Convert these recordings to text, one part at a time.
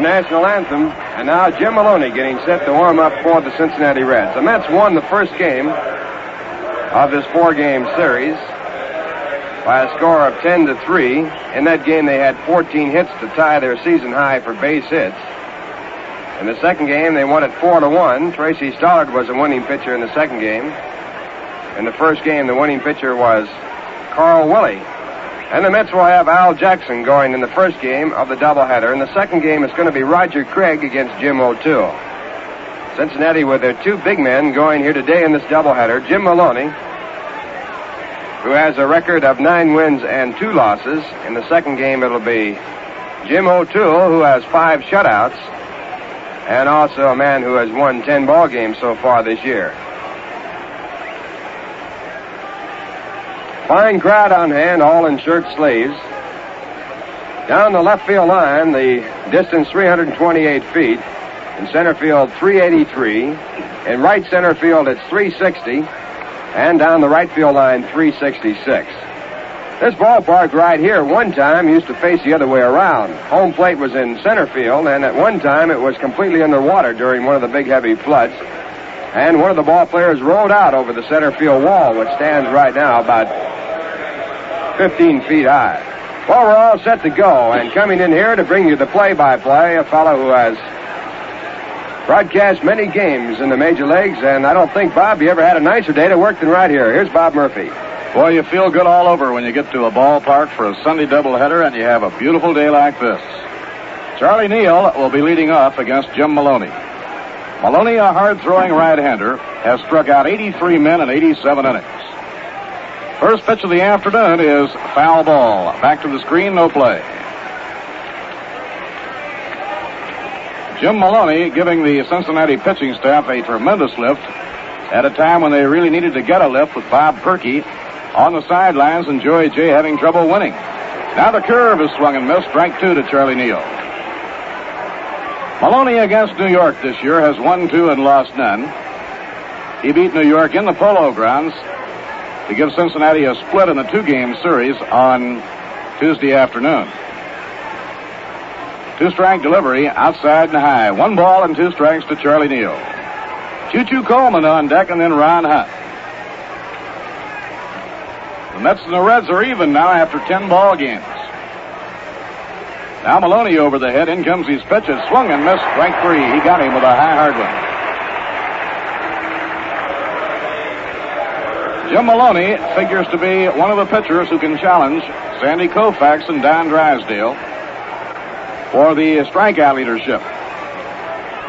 our national anthem. And now Jim Maloney getting set to warm up for the Cincinnati Reds. The Mets won the first game of this 4-game series by a score of 10-3. In that game, they had 14 hits to tie their season high for base hits. In the second game, they won it 4-1. Tracy Stollard was the winning pitcher in the second game. In the first game, the winning pitcher was Carl Willie. And the Mets will have Al Jackson going in the first game of the doubleheader. In the second game, it's going to be Roger Craig against Jim O'Toole. Cincinnati with their two big men going here today in this doubleheader. Jim Maloney, who has a record of 9 wins and 2 losses. In the second game, it'll be Jim O'Toole, who has 5 shutouts, and also a man who has won 10 ball games so far this year. Fine crowd on hand, all in shirt sleeves. Down the left field line, the distance 328 feet. In center field, 383. In right center field, it's 360. And down the right field line, 366. This ballpark right here, one time, used to face the other way around. Home plate was in center field, and at one time, it was completely underwater during one of the big, heavy floods. And one of the ball players rolled out over the center field wall, which stands right now about 15 feet high. Well, we're all set to go, and coming in here to bring you the play-by-play, a fellow who has broadcast many games in the major leagues, and I don't think, Bob, you ever had a nicer day to work than right here. Here's Bob Murphy. Boy, you feel good all over when you get to a ballpark for a Sunday doubleheader and you have a beautiful day like this. Charlie Neal will be leading off against Jim Maloney. Maloney, a hard-throwing right-hander, has struck out 83 men in 87 innings. First pitch of the afternoon is foul ball. Back to the screen, no play. Jim Maloney giving the Cincinnati pitching staff a tremendous lift at a time when they really needed to get a lift with Bob Perky on the sidelines and Joey J having trouble winning. Now the curve is swung and missed. Strike 2 to Charlie Neal. Maloney against New York this year has won 2 and lost none. He beat New York in the Polo Grounds to give Cincinnati a split in the 2-game series on Tuesday afternoon. 2-strike delivery, outside and high. 1 ball and 2 strikes to Charlie Neal. Choo-Choo Coleman on deck, and then Ron Hunt. The Mets and the Reds are even now after 10 ball games. Now Maloney over the head. In comes his pitch. It swung and missed. Strike 3. He got him with a high, hard one. Jim Maloney figures to be one of the pitchers who can challenge Sandy Koufax and Don Drysdale for the strikeout leadership.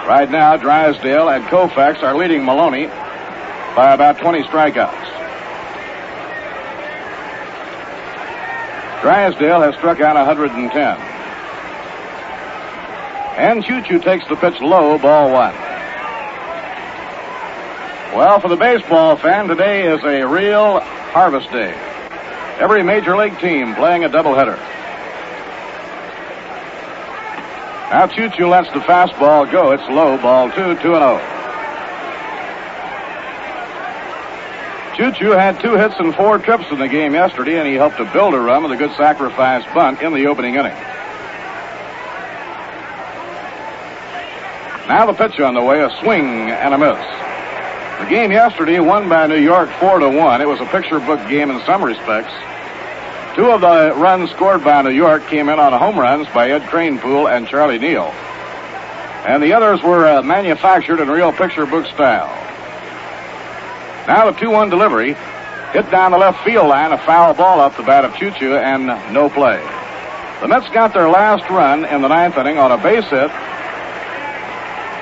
Right now, Drysdale and Koufax are leading Maloney by about 20 strikeouts. Drysdale has struck out 110. And Choo-Choo takes the pitch low, ball 1. Well, for the baseball fan, today is a real harvest day. Every major league team playing a doubleheader. Now Choo-Choo lets the fastball go. It's low, ball 2, 2-0. Choo-Choo had 2 hits and 4 trips in the game yesterday, and he helped to build a run with a good sacrifice bunt in the opening inning. Now the pitch on the way, a swing and a miss. The game yesterday won by New York 4-1. It was a picture book game in some respects. 2 of the runs scored by New York came in on home runs by Ed Kranepool and Charlie Neal. And the others were manufactured in real picture book style. Now the 2-1 delivery. Hit down the left field line, a foul ball up the bat of Choo-Choo, and no play. The Mets got their last run in the 9th inning on a base hit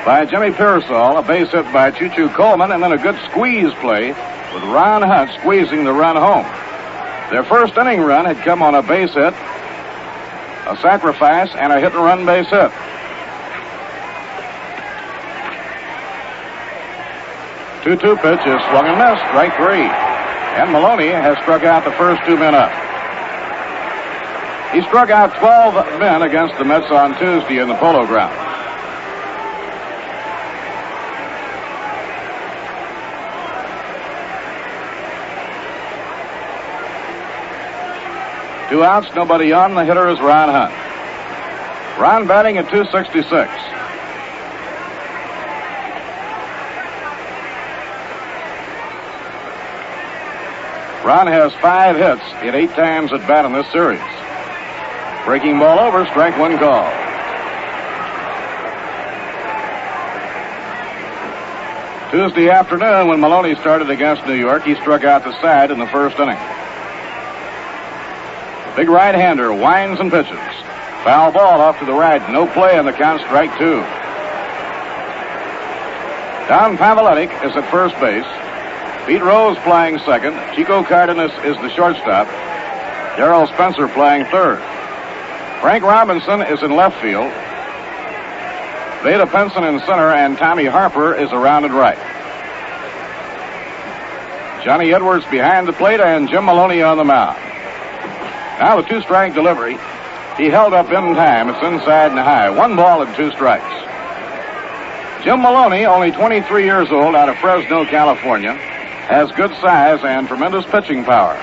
by Jimmy Pearsall, a base hit by Choo-Choo Coleman, and then a good squeeze play with Ron Hunt squeezing the run home. Their first inning run had come on a base hit, a sacrifice, and a hit-and-run base hit. Two-two pitch is swung and missed, strike 3. And Maloney has struck out the first 2 men up. He struck out 12 men against the Mets on Tuesday in the Polo Grounds. Two outs, nobody on. The hitter is Ron Hunt. Ron batting at 266. Ron has 5 hits in 8 times at bat in this series. Breaking ball over, strike one call. Tuesday afternoon, when Maloney started against New York, he struck out the side in the first inning. Big right-hander winds and pitches. Foul ball off to the right. No play on the count, strike 2. Don Paveletic is at first base. Pete Rose playing second. Chico Cardenas is the shortstop. Darrell Spencer playing third. Frank Robinson is in left field. Vada Pinson in center, and Tommy Harper is around at right. Johnny Edwards behind the plate, and Jim Maloney on the mound. Now the 2-strike delivery. He held up in time. It's inside and high. 1 ball and 2 strikes. Jim Maloney, only 23 years old, out of Fresno, California, has good size and tremendous pitching power.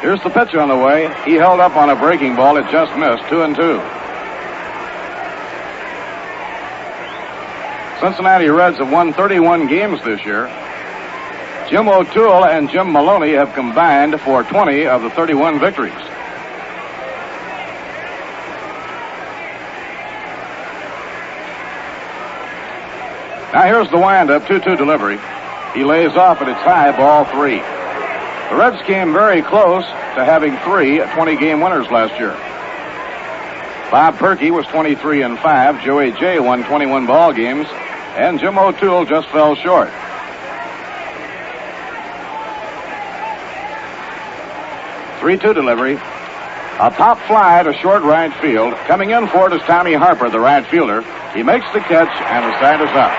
Here's the pitch on the way. He held up on a breaking ball. It just missed. 2-2. Cincinnati Reds have won 31 games this year. Jim O'Toole and Jim Maloney have combined for 20 of the 31 victories. Now here's the windup, 2-2 delivery. He lays off, and it's high, ball 3. The Reds came very close to having 3 20-game winners last year. Bob Perkey was 23-5. Joey Jay won 21 ball games, and Jim O'Toole just fell short. Three-2 delivery. A pop fly to short right field. Coming in for it is Tommy Harper, the right fielder. He makes the catch, and the side is up.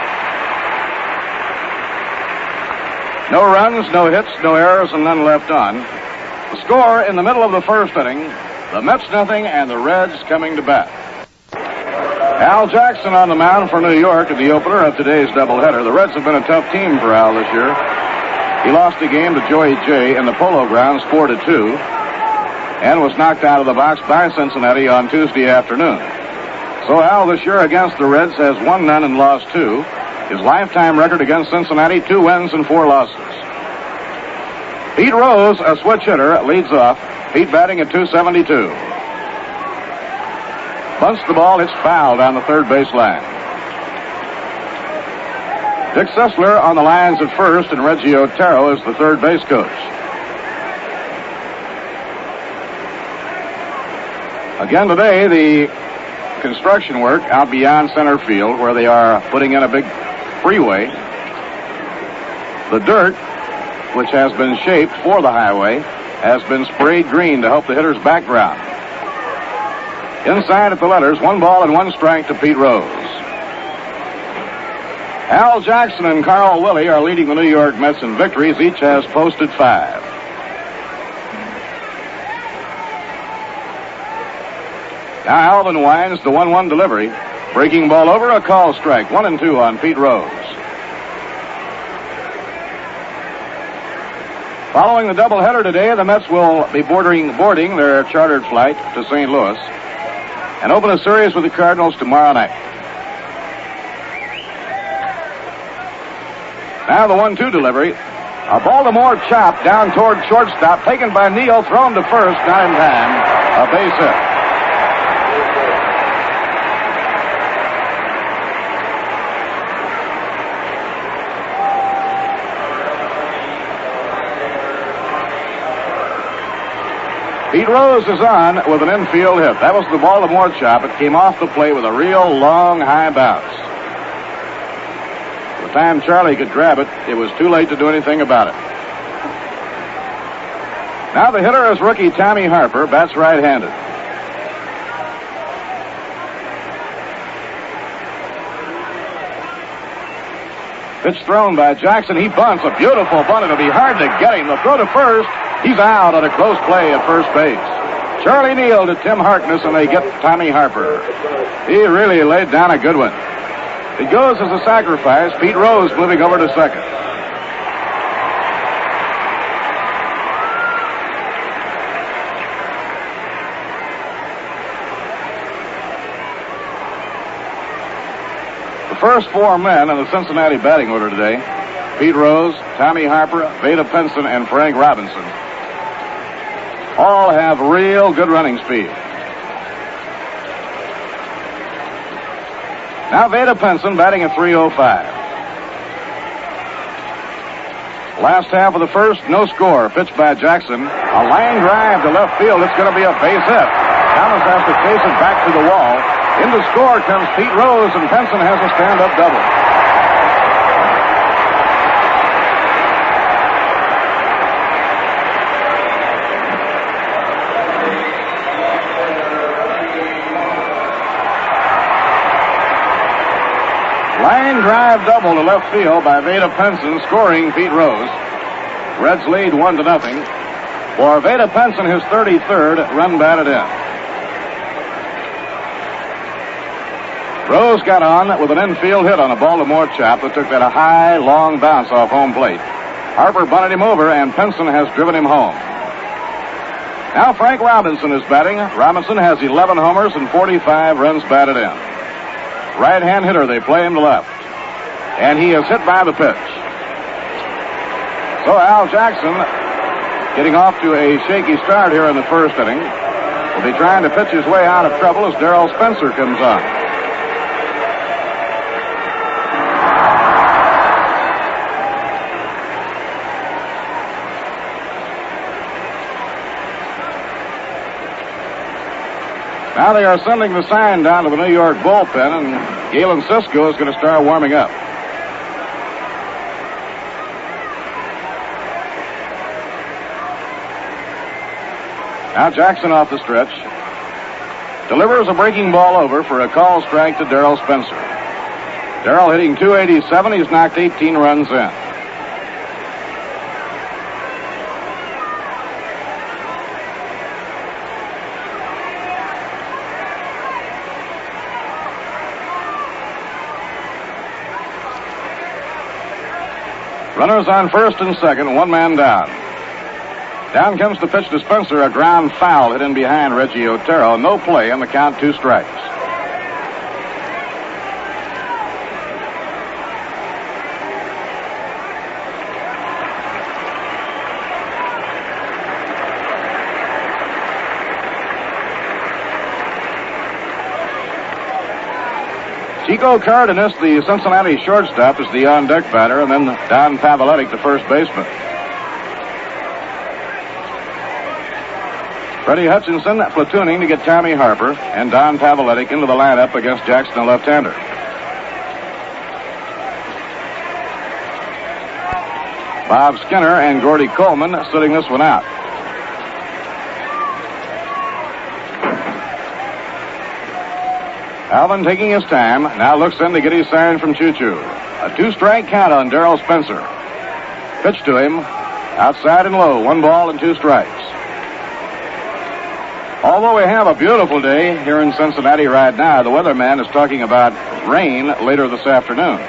No runs, no hits, no errors, and none left on. The score in the middle of the first inning, the Mets nothing, and the Reds coming to bat. Al Jackson on the mound for New York in the opener of today's doubleheader. The Reds have been a tough team for Al this year. He lost a game to Joey Jay in the Polo Grounds 4-2 and was knocked out of the box by Cincinnati on Tuesday afternoon. So Al this year against the Reds has won none and lost 2. His lifetime record against Cincinnati, 2 wins and 4 losses. Pete Rose, a switch hitter, leads off. Pete batting at 272. Bunts the ball, it's fouled on the third base line. Dick Sessler on the lines at first, and Reggie Otero is the third base coach. Again today, the construction work out beyond center field, where they are putting in a big freeway. The dirt, which has been shaped for the highway, has been sprayed green to help the hitter's background. Inside at the letters, 1 ball and 1 strike to Pete Rose. Al Jackson and Carl Willie are leading the New York Mets in victories. Each has posted 5. Now Alvin winds the 1-1 delivery. Breaking ball over, a call strike. 1-2 on Pete Rose. Following the doubleheader today, the Mets will be boarding their chartered flight to St. Louis and open a series with the Cardinals tomorrow night. Now the 1-2 delivery. A Baltimore chop down toward shortstop, taken by Neal, thrown to first, not in time. A base hit. Pete Rose is on with an infield hit. That was the Baltimore chop. It came off the plate with a real long, high bounce. By the time Charlie could grab it, it was too late to do anything about it. Now the hitter is rookie Tommy Harper, bats right-handed. Pitch thrown by Jackson. He bunts. A beautiful bunt. It'll be hard to get him. The throw to first. He's out on a close play at first base. Charlie Neal to Tim Harkness, and they get Tommy Harper. He really laid down a good one. It goes as a sacrifice. Pete Rose moving over to second. The first four men in the Cincinnati batting order today, Pete Rose, Tommy Harper, Vada Pinson, and Frank Robinson, all have real good running speed. Now Vada Pinson batting at 305. Last half of the first, no score. Pitched by Jackson. A line drive to left field. It's going to be a base hit. Thomas has to chase it back to the wall. In to score comes Pete Rose, and Pinson has a stand-up double. Line drive double to left field by Vada Pinson, scoring Pete Rose. Reds lead 1-0. For Vada Pinson, his 33rd run batted in. Rose got on with an infield hit on a Baltimore chap that took that a high, long bounce off home plate. Harper bunted him over, and Pinson has driven him home. Now Frank Robinson is batting. Robinson has 11 homers and 45 runs batted in. Right-hand hitter, they play him to left. And he is hit by the pitch. So Al Jackson, getting off to a shaky start here in the first inning, will be trying to pitch his way out of trouble as Darrell Spencer comes on. Now they are sending the sign down to the New York bullpen, and Galen Cisco is going to start warming up. Now Jackson off the stretch. Delivers a breaking ball over for a call strike to Darrell Spencer. Darrell hitting .287. He's knocked 18 runs in. Runners on first and second, one man down. Down comes the pitch to Spencer, a ground foul hit in behind Reggie Otero. No play, and the count 2 strikes. Chico Cardenas, the Cincinnati shortstop, is the on-deck batter, and then Don Paveletic, the first baseman. Freddie Hutchinson platooning to get Tommy Harper and Don Paveletic into the lineup against Jackson, the left-hander. Bob Skinner and Gordy Coleman sitting this one out. Alvin taking his time, now looks in to get his sign from Choo-Choo. A 2-strike count on Darrell Spencer. Pitch to him, outside and low, 1 ball and 2 strikes. Although we have a beautiful day here in Cincinnati right now, the weatherman is talking about rain later this afternoon.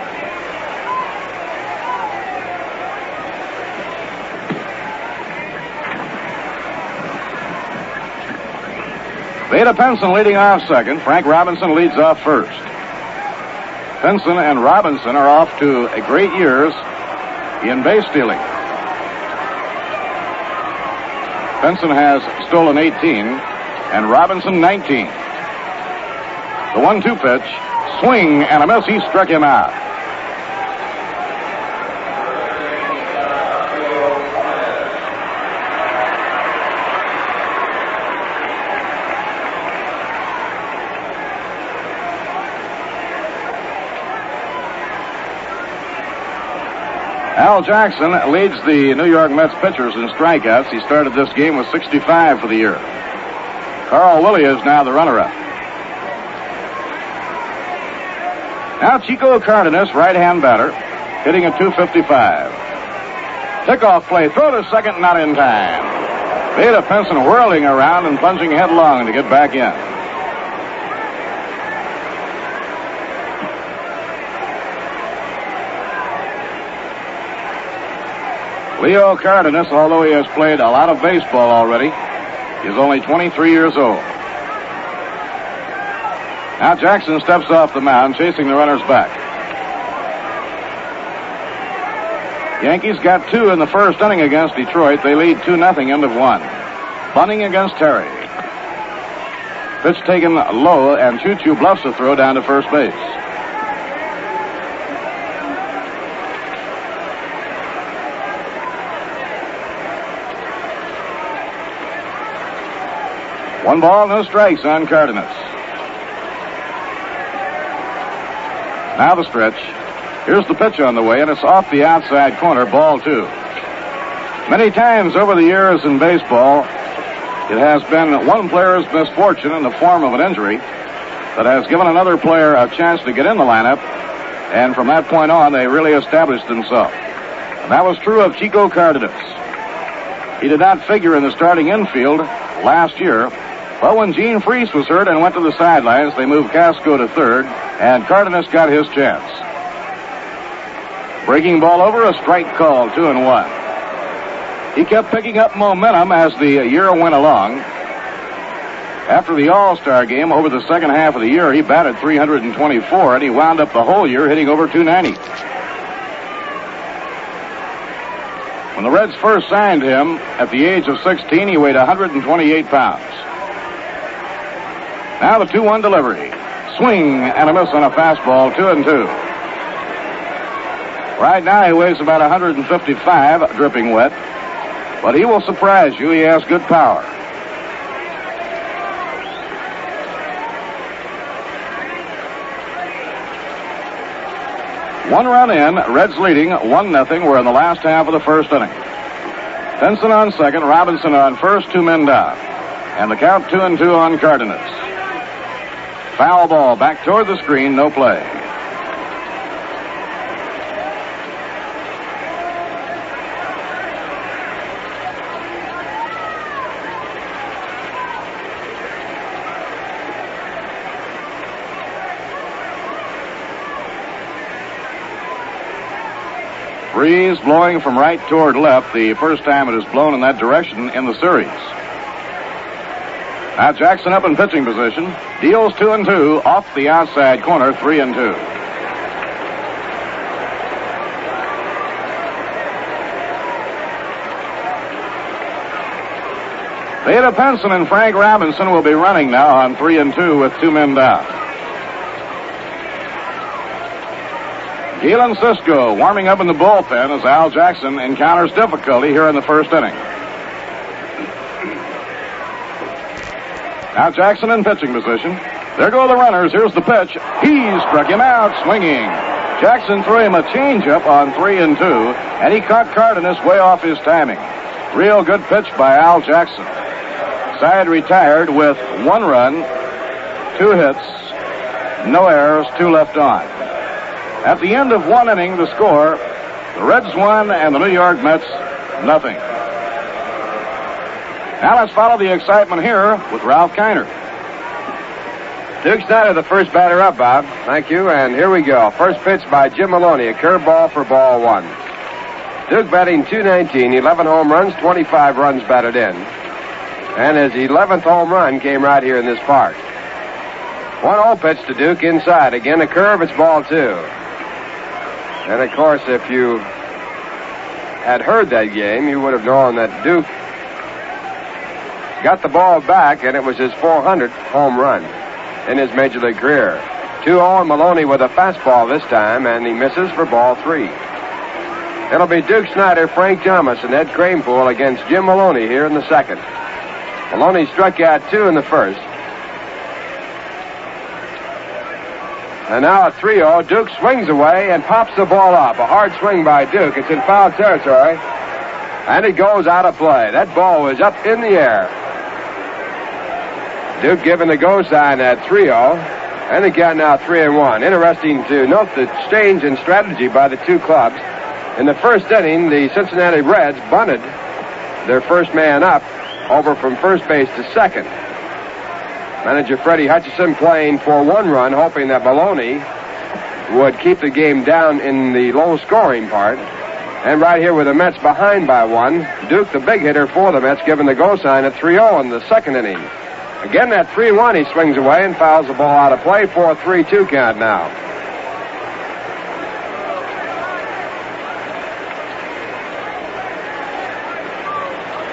Vada Pinson leading off second. Frank Robinson leads off first. Pinson and Robinson are off to a great years in base stealing. Pinson has stolen 18 and Robinson 19. The 1-2 pitch, swing and a miss. He struck him out. Al Jackson leads the New York Mets pitchers in strikeouts. He started this game with 65 for the year. Carl Willie is now the runner-up. Now Chico Cardenas, right-hand batter, hitting at .255. Pickoff play, throw to second, not in time. Veda Pinson whirling around and plunging headlong to get back in. Leo Cardenas, although he has played a lot of baseball already, is only 23 years old. Now Jackson steps off the mound, chasing the runners back. Yankees got 2 in the first inning against Detroit. They lead 2-0 end of 1. Bunting against Terry. Pitch taken low, and Choo-Choo bluffs a throw down to first base. One ball, no strikes on Cardenas. Now the stretch. Here's the pitch on the way, and it's off the outside corner, ball 2. Many times over the years in baseball, it has been one player's misfortune in the form of an injury that has given another player a chance to get in the lineup, and from that point on, they really established themselves. And that was true of Chico Cardenas. He did not figure in the starting infield last year, but when Gene Freese was hurt and went to the sidelines, they moved Casco to third, and Cardenas got his chance. Breaking ball over, a strike call, 2-1. He kept picking up momentum as the year went along. After the All-Star game over the second half of the year, he batted .324, and he wound up the whole year hitting over .290. When the Reds first signed him at the age of 16, he weighed 128 pounds. Now the 2-1 delivery. Swing and a miss on a fastball, 2-2. Right now he weighs about 155, dripping wet. But he will surprise you. He has good power. One run in, Reds leading 1-0. We're in the last half of the first inning. Pinson on second, Robinson on first, 2 men down. And the count 2-2 on Cardenas. Foul ball back toward the screen, no play. Breeze blowing from right toward left, the first time it has blown in that direction in the series. Now Jackson up in pitching position. Deals 2-2 off the outside corner, 3-2. Veda Pinson and Frank Robinson will be running now on 3-2 with 2 men down. Galen Cisco warming up in the bullpen as Al Jackson encounters difficulty here in the first inning. Now Jackson in pitching position. There go the runners. Here's the pitch. He struck him out swinging. Jackson threw him a changeup on 3-2, and he caught Cardenas way off his timing. Real good pitch by Al Jackson. Side retired with 1 run, 2 hits, no errors, 2 left on. At the end of 1 inning, the score, the Reds 1 and the New York Mets nothing. Now let's follow the excitement here with Ralph Kiner. Duke Snyder, the first batter up, Bob. Thank you, and here we go. First pitch by Jim Maloney, a curveball for ball 1. Duke batting .219, 11 home runs, 25 runs batted in. And his 11th home run came right here in this park. 1-0 pitch to Duke inside. Again, a curve, it's ball 2. And, of course, if you had heard that game, you would have known that Duke got the ball back, and it was his 400th home run in his Major League career. 2-0, Maloney with a fastball this time, and he misses for ball 3. It'll be Duke Snyder, Frank Thomas, and Ed Kranepool against Jim Maloney here in the second. Maloney struck out 2 in the first. And now a 3-0. Duke swings away and pops the ball up. A hard swing by Duke. It's in foul territory. And it goes out of play. That ball was up in the air. Duke giving the go sign at 3-0. And the count now 3-1. Interesting to note the change in strategy by the two clubs. In the first inning, the Cincinnati Reds bunted their first man up over from first base to second. Manager Freddie Hutchison playing for 1 run, hoping that Maloney would keep the game down in the low-scoring part. And right here with the Mets behind by 1, Duke, the big hitter for the Mets, given the go sign at 3-0 in the second inning. Again, that 3-1, he swings away and fouls the ball out of play for a 3-2 count now.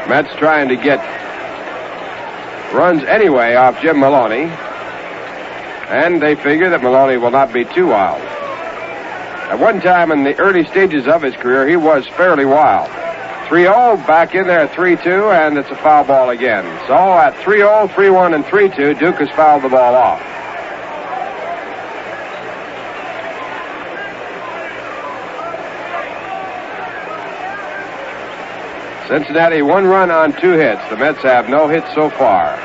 Mets trying to get runs anyway off Jim Maloney. And they figure that Maloney will not be too wild. At one time in the early stages of his career, he was fairly wild. 3-0, back in there at 3-2, and it's a foul ball again. So at 3-0, 3-1, and 3-2, Duke has fouled the ball off. Cincinnati 1 run on 2 hits. The Mets have no hits so far.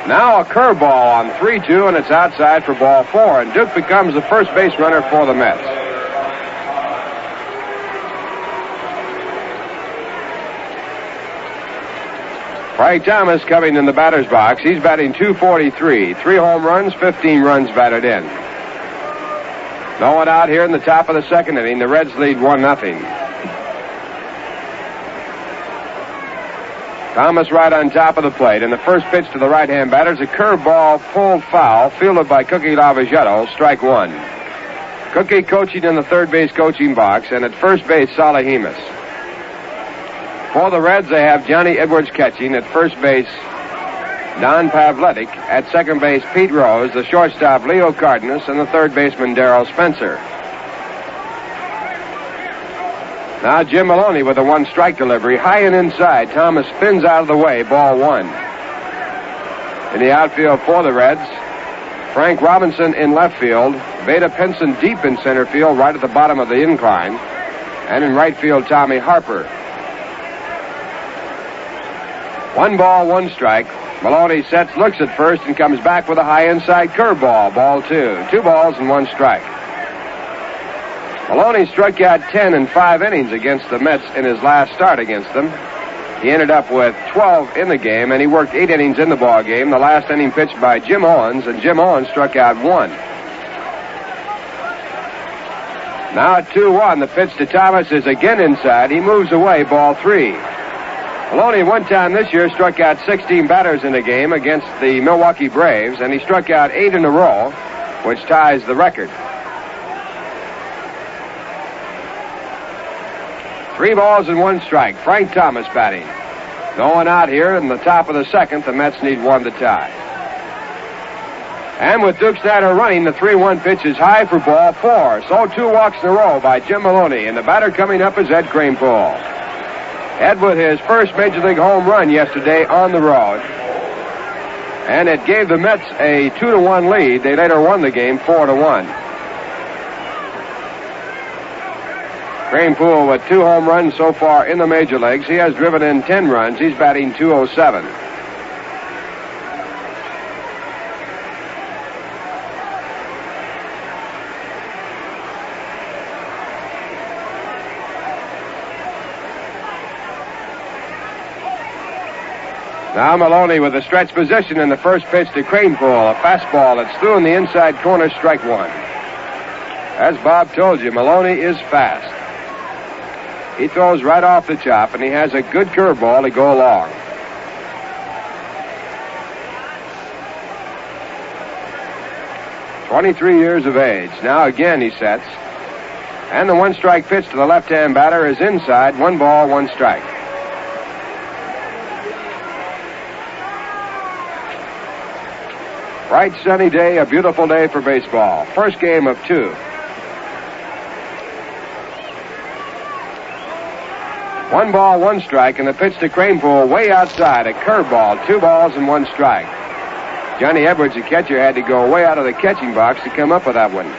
Now a curveball on 3-2, and it's outside for ball 4, and Duke becomes the first base runner for the Mets. Frank Thomas coming in the batter's box. He's batting .243. 3 home runs, 15 runs batted in. No one out here in the top of the second inning. The Reds lead 1-0. Thomas right on top of the plate, and the first pitch to the right-hand batter is a curveball pulled foul, fielded by Cookie Lavagetto, strike 1. Cookie coaching in the third base coaching box, and at first base, Salahimas. For the Reds, they have Johnny Edwards catching. At first base, Don Pavletic. At second base, Pete Rose. The shortstop, Leo Cardenas. And the third baseman, Darrell Spencer. Now Jim Maloney with a 1-strike delivery. High and inside. Thomas spins out of the way. Ball 1. In the outfield for the Reds, Frank Robinson in left field. Beta Pinson deep in center field, right at the bottom of the incline. And in right field, Tommy Harper. 1 ball, 1 strike. Maloney sets, looks at first, and comes back with a high inside curveball. Ball 2. 2 balls and 1 strike. Maloney struck out 10 in 5 innings against the Mets in his last start against them. He ended up with 12 in the game, and he worked 8 innings in the ball game. The last inning pitched by Jim Owens, and Jim Owens struck out 1. Now at 2-1, the pitch to Thomas is again inside. He moves away, ball 3. Maloney one time this year struck out 16 batters in a game against the Milwaukee Braves, and he struck out 8 in a row, which ties the record. 3 balls and 1 strike. Frank Thomas batting. No one out here in the top of the second. The Mets need 1 to tie. And with Duke Snyder running, the 3-1 pitch is high for ball 4. So 2 walks in a row by Jim Maloney. And the batter coming up is Ed Kranepool. Ed with his first Major League home run yesterday on the road. And it gave the Mets a 2-1 lead. They later won the game 4-1. Kranepool with 2 home runs so far in the major leagues. He has driven in 10 runs. He's batting .207. Now Maloney with a stretch position in the first pitch to Kranepool. A fastball that's through in the inside corner, strike 1. As Bob told you, Maloney is fast. He throws right off the chop, and he has a good curveball to go along. "23 years of age. Now again he sets. And the 1-strike pitch to the left-hand batter is inside. 1 ball, 1 strike. Bright sunny day, a beautiful day for baseball. First game of 2. 1 ball, 1 strike, and the pitch to Kranepool way outside. A curveball, 2 balls and 1 strike. Johnny Edwards, the catcher, had to go way out of the catching box to come up with that one.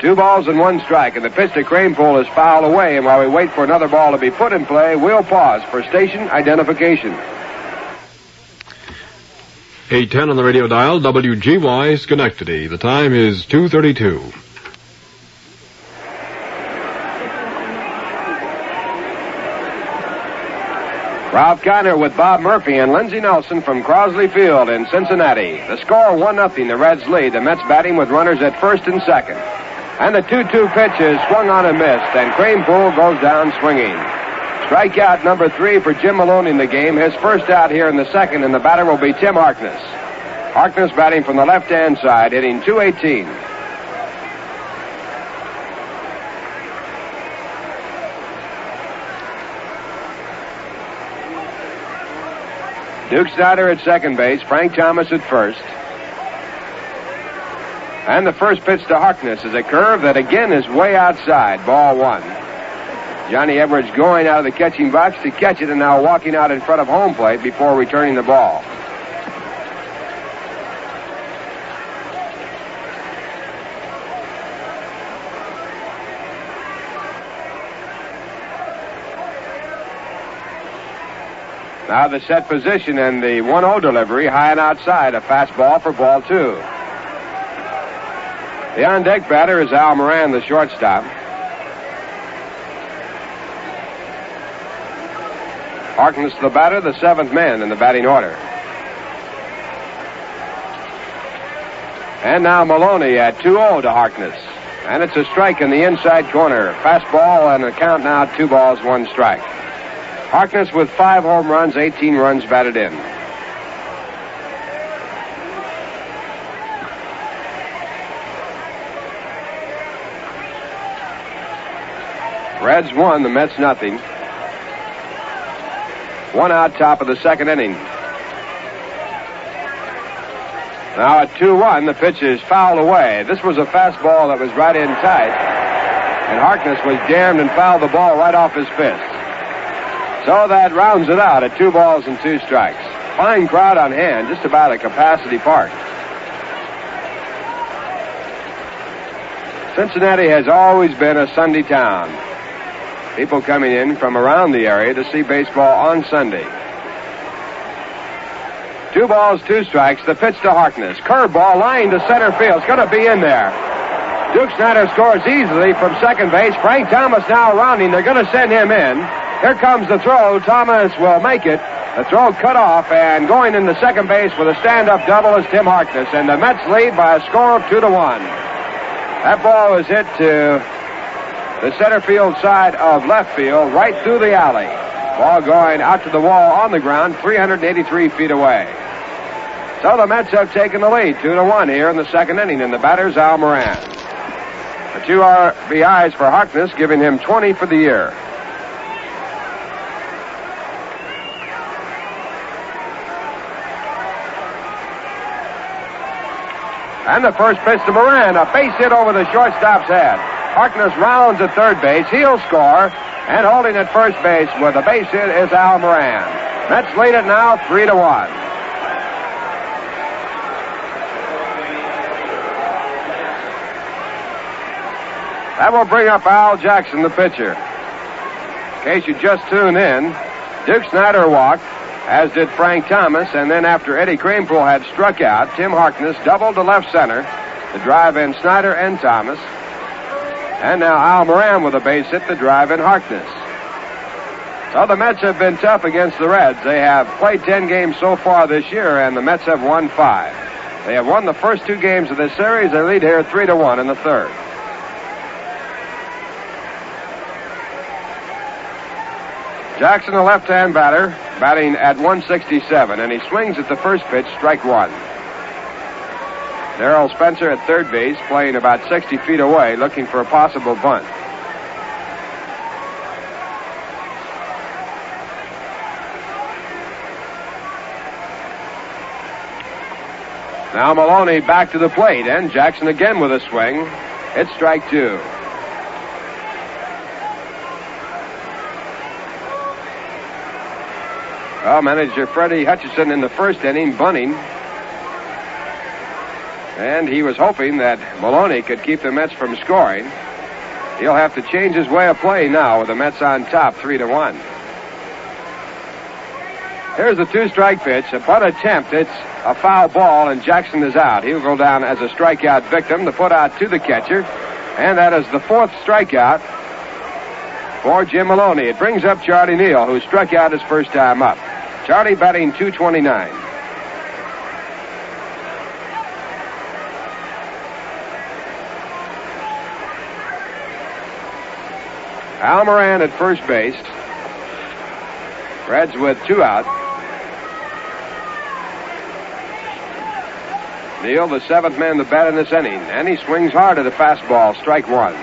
2 balls and 1 strike, and the pitch to Cranepool is fouled away. And while we wait for another ball to be put in play, we'll pause for station identification. 810 on the radio dial, WGY Schenectady. The time is 2:32. Ralph Kiner with Bob Murphy and Lindsey Nelson from Crosley Field in Cincinnati. The score 1-0. The Reds lead. The Mets batting with runners at first and second. And the 2-2 pitch is swung on and missed, and Cranepool goes down swinging. Strikeout number 3 for Jim Maloney in the game. His first out here in the second, and the batter will be Tim Harkness. Harkness batting from the left-hand side, hitting .218. Duke Snyder at second base, Frank Thomas at first. And the first pitch to Harkness is a curve that again is way outside, ball 1. Johnny Edwards going out of the catching box to catch it and now walking out in front of home plate before returning the ball. Now the set position and the 1-0 delivery, high and outside, a fastball for ball 2. The on-deck batter is Al Moran, the shortstop. Harkness, the batter, the 7th man in the batting order. And now Maloney at 2-0 to Harkness. And it's a strike in the inside corner. Fastball and a count now 2 balls, 1 strike. Harkness with 5 home runs, 18 runs batted in. Reds 1, the Mets nothing. 1 out, top of the second inning. Now at 2-1, the pitch is fouled away. This was a fastball that was right in tight, and Harkness was jammed and fouled the ball right off his fist. So that rounds it out at 2 balls and 2 strikes. Fine crowd on hand, just about at Capacity Park. Cincinnati has always been a Sunday town. People coming in from around the area to see baseball on Sunday. 2 balls, 2 strikes. The pitch to Harkness. Curveball line to center field. It's going to be in there. Duke Snyder scores easily from second base. Frank Thomas now rounding. They're going to send him in. Here comes the throw. Thomas will make it. The throw cut off, and going into second base with a stand-up double is Tim Harkness. And the Mets lead by a score of 2-1. That ball was hit to the center field side of left field, right through the alley. Ball going out to the wall on the ground, 383 feet away. So the Mets have taken the lead, 2-1 here in the second inning, and the batter's Al Moran. The 2 RBIs for Harkness, giving him 20 for the year. And the first pitch to Moran, a base hit over the shortstop's head. Harkness rounds at third base. He'll score. And holding at first base with a base hit is Al Moran. Mets lead it now 3-1. That will bring up Al Jackson, the pitcher. In case you just tuned in, Duke Snyder walked, as did Frank Thomas, and then after Eddie Cranepool had struck out, Tim Harkness doubled to left center to drive in Snyder and Thomas. And now Al Moran with a base hit to drive in Harkness. So the Mets have been tough against the Reds. They have played 10 games so far this year, and the Mets have won 5. They have won the first 2 games of this series. They lead here 3-1 in the third. Jackson, the left-hand batter, batting at 167, and he swings at the first pitch, strike 1. Darrell Spencer at third base, playing about 60 feet away, looking for a possible bunt. Now Maloney back to the plate, and Jackson again with a swing. It's strike 2. Well, manager Freddie Hutchison in the first inning bunting. And he was hoping that Maloney could keep the Mets from scoring. He'll have to change his way of play now with the Mets on top 3-1. Here's the 2-strike pitch. A bunt attempt. It's a foul ball, and Jackson is out. He'll go down as a strikeout victim. The put out to the catcher. And that is the 4th strikeout for Jim Maloney. It brings up Charlie Neal, who struck out his first time up. Charlie batting .229. Al Moran at first base. Reds with 2 out. Neal, the 7th man to bat in this inning, and he swings hard at a fastball, strike 1.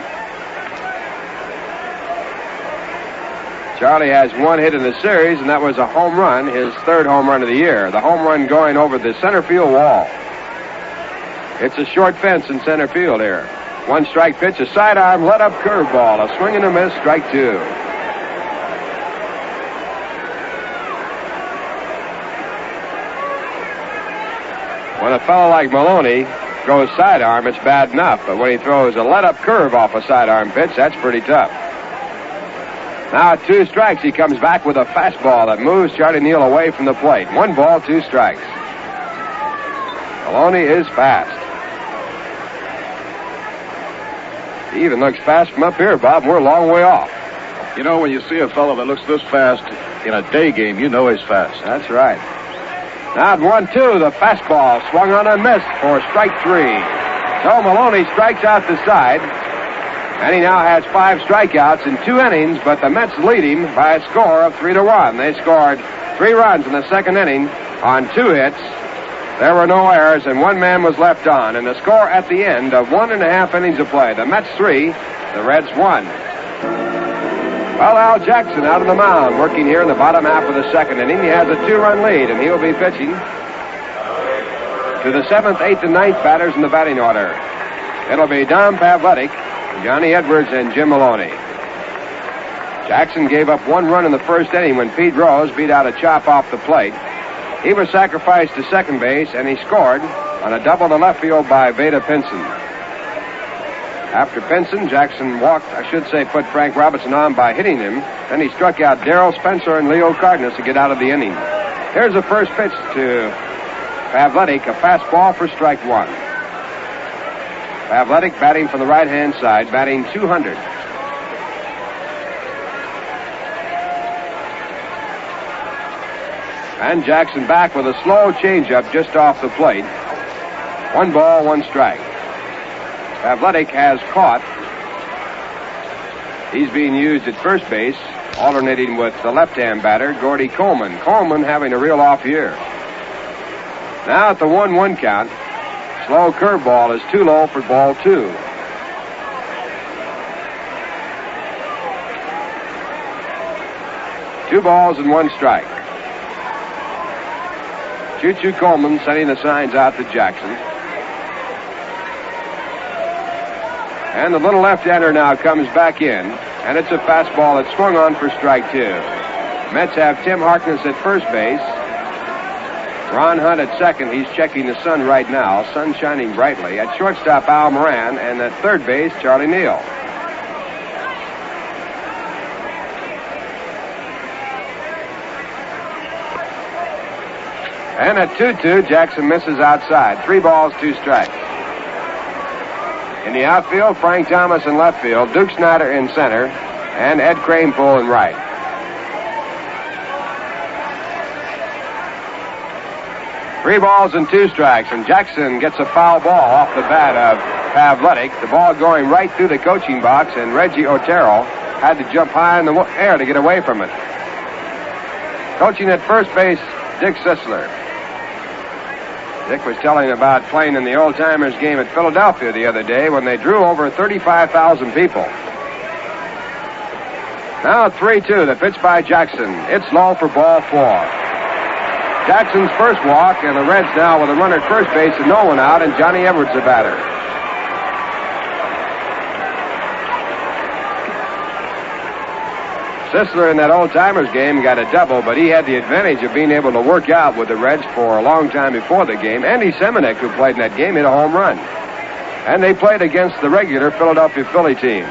Charlie has 1 hit in the series, and that was a home run, his 3rd home run of the year. The home run going over the center field wall. It's a short fence in center field here. 1-strike pitch, a sidearm, let-up curveball, a swing and a miss, strike 2. When a fellow like Maloney goes sidearm, it's bad enough. But when he throws a let-up curve off a sidearm pitch, that's pretty tough. Now at 2 strikes, he comes back with a fastball that moves Charlie Neal away from the plate. 1 ball, 2 strikes. Maloney is fast. He even looks fast from up here, Bob. We're a long way off. You know, when you see a fellow that looks this fast in a day game, you know he's fast. That's right. Now at 1-2, the fastball swung on and missed for strike 3. So Maloney strikes out the side, and he now has 5 strikeouts in 2 innings, but the Mets lead him by a score of 3-1. They scored 3 runs in the 2nd inning on 2 hits. There were no errors, and 1 man was left on, and the score at the end of 1.5 innings of play. The Mets 3, the Reds 1. Well, Al Jackson out on the mound, working here in the bottom half of the 2nd inning. He has a 2-run lead, and he'll be pitching to the 7th, 8th, and 9th batters in the batting order. It'll be Don Pavletic, Johnny Edwards, and Jim Maloney. Jackson gave up 1 run in the 1st inning when Pete Rose beat out a chop off the plate. He was sacrificed to second base, and he scored on a double to left field by Vada Pinson. After Pinson, Jackson put Frank Robinson on by hitting him. Then he struck out Darrell Spencer and Leo Cardenas to get out of the inning. Here's the first pitch to Pavletic, a fastball for strike 1. Pavletic batting from the right-hand side, batting .200. And Jackson back with a slow changeup just off the plate. 1 ball, 1 strike. Pavletic has caught. He's being used at first base, alternating with the left-hand batter, Gordy Coleman. Coleman having a real off year. Now at the 1-1 count, slow curveball is too low for ball 2. Two balls and 1 strike. Choo-Choo Coleman sending the signs out to Jackson. And the little left-hander now comes back in, and it's a fastball that's swung on for strike 2. Mets have Tim Harkness at first base. Ron Hunt at second. He's checking the sun right now. Sun shining brightly. At shortstop, Al Moran, and at third base, Charlie Neal. And at 2-2, Jackson misses outside. 3 balls, 2 strikes. In the outfield, Frank Thomas in left field, Duke Snyder in center, and Ed Kranepool in right. Three balls and 2 strikes, and Jackson gets a foul ball off the bat of Pavletic. The ball going right through the coaching box, and Reggie Otero had to jump high in the air to get away from it. Coaching at first base, Dick Sisler. Dick was telling about playing in the old-timers game at Philadelphia the other day when they drew over 35,000 people. Now 3-2, the pitch by Jackson. It's low for ball 4. Jackson's first walk, and the Reds now with a runner at first base and no one out, and Johnny Edwards the batter. Sisler in that old-timers game got a double, but he had the advantage of being able to work out with the Reds for a long time before the game. Andy Semenek, who played in that game, hit a home run. And they played against the regular Philadelphia Philly team.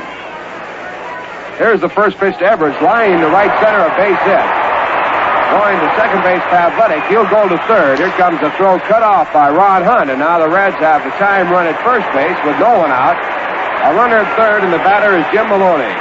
Here's the first pitch to Edwards, lying to right center, a base hit. Going to second base, Pavletic. He'll go to third. Here comes a throw cut off by Ron Hunt, and now the Reds have the time run at first base with no one out. A runner at third, and the batter is Jim Maloney.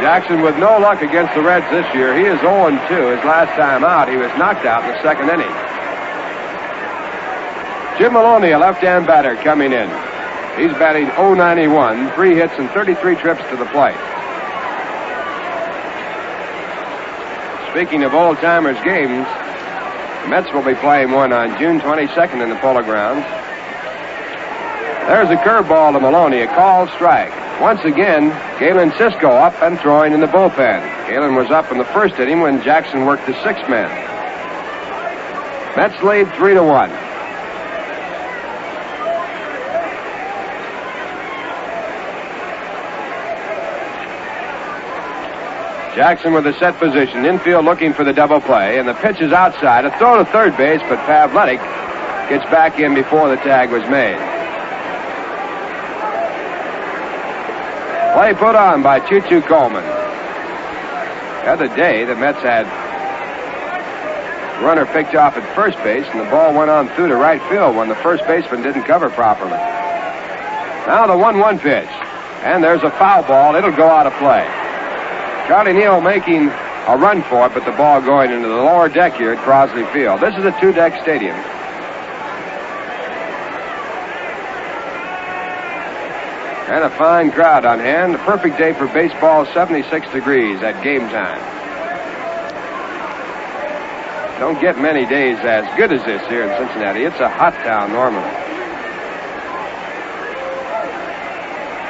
Jackson with no luck against the Reds this year. He is 0-2. His last time out, he was knocked out in the second inning. Jim Maloney, a left-hand batter, coming in. He's batting .091, 3 hits and 33 trips to the plate. Speaking of old-timers games, the Mets will be playing one on June 22nd in the Polo Grounds. There's a curveball to Maloney, a called strike. Once again, Galen Cisco up and throwing in the bullpen. Galen was up in the first inning when Jackson worked the sixth man. Mets lead 3-1. Jackson with a set position, infield looking for the double play, and the pitch is outside. A throw to third base, but Pavletic gets back in before the tag was made. Play put on by Choo-Choo Coleman. The other day, the Mets had runner picked off at first base, and the ball went on through to right field when the first baseman didn't cover properly. Now the 1-1 pitch, and there's a foul ball. It'll go out of play. Charlie Neal making a run for it, but the ball going into the lower deck here at Crosley Field. This is a two-deck stadium. And a fine crowd on hand. A perfect day for baseball, 76 degrees at game time. Don't get many days as good as this here in Cincinnati. It's a hot town normally.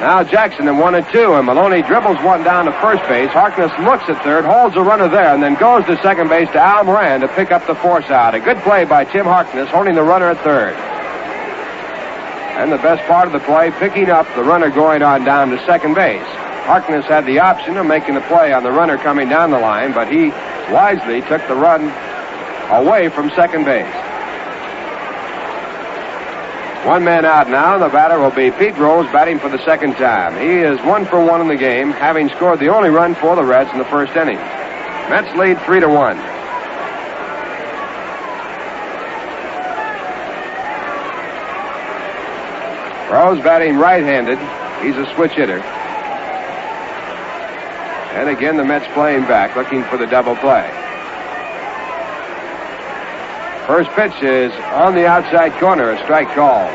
Now Jackson in 1-2, and Maloney dribbles one down to first base. Harkness looks at third, holds the runner there, and then goes to second base to Al Moran to pick up the force out. A good play by Tim Harkness, holding the runner at third. And the best part of the play, picking up the runner going on down to second base. Harkness had the option of making the play on the runner coming down the line, but he wisely took the run away from second base. One man out now. The batter will be Pete Rose, batting for the second time. He is 1 for 1 in the game, having scored the only run for the Reds in the first inning. Mets lead 3-1. Rose batting right-handed. He's a switch hitter. And again, the Mets playing back, looking for the double play. First pitch is on the outside corner, a strike call.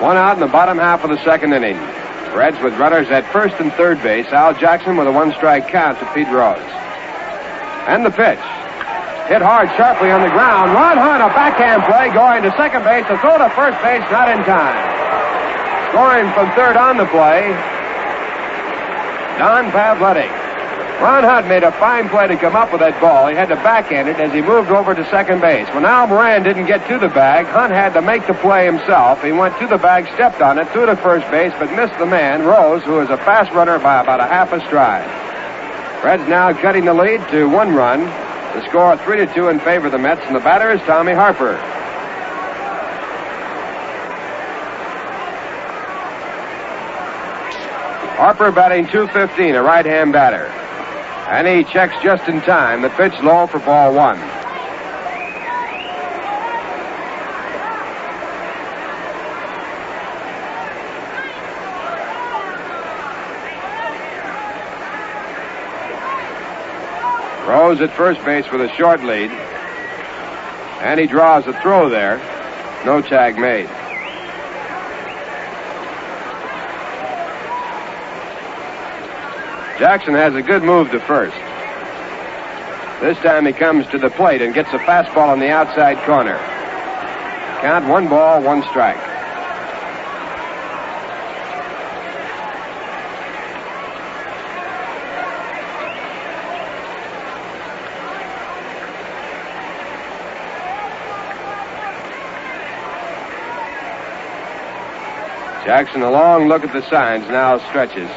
One out in the bottom half of the second inning. Reds with runners at first and third base. Al Jackson with a one-strike count to Pete Rose. And the pitch. Hit hard sharply on the ground. Ron Hunt, a backhand play going to second base. A throw to first base, not in time. Scoring from third on the play, Don Pavletic. Ron Hunt made a fine play to come up with that ball. He had to backhand it as he moved over to second base. When Al Moran didn't get to the bag, Hunt had to make the play himself. He went to the bag, stepped on it, threw to first base, but missed the man, Rose, who is a fast runner by about a half a stride. Reds now cutting the lead to 1 run. The score 3-2 in favor of the Mets, and the batter is Tommy Harper. Harper batting .215, a right-hand batter. And he checks just in time. The pitch low for ball 1. Rose at first base with a short lead. And he draws a throw there. No tag made. Jackson has a good move to first. This time he comes to the plate and gets a fastball on the outside corner. Count 1 ball, 1 strike. Jackson, a long look at the signs, now stretches.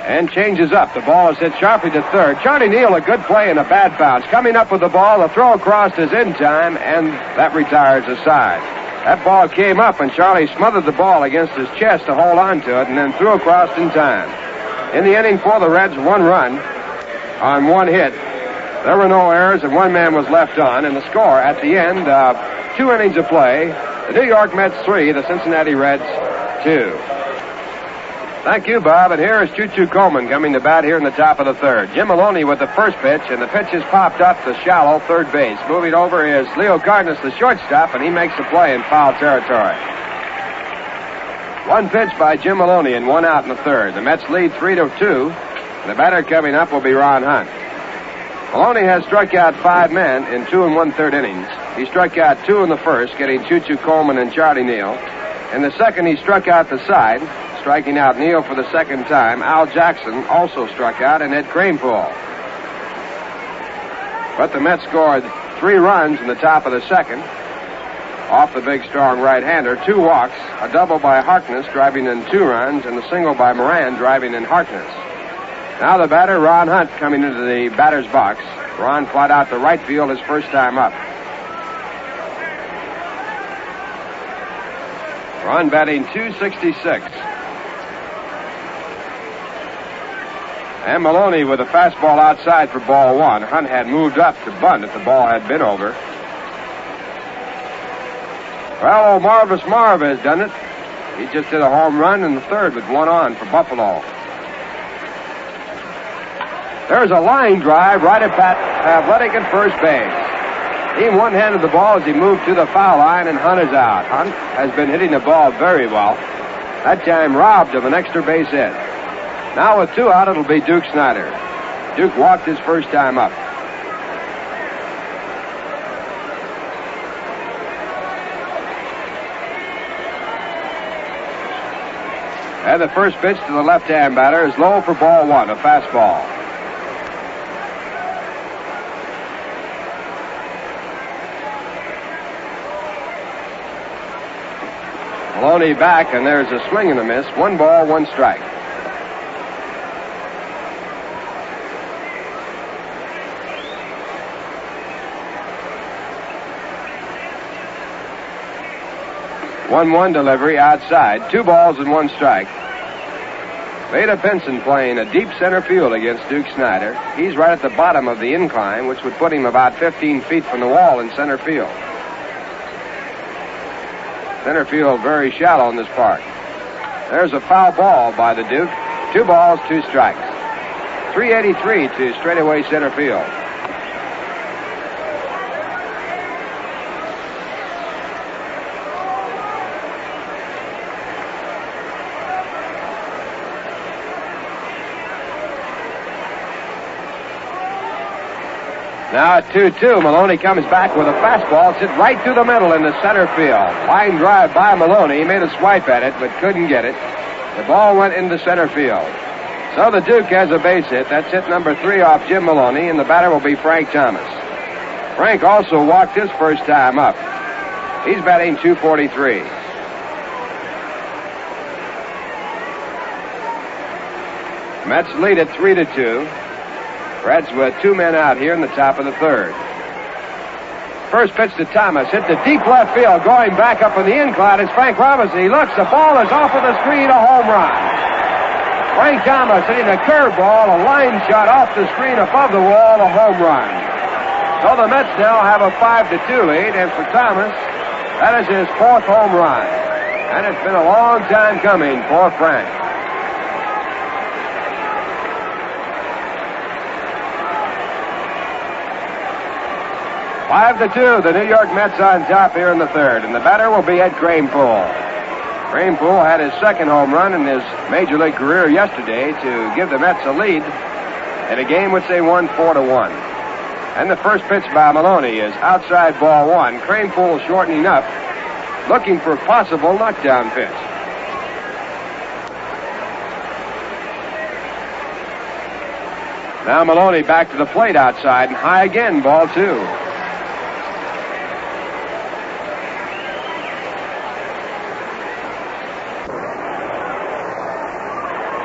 And changes up. The ball is hit sharply to third. Charlie Neal, a good play and a bad bounce. Coming up with the ball, the throw across is in time, and that retires the side. That ball came up, and Charlie smothered the ball against his chest to hold on to it, and then threw across in time. In the inning for the Reds, 1 run on 1 hit. There were no errors, and 1 man was left on, and the score at the end of 2 innings of play, the New York Mets 3, the Cincinnati Reds 2. Thank you, Bob. And here is Choo-Choo Coleman coming to bat here in the top of the third. Jim Maloney with the first pitch, and the pitch is popped up to shallow third base. Moving over is Leo Cardenas, the shortstop, and he makes the play in foul territory. 1 pitch by Jim Maloney and 1 out in the third. The Mets lead 3-2. And the batter coming up will be Ron Hunt. Maloney has struck out 5 men in 2 1/3 innings. He struck out 2 in the first, getting Choo-Choo Coleman and Charlie Neal. In the second, he struck out the side, striking out Neal for the second time. Al Jackson also struck out, and Ed Kranepool. But the Mets scored 3 runs in the top of the second off the big, strong right-hander. 2 walks, a double by Harkness, driving in 2 runs, and a single by Moran, driving in Harkness. Now the batter, Ron Hunt, coming into the batter's box. Ron flied out to right field his first time up. Ron batting .266. And Maloney with a fastball outside for ball 1. Hunt had moved up to bunt if the ball had been over. Well, old Marvelous Marv has done it. He just did a home run in the third with 1 on for Buffalo. There's a line drive right at Athletic at first base. He one-handed the ball as he moved to the foul line, and Hunt is out. Hunt has been hitting the ball very well. That time robbed of an extra base hit. Now with 2 out, it'll be Duke Snider. Duke walked his first time up. And the first pitch to the left-hand batter is low for ball 1, a fastball. Maloney back, and there's a swing and a miss. 1 ball, 1 strike. One delivery outside. 2 balls and 1 strike. Veda Pinson playing a deep center field against Duke Snider. He's right at the bottom of the incline, which would put him about 15 feet from the wall in center field. Center field very shallow in this park. There's a foul ball by the Duke. 2 balls, 2 strikes. 383 to straightaway center field. Now at 2-2, Maloney comes back with a fastball. It's hit right through the middle into center field. Line drive by Maloney. He made a swipe at it, but couldn't get it. The ball went into center field. So the Duke has a base hit. That's hit number 3 off Jim Maloney, and the batter will be Frank Thomas. Frank also walked his first time up. He's batting .243. Mets lead at 3-2. Reds with 2 men out here in the top of the third. First pitch to Thomas, hit to deep left field, going back up in the incline is Frank Robinson. He looks, the ball is off of the screen, a home run. Frank Thomas hitting a curveball, a line shot off the screen above the wall, a home run. So the Mets now have a 5-2 lead, and for Thomas, that is his 4th home run. And it's been a long time coming for Frank. 5-2, the New York Mets on top here in the third, and the batter will be Ed Kranepool. Kranepool had his 2nd home run in his major league career yesterday to give the Mets a lead in a game which they won 4-1. And the first pitch by Maloney is outside ball one. Kranepool shortening up, looking for possible knockdown pitch. Now Maloney back to the plate outside and high again, ball two.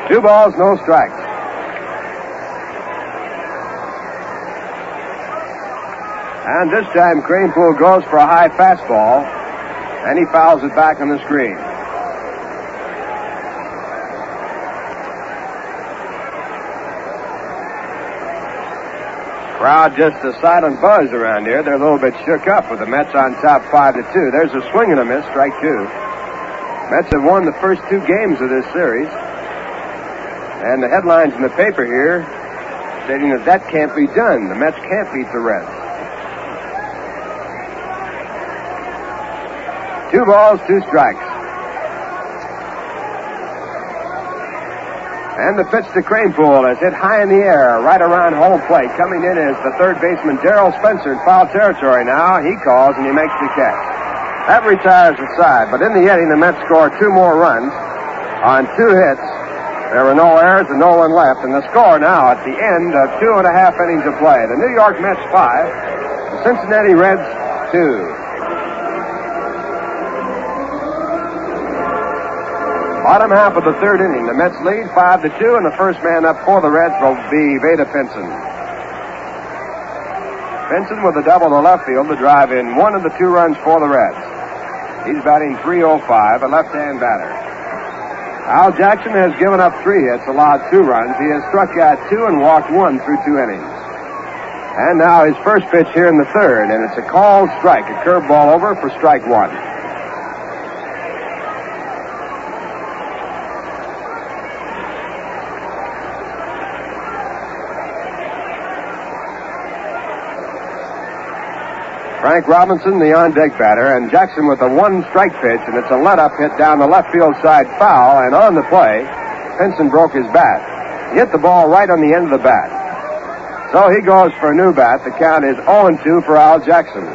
Two balls, no strikes. And this time Kranepool goes for a high fastball, and he fouls it back on the screen. Crowd just a silent buzz around here. They're a little bit shook up with the Mets on top 5-2. There's a swing and a miss, strike two. Mets have won the first two games of this series. And the headlines in the paper here stating that can't be done. The Mets can't beat the Reds. 2 balls, 2 strikes. And the pitch to Kranepool is hit high in the air, right around home plate. Coming in is the third baseman, Darrell Spencer, in foul territory now. He calls and he makes the catch. That retires the side, but in the inning, the Mets score 2 more runs on 2 hits. There were no errors and no one left, and the score now at the end of 2.5 innings of play. The New York Mets 5, the Cincinnati Reds 2. Bottom half of the third inning, the Mets lead 5-2, and the first man up for the Reds will be Vada Pinson. Pinson with a double to left field to drive in 1 of the 2 runs for the Reds. He's batting .305, a left-hand batter. Al Jackson has given up 3 hits, allowed 2 runs. He has struck out 2 and walked 1 through 2 innings. And now his first pitch here in the third, and it's a called strike, a curveball over for strike 1. Frank Robinson, the on-deck batter, and Jackson with a 1-strike pitch, and it's a let-up hit down the left field side foul, and on the play, Pinson broke his bat. He hit the ball right on the end of the bat. So he goes for a new bat. The count is 0-2 for Al Jackson.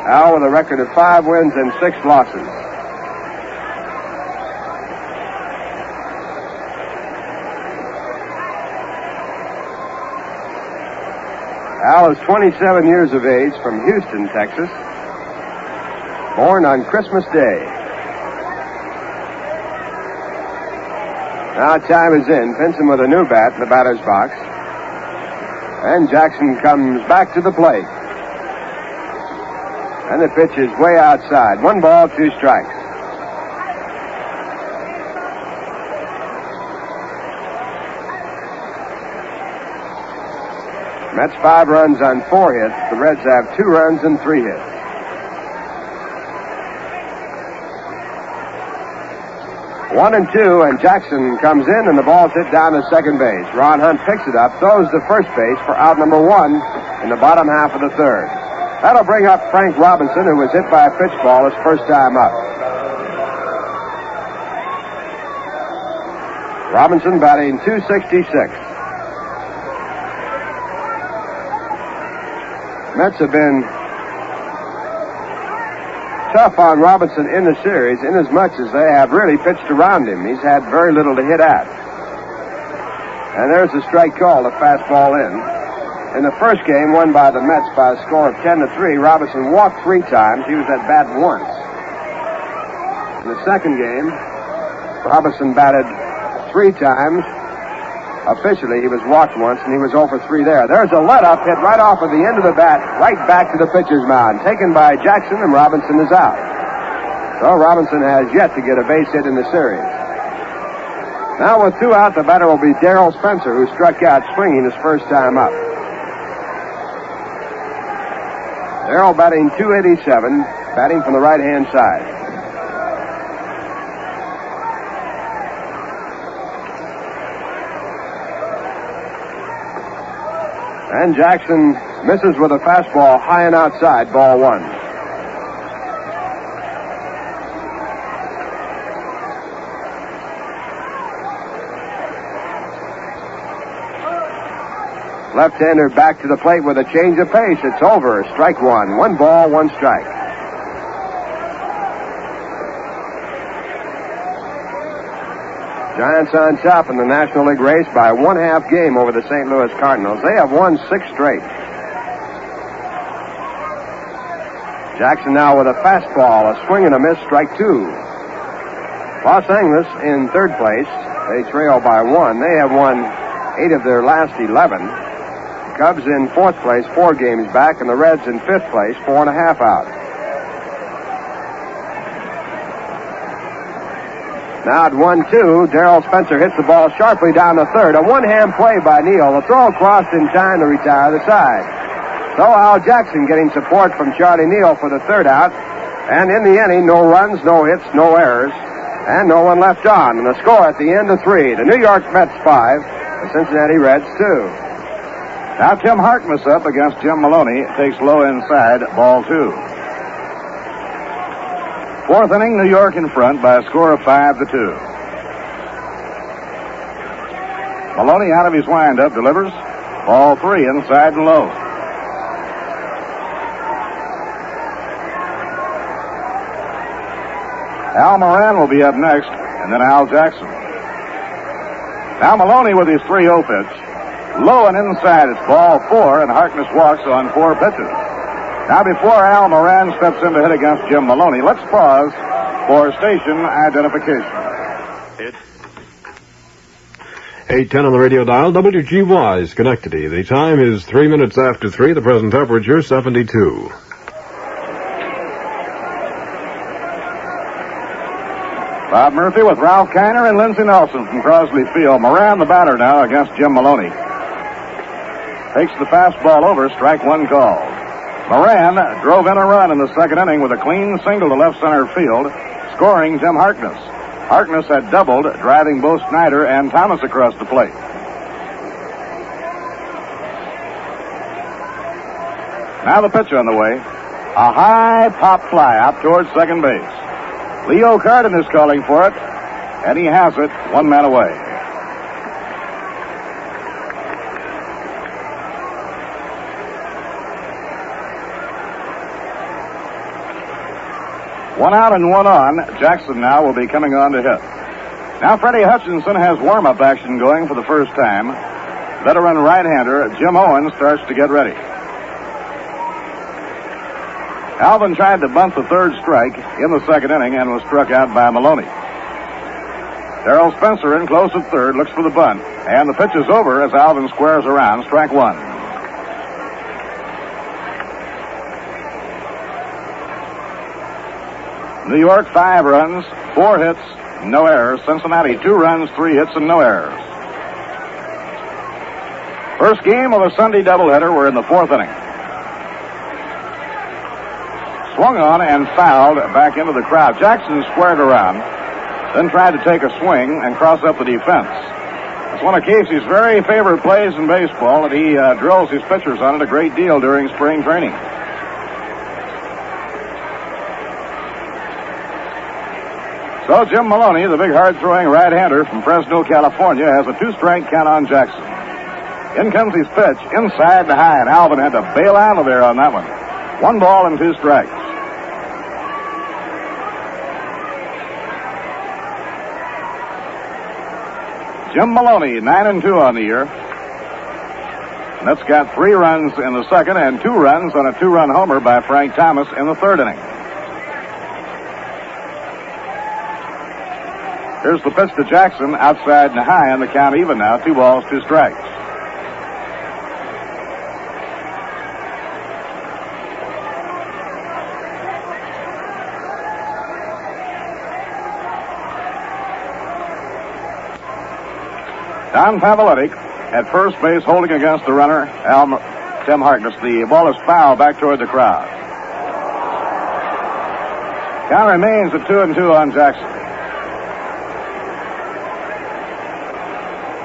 Al with a record of 5 wins and 6 losses. Al is 27 years of age, from Houston, Texas. Born on Christmas Day. Now time is in. Pinson with a new bat in the batter's box. And Jackson comes back to the plate. And the pitch is way outside. 1 ball, 2 strikes. Mets 5 runs on 4 hits. The Reds have 2 runs and 3 hits. One and 2, and Jackson comes in, and the ball's hit down to second base. Ron Hunt picks it up, throws to first base for out number 1 in the bottom half of the third. That'll bring up Frank Robinson, who was hit by a pitch ball his first time up. Robinson batting .266. Mets have been tough on Robinson in the series, inasmuch as they have really pitched around him. He's had very little to hit at. And there's a strike call, a fastball in. In the first game, won by the Mets by a score of 10-3, Robinson walked 3 times. He was at bat once. In the second game, Robinson batted 3 times. Officially, he was walked once, and he was 0 for 3 there. There's a let-up hit right off of the end of the bat, right back to the pitcher's mound. Taken by Jackson, and Robinson is out. So Robinson has yet to get a base hit in the series. Now with 2 out, the batter will be Darrell Spencer, who struck out swinging his first time up. Darrell batting .287, batting from the right-hand side. And Jackson misses with a fastball high and outside, ball 1. Left-hander back to the plate with a change of pace. It's over. Strike one. 1 ball, 1 strike. Giants on top in the National League race by 1/2 game over the St. Louis Cardinals. They have won 6 straight. Jackson now with a fastball, a swing and a miss, strike 2. Los Angeles in 3rd place. They trail by 1. They have won 8 of their last 11. Cubs in 4th place, 4 games back, and the Reds in 5th place, 4.5 out. Now at 1-2, Darrell Spencer hits the ball sharply down the third. A one-hand play by Neal. The throw crossed in time to retire the side. So Al Jackson getting support from Charlie Neal for the 3rd out. And in the inning, no runs, no hits, no errors, and no one left on. And the score at the end of 3, the New York Mets 5, the Cincinnati Reds 2. Now Tim Harkness up against Jim Maloney. Takes low inside, ball 2. 4th inning, New York in front by a score of 5-2. Maloney out of his windup, delivers. Ball 3, inside and low. Al Moran will be up next, and then Al Jackson. Now Maloney with his 3-0 pitch. Low and inside, it's ball 4, and Harkness walks on 4 pitches. Now before Al Moran steps in to hit against Jim Maloney, let's pause for station identification. 8:10 on the radio dial, WGY, Schenectady. The time is 3 minutes after 3, the present temperature 72. Bob Murphy with Ralph Kiner and Lindsey Nelson from Crosley Field. Moran the batter now against Jim Maloney. Takes the fastball over, strike 1 called. Moran drove in a run in the 2nd inning with a clean single to left center field, scoring Jim Harkness. Harkness had doubled, driving both Snyder and Thomas across the plate. Now the pitch on the way. A high pop fly out towards second base. Leo Carden is calling for it, and he has it, 1 man away. One out and 1 on. Jackson now will be coming on to hit. Now Freddie Hutchinson has warm-up action going for the first time. Veteran right-hander Jim Owens starts to get ready. Alvin tried to bunt the 3rd strike in the 2nd inning and was struck out by Maloney. Darrell Spencer in close at 3rd, looks for the bunt, and the pitch is over as Alvin squares around, strike 1. New York 5 runs, 4 hits, no errors. Cincinnati 2 runs, 3 hits, and no errors. First game of a Sunday doubleheader. We're in the 4th inning. Swung on and fouled back into the crowd. Jackson squared around, then tried to take a swing and cross up the defense. It's one of Casey's very favorite plays in baseball, and he drills his pitchers on it a great deal during spring training. So Jim Maloney, the big hard-throwing right-hander from Fresno, California, has a 2-strike count on Jackson. In comes his pitch, inside the high, and Alvin had to bail out of there on that one. 1 ball and 2 strikes. Jim Maloney, 9-2 on the year. Mets got 3 runs in the 2nd and 2 runs on a 2-run homer by Frank Thomas in the 3rd inning. Here's the pitch to Jackson, outside and high, and the count even now, 2 balls, 2 strikes. Don Paveletti at first base holding against the runner, Tim Harkness. The ball is foul back toward the crowd. Count remains at 2-2 on Jackson.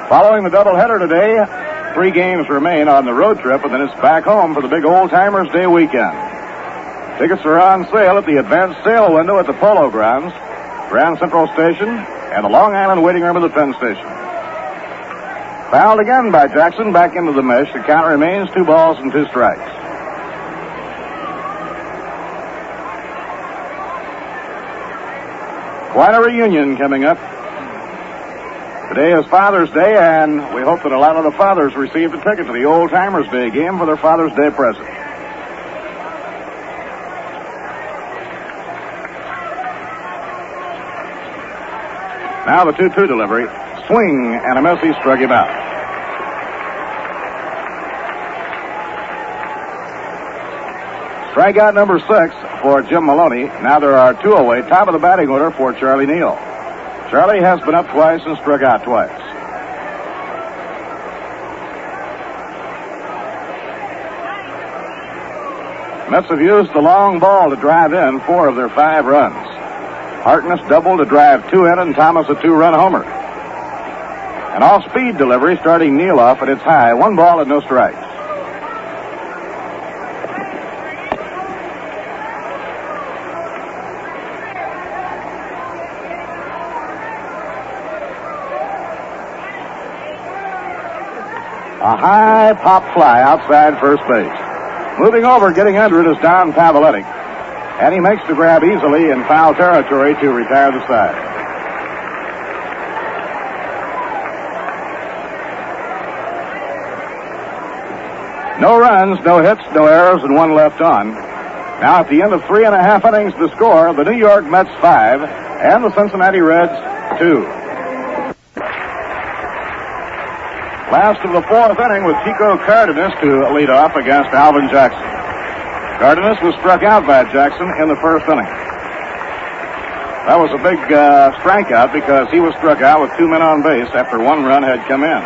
Following the doubleheader today, 3 games remain on the road trip, and then it's back home for the big Old Timers Day weekend. Tickets are on sale at the advanced sale window at the Polo Grounds, Grand Central Station, and the Long Island waiting room of the Penn Station. Fouled again by Jackson, back into the mesh. The count remains 2 balls and 2 strikes. Quite a reunion coming up. Today is Father's Day, and we hope that a lot of the fathers received a ticket to the Old Timers Day game for their Father's Day present. Now the 2-2 delivery. Swing and a miss. He struck him out. Strikeout number 6 for Jim Maloney. Now there are 2 away. Top of the batting order for Charlie Neal. Charlie has been up twice and struck out twice. Mets have used the long ball to drive in 4 of their 5 runs. Harkness doubled to drive 2 in, and Thomas a 2-run homer. An off-speed delivery starting Neal off at its high. 1 ball and no strikes. A high pop fly outside first base. Moving over, getting under it is Don Paveletti. And he makes the grab easily in foul territory to retire the side. No runs, no hits, no errors, and 1 left on. Now at the end of 3.5 innings, the score, the New York Mets 5 and the Cincinnati Reds 2. Last of the 4th inning with Chico Cardenas to lead off against Alvin Jackson. Cardenas was struck out by Jackson in the 1st inning. That was a big strikeout because he was struck out with 2 men on base after 1 run had come in.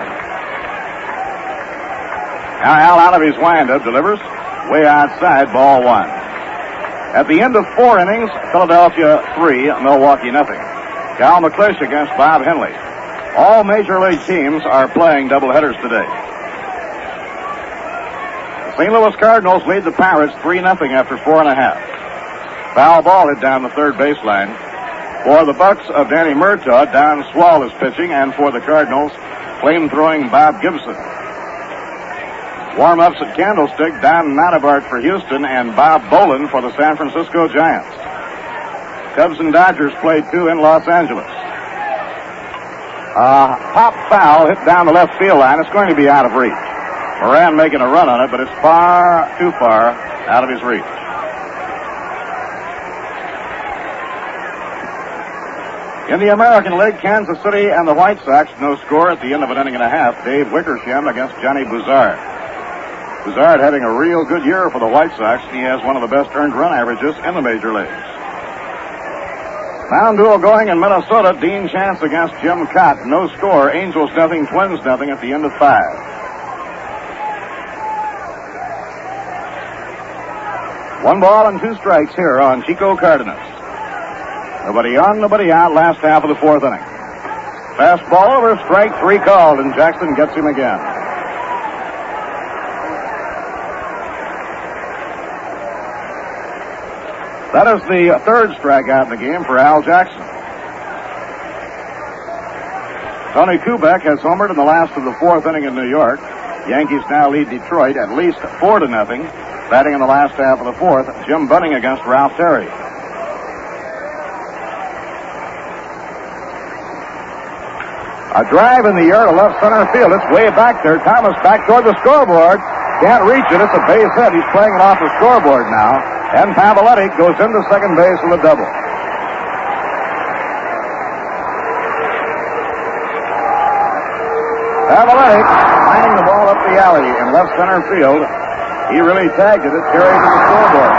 Now Al out of his windup delivers way outside, ball 1. At the end of 4 innings, Philadelphia 3, Milwaukee nothing. Cal McClish against Bob Henley. All major league teams are playing doubleheaders today. The St. Louis Cardinals lead the Pirates 3-0 after 4.5. Foul ball hit down the third baseline. For the Bucks of Danny Murtaugh, Don Swall is pitching, and for the Cardinals, flame-throwing Bob Gibson. Warm-ups at Candlestick, Don Nottebart for Houston and Bob Bolin for the San Francisco Giants. Cubs and Dodgers played 2 in Los Angeles. Pop foul hit down the left field line. It's going to be out of reach. Moran making a run on it, but it's far, too far out of his reach. In the American League, Kansas City and the White Sox, no score at the end of an inning and a half. Dave Wickersham against Johnny Buzard. Buzard having a real good year for the White Sox. He has one of the best earned run averages in the major leagues. Mound duel going in Minnesota. Dean Chance against Jim Cott. No score. Angels nothing, Twins nothing at the end of 5. 1 ball and 2 strikes here on Chico Cardenas. Nobody on, nobody out, last half of the 4th inning. Fastball over, strike 3 called, and Jackson gets him again. That is the 3rd strikeout in the game for Al Jackson. Tony Kubek has homered in the last of the 4th inning in New York. Yankees now lead Detroit at least 4-0. Batting in the last half of the 4th, Jim Bunning against Ralph Terry. A drive in the air to left center field. It's way back there. Thomas back toward the scoreboard. Can't reach it. It's a base hit. He's playing it off the scoreboard now. And Paveletti goes into second base with a double. Paveletti lining the ball up the alley in left center field. He really tagged it. It carried to the scoreboard.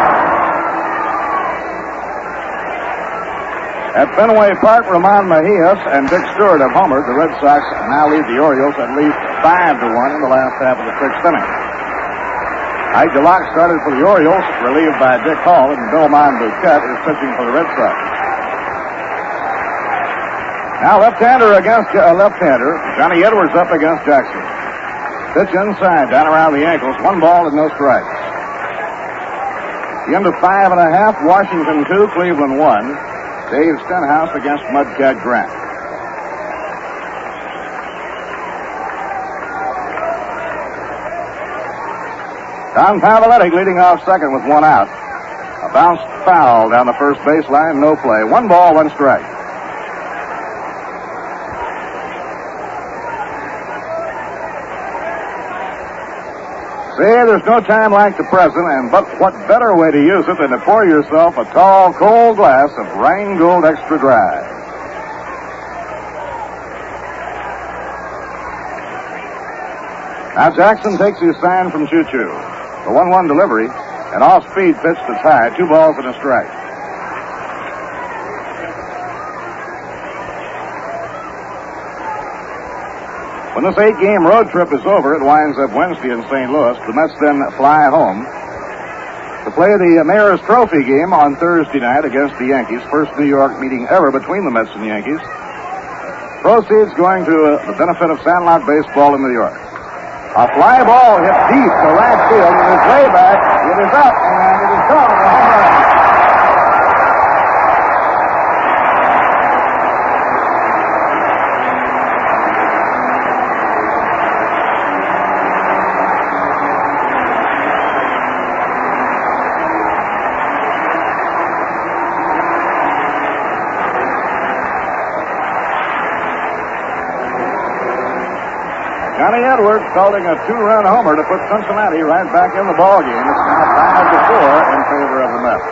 At Fenway Park, Ramon Mejias and Dick Stewart have homered. The Red Sox now lead the Orioles at least 5-1 in the last half of the 6th inning. Ike DeLock started for the Orioles, relieved by Dick Hall, and Bill Monduquette is pitching for the Red Sox. Now left-hander against left-hander. Johnny Edwards up against Jackson. Pitch inside, down around the ankles. 1 ball and no strikes. The end of 5.5, Washington 2, Cleveland 1. Dave Stenhouse against Mudcat Grant. Don Paveletti leading off second with one out. A bounced foul down the first baseline, no play. 1 ball, 1 strike. See, there's no time like the present, and but what better way to use it than to pour yourself a tall, cold glass of Rheingold Extra Dry. Now Jackson takes his sign from Choo Choo. The 1-1 delivery, an off-speed pitch to tie, 2 balls and a strike. When this 8-game road trip is over, it winds up Wednesday in St. Louis. The Mets then fly home to play the Mayor's Trophy game on Thursday night against the Yankees. First New York meeting ever between the Mets and the Yankees. Proceeds going to the benefit of Sandlot Baseball in New York. A fly ball hit deep to right field. It is way back. It is up, and it is gone. A home run. Johnny Edwards holding a 2-run homer to put Cincinnati right back in the ball game. It's now 5-4 in favor of the Mets.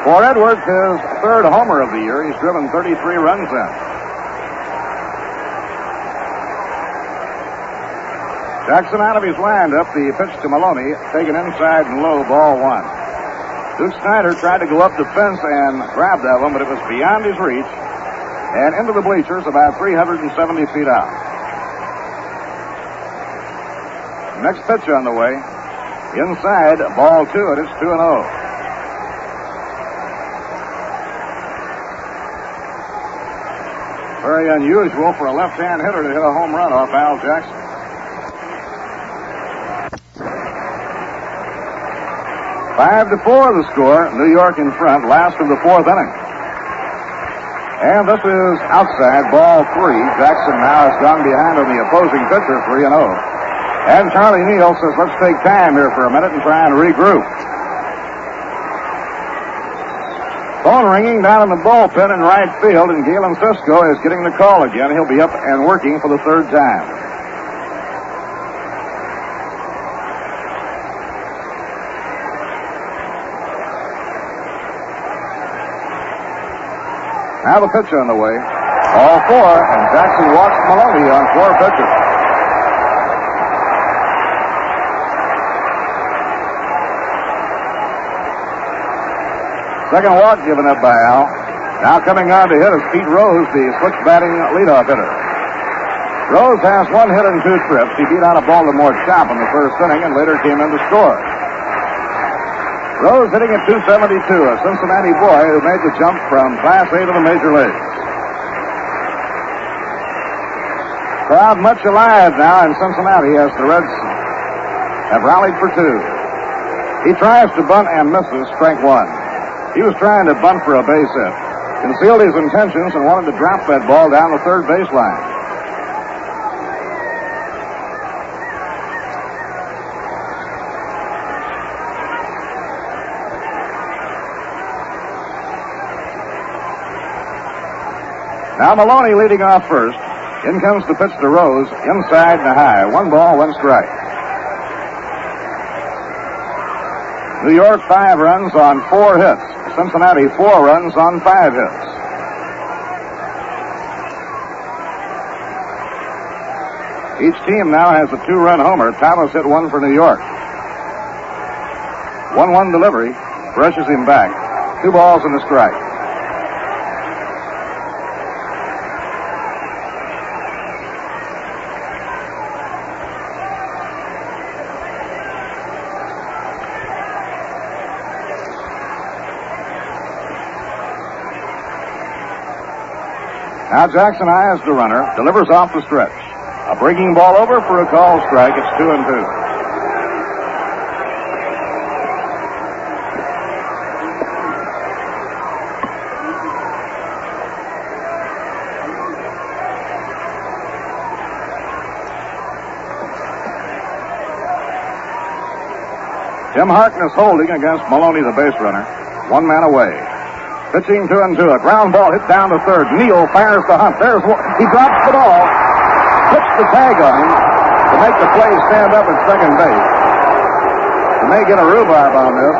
For Edwards, his 3rd homer of the year. He's driven 33 runs in. Jackson out of his windup. The pitch to Maloney, taken inside and low, ball 1. Duke Snyder tried to go up the fence and grab that one, but it was beyond his reach. And into the bleachers about 370 feet out. Next pitch on the way. Inside, ball 2, and it's 2-0. Very unusual for a left-hand hitter to hit a home run off Al Jackson. Five to 4 the score. New York in front, last of the 4th inning. And this is outside, ball 3. Jackson now has gone behind on the opposing pitcher, 3-0. And Charlie Neal says, let's take time here for a minute and try and regroup. Phone ringing down in the bullpen in right field, and Galen Cisco is getting the call again. He'll be up and working for the 3rd time. Now the pitch on the way. All 4, and Jackson walks Maloney on 4 pitches. Second walk given up by Al. Now coming on to hit is Pete Rose, the switch batting leadoff hitter. Rose has 1 hit and 2 trips. He beat out a Baltimore chop in the 1st inning and later came in to score. Rose hitting at .272, a Cincinnati boy who made the jump from Class A to the Major Leagues. Crowd much alive now in Cincinnati as the Reds have rallied for 2. He tries to bunt and misses, strike 1. He was trying to bunt for a base hit, concealed his intentions and wanted to drop that ball down the 3rd baseline. Now Maloney leading off first. In comes the pitch to Rose, inside and high. 1 ball, 1 strike. New York 5 runs on 4 hits. Cincinnati 4 runs on 5 hits. Each team now has a 2-run homer. Thomas hit 1 for New York. 1-1 delivery. Brushes him back. 2 balls and a strike. Now Jackson eyes the runner, delivers off the stretch. A breaking ball over for a call strike. It's 2-2. Jim Harkness holding against Maloney, the base runner. One man away. Pitching 2-2. A ground ball hit down to third. Neal fires to Hunt. There's one. He drops the ball. Puts the tag on him to make the play stand up at second base. They may get a rhubarb on this.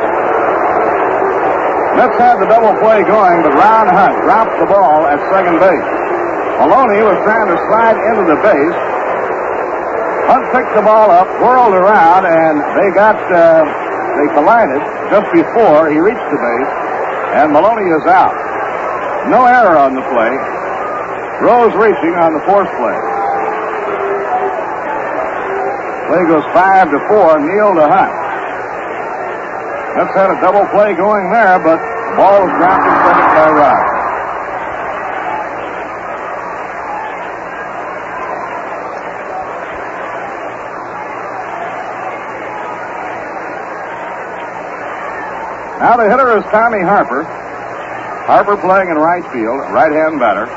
Mets had the double play going, but Ron Hunt dropped the ball at second base. Maloney was trying to slide into the base. Hunt picked the ball up, whirled around, and they collided just before he reached the base, and Maloney is out. No error on the play. Rose reaching on the fourth play. Play goes 5-4, Neal to Hunt. Mets had a double play going there, but the ball was dropped in second by Rod. Now the hitter is Tommy Harper. Harper playing in right field, right-hand batter.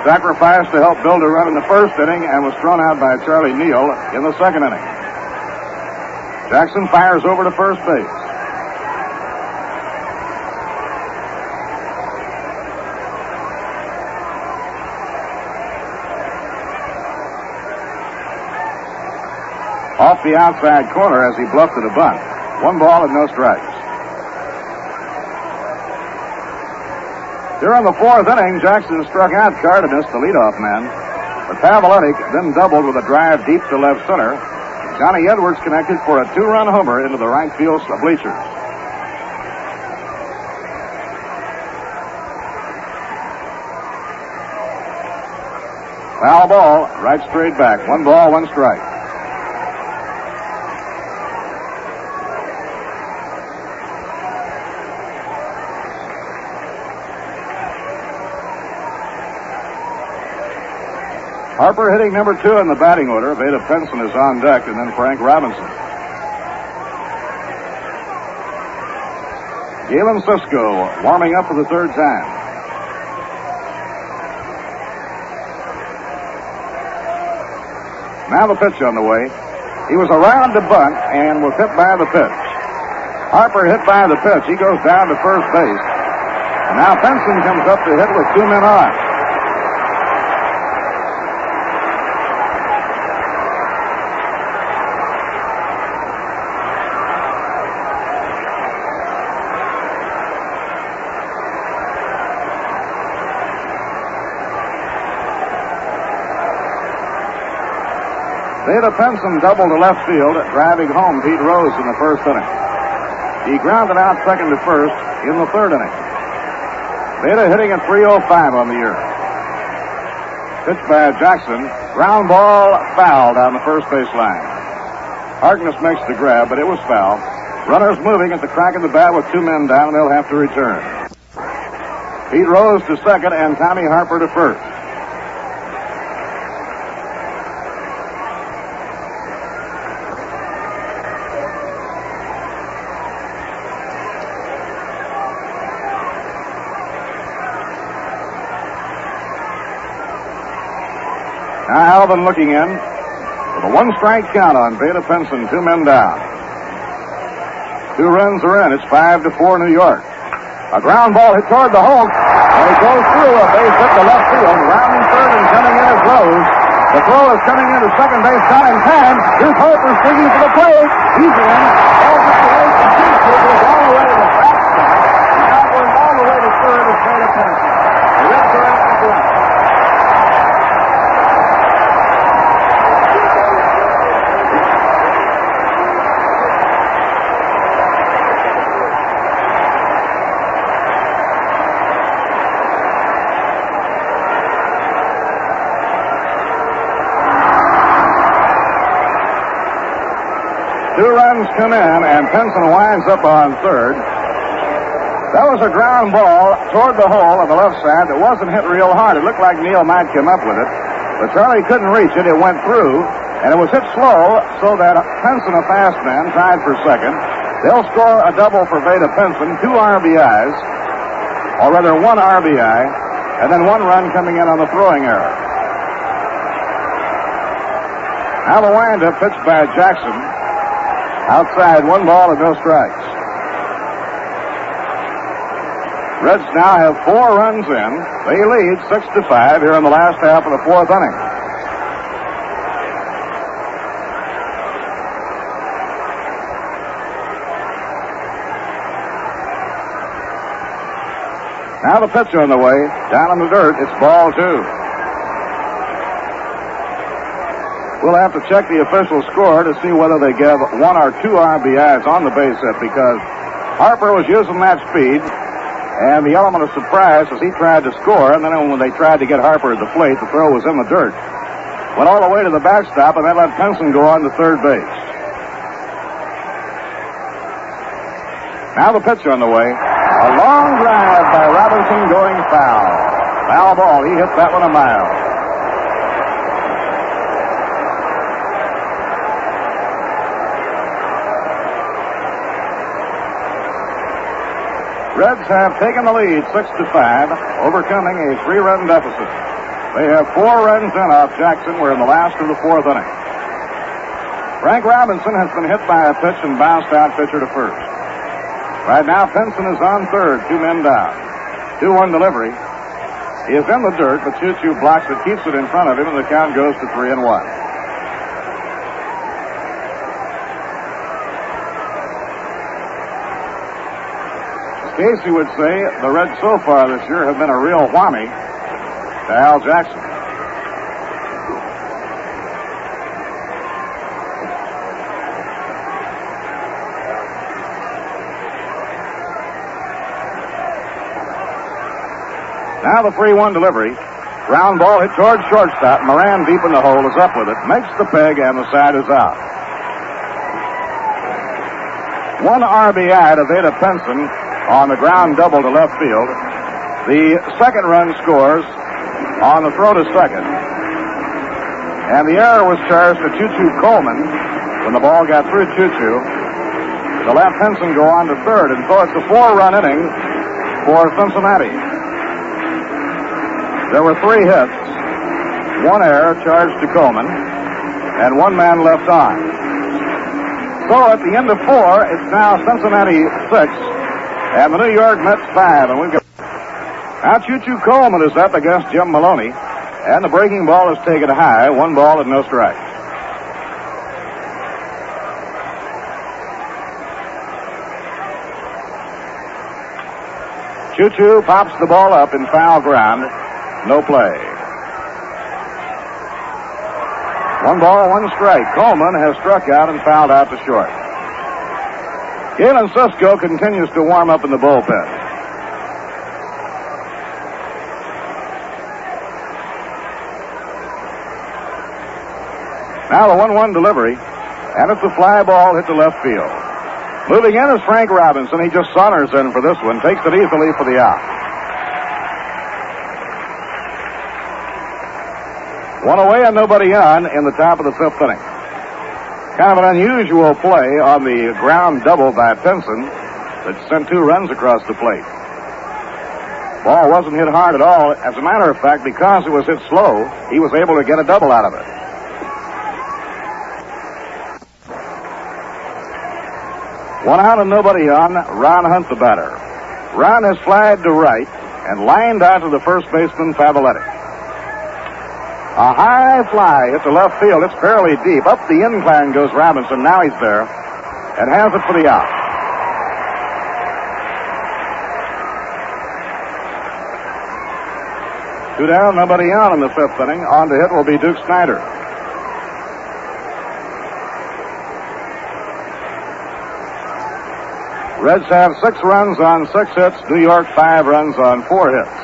Sacrificed to help build a run in the first inning and was thrown out by Charlie Neal in the second inning. Jackson fires over to first base. Off the outside corner as he bluffed at a bunt. 1 ball and no strikes. Here in the fourth inning, Jackson struck out Cardenas, the leadoff man. But Paveletic then doubled with a drive deep to left center. Johnny Edwards connected for a 2-run homer into the right field bleachers. Foul ball, right straight back. 1 ball, 1 strike. Harper hitting number 2 in the batting order. Veda Penson is on deck, and then Frank Robinson. Galen Cisco warming up for the third time. Now the pitch on the way. He was around to bunt and was hit by the pitch. Harper hit by the pitch. He goes down to first base. And now Penson comes up to hit with 2 men on. Veda Penson doubled to left field, driving home Pete Rose in the first inning. He grounded out second to first in the third inning. Veda hitting at .305 on the year. Pitch by Jackson. Ground ball fouled on the first base line. Harkness makes the grab, but it was foul. Runners moving at the crack of the bat with 2 men down. They'll have to return. Pete Rose to second and Tommy Harper to first. Now Alvin looking in with a 1-strike count on Veda Penson, 2 men down. 2 runs are in. It's 5-4 New York. A ground ball hit toward the hole. And it goes through a base hit to left field. Rounding third and coming in is Rose. The throw is coming into second base. Down in time. Here's Harper swinging to the plate. He's in. All the way to Houston. Goes all the way to the backside. Now going all the way to third is Veda Penson. The Reds are out in front. Two runs come in, and Penson winds up on third. That was a ground ball toward the hole on the left side that wasn't hit real hard. It looked like Neal might come up with it, but Charlie couldn't reach it. It went through, and it was hit slow so that Penson, a fast man, tied for second. They'll score a double for Veda Penson, 2 RBIs, or rather 1 RBI, and then 1 run coming in on the throwing error. Now the windup pitched by Jackson. Outside, 1 ball and no strikes. Reds now have 4 runs in. They lead 6-5 here in the last half of the 4th inning. Now the pitch on the way. Down in the dirt, it's ball 2. We'll have to check the official score to see whether they give 1 or 2 RBIs on the base hit, because Harper was using that speed and the element of surprise as he tried to score, and then when they tried to get Harper at the plate, the throw was in the dirt. Went all the way to the backstop, and that let Pinson go on to third base. Now the pitch on the way. A long drive by Robinson going foul. Foul ball. He hit that one a mile. Reds have taken the lead 6-5, overcoming a 3-run deficit. They have 4 runs in off Jackson. We're in the last of the 4th inning. Frank Robinson has been hit by a pitch and bounced out pitcher to first. Right now, Pinson is on third, 2 men down. 2-1 delivery. He is in the dirt, but Choo-Choo blocks it, keeps it in front of him, and the count goes to 3-1. Casey would say the Reds so far this year have been a real whammy to Al Jackson. Now the 3-1 delivery. Ground ball hit towards shortstop. Moran deep in the hole is up with it. Makes the peg and the side is out. 1 RBI to Veda Pinson on the ground double to left field. The second run scores on the throw to second. And the error was charged to Choo-Choo Coleman when the ball got through Choo-Choo to let Pinson go on to third. And so it's a 4-run inning for Cincinnati. There were 3 hits, 1 error charged to Coleman, and 1 man left on. So at the end of 4, it's now Cincinnati 6, and the New York Mets 5, and we've got... Now Choo-Choo Coleman is up against Jim Maloney, and the breaking ball is taken high, 1 ball and no strikes. Choo-Choo pops the ball up in foul ground, no play. 1 ball, 1 strike. Coleman has struck out and fouled out to short. Galen Cisco continues to warm up in the bullpen. Now the 1-1 delivery, and it's a fly ball hit to left field. Moving in is Frank Robinson. He just saunters in for this one, takes it easily for the out. 1 away and nobody on in the top of the 5th inning. Kind of an unusual play on the ground double by Pinson that sent 2 runs across the plate. Ball wasn't hit hard at all. As a matter of fact, because it was hit slow, he was able to get a double out of it. One out and nobody on. Ron Hunt, the batter. Ron has flied to right and lined out to the first baseman, Paveletti. A high fly hit to left field. It's fairly deep. Up the incline goes Robinson. Now he's there and has it for the out. Two down, nobody on in the 5th inning. On to hit will be Duke Snyder. Reds have 6 runs on 6 hits. New York 5 runs on 4 hits.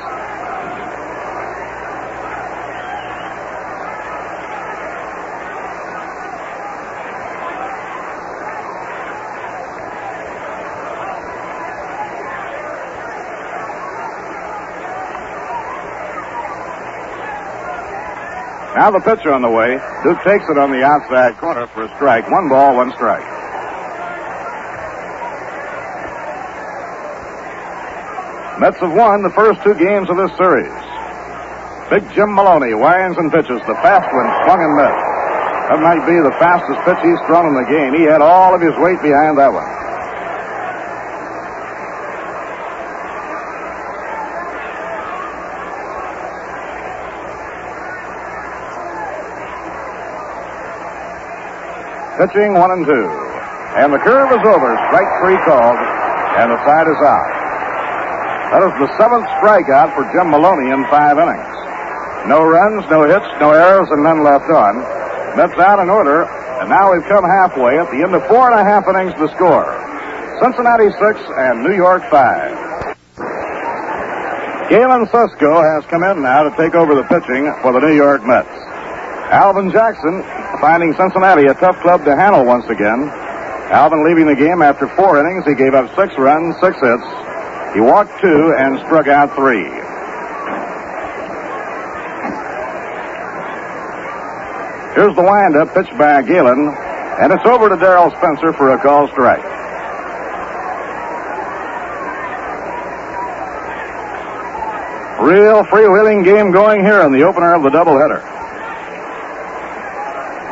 Now the pitch on the way. Duke takes it on the outside corner for a strike. 1 ball, 1 strike. Mets have won the first 2 games of this series. Big Jim Maloney winds and pitches. The fast one swung and missed. That might be the fastest pitch he's thrown in the game. He had all of his weight behind that one. Pitching 1-2. And the curve is over. Strike 3 called. And the side is out. That is the 7th strikeout for Jim Maloney in 5 innings. No runs, no hits, no errors, and none left on. Mets out in order. And now we've come halfway at the end of 4.5 innings to score. Cincinnati 6 and New York 5. Galen Susko has come in now to take over the pitching for the New York Mets. Alvin Jackson finding Cincinnati a tough club to handle once again. Alvin leaving the game after 4 innings. He gave up 6 runs, 6 hits. He walked 2 and struck out 3. Here's the windup pitched by Galen, and it's over to Darrell Spencer for a called strike. Real freewheeling game going here in the opener of the doubleheader.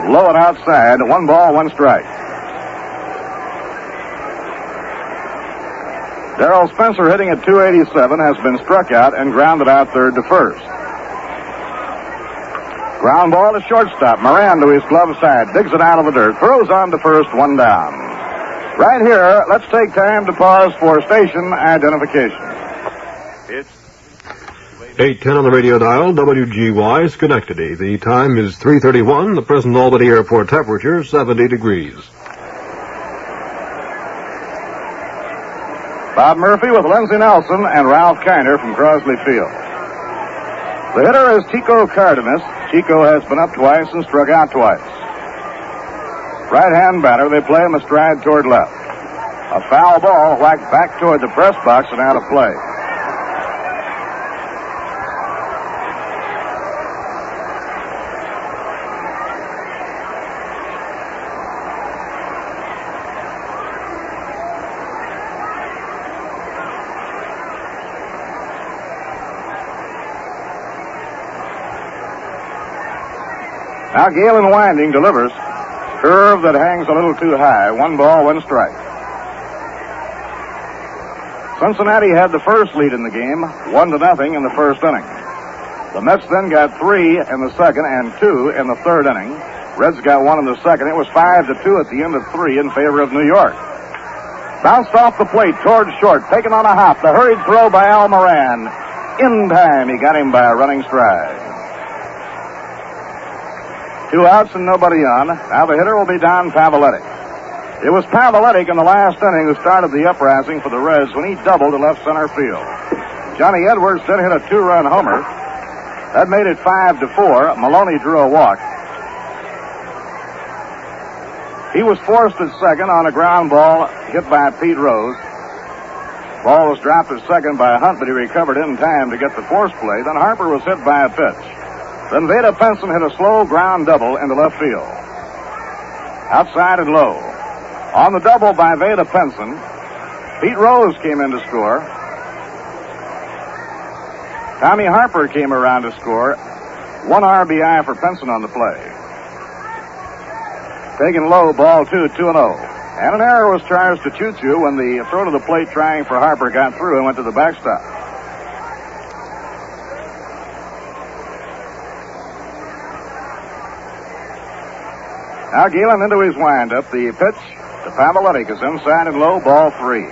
Low and outside, 1 ball, 1 strike. Darrell Spencer, hitting at .287, has been struck out and grounded out third to first. Ground ball to shortstop. Moran to his glove side, digs it out of the dirt, throws on to first, 1 down. Right here, let's take time to pause for station identification. It's 8:10 on the radio dial, WGY, Schenectady. The time is 3:31. The present Albany Airport temperature, 70 degrees. Bob Murphy with Lindsey Nelson and Ralph Kiner from Crosley Field. The hitter is Chico Cardenas. Chico has been up twice and struck out twice. Right-hand batter, they play him a stride toward left. A foul ball whacked back toward the press box and out of play. Now Galen winding delivers. Curve that hangs a little too high. 1 ball, 1 strike. Cincinnati had the first lead in the game, 1-0 in the first inning. The Mets then got 3 in the second and 2 in the third inning. Reds got 1 in the second. It was 5-2 at the end of 3 in favor of New York. Bounced off the plate toward short, taken on a hop. The hurried throw by Al Moran. In time, he got him by a running stride. 2 outs and nobody on. Now the hitter will be Don Paveletti. It was Paveletti in the last inning who started the uprising for the Reds when he doubled to left center field. Johnny Edwards then hit a 2-run homer. That made it 5-4. Maloney drew a walk. He was forced at second on a ground ball hit by Pete Rose. Ball was dropped at second by Hunt, but he recovered in time to get the force play. Then Harper was hit by a pitch. Then Veda Penson hit a slow ground double into left field. Outside and low. On the double by Veda Penson, Pete Rose came in to score. Tommy Harper came around to score. 1 RBI for Penson on the play. Taken low, ball 2, 2-0. And an error was charged to Choo Choo when the throw to the plate trying for Harper got through and went to the backstop. Now Galen into his windup. The pitch to Paveletti is inside and low, ball 3.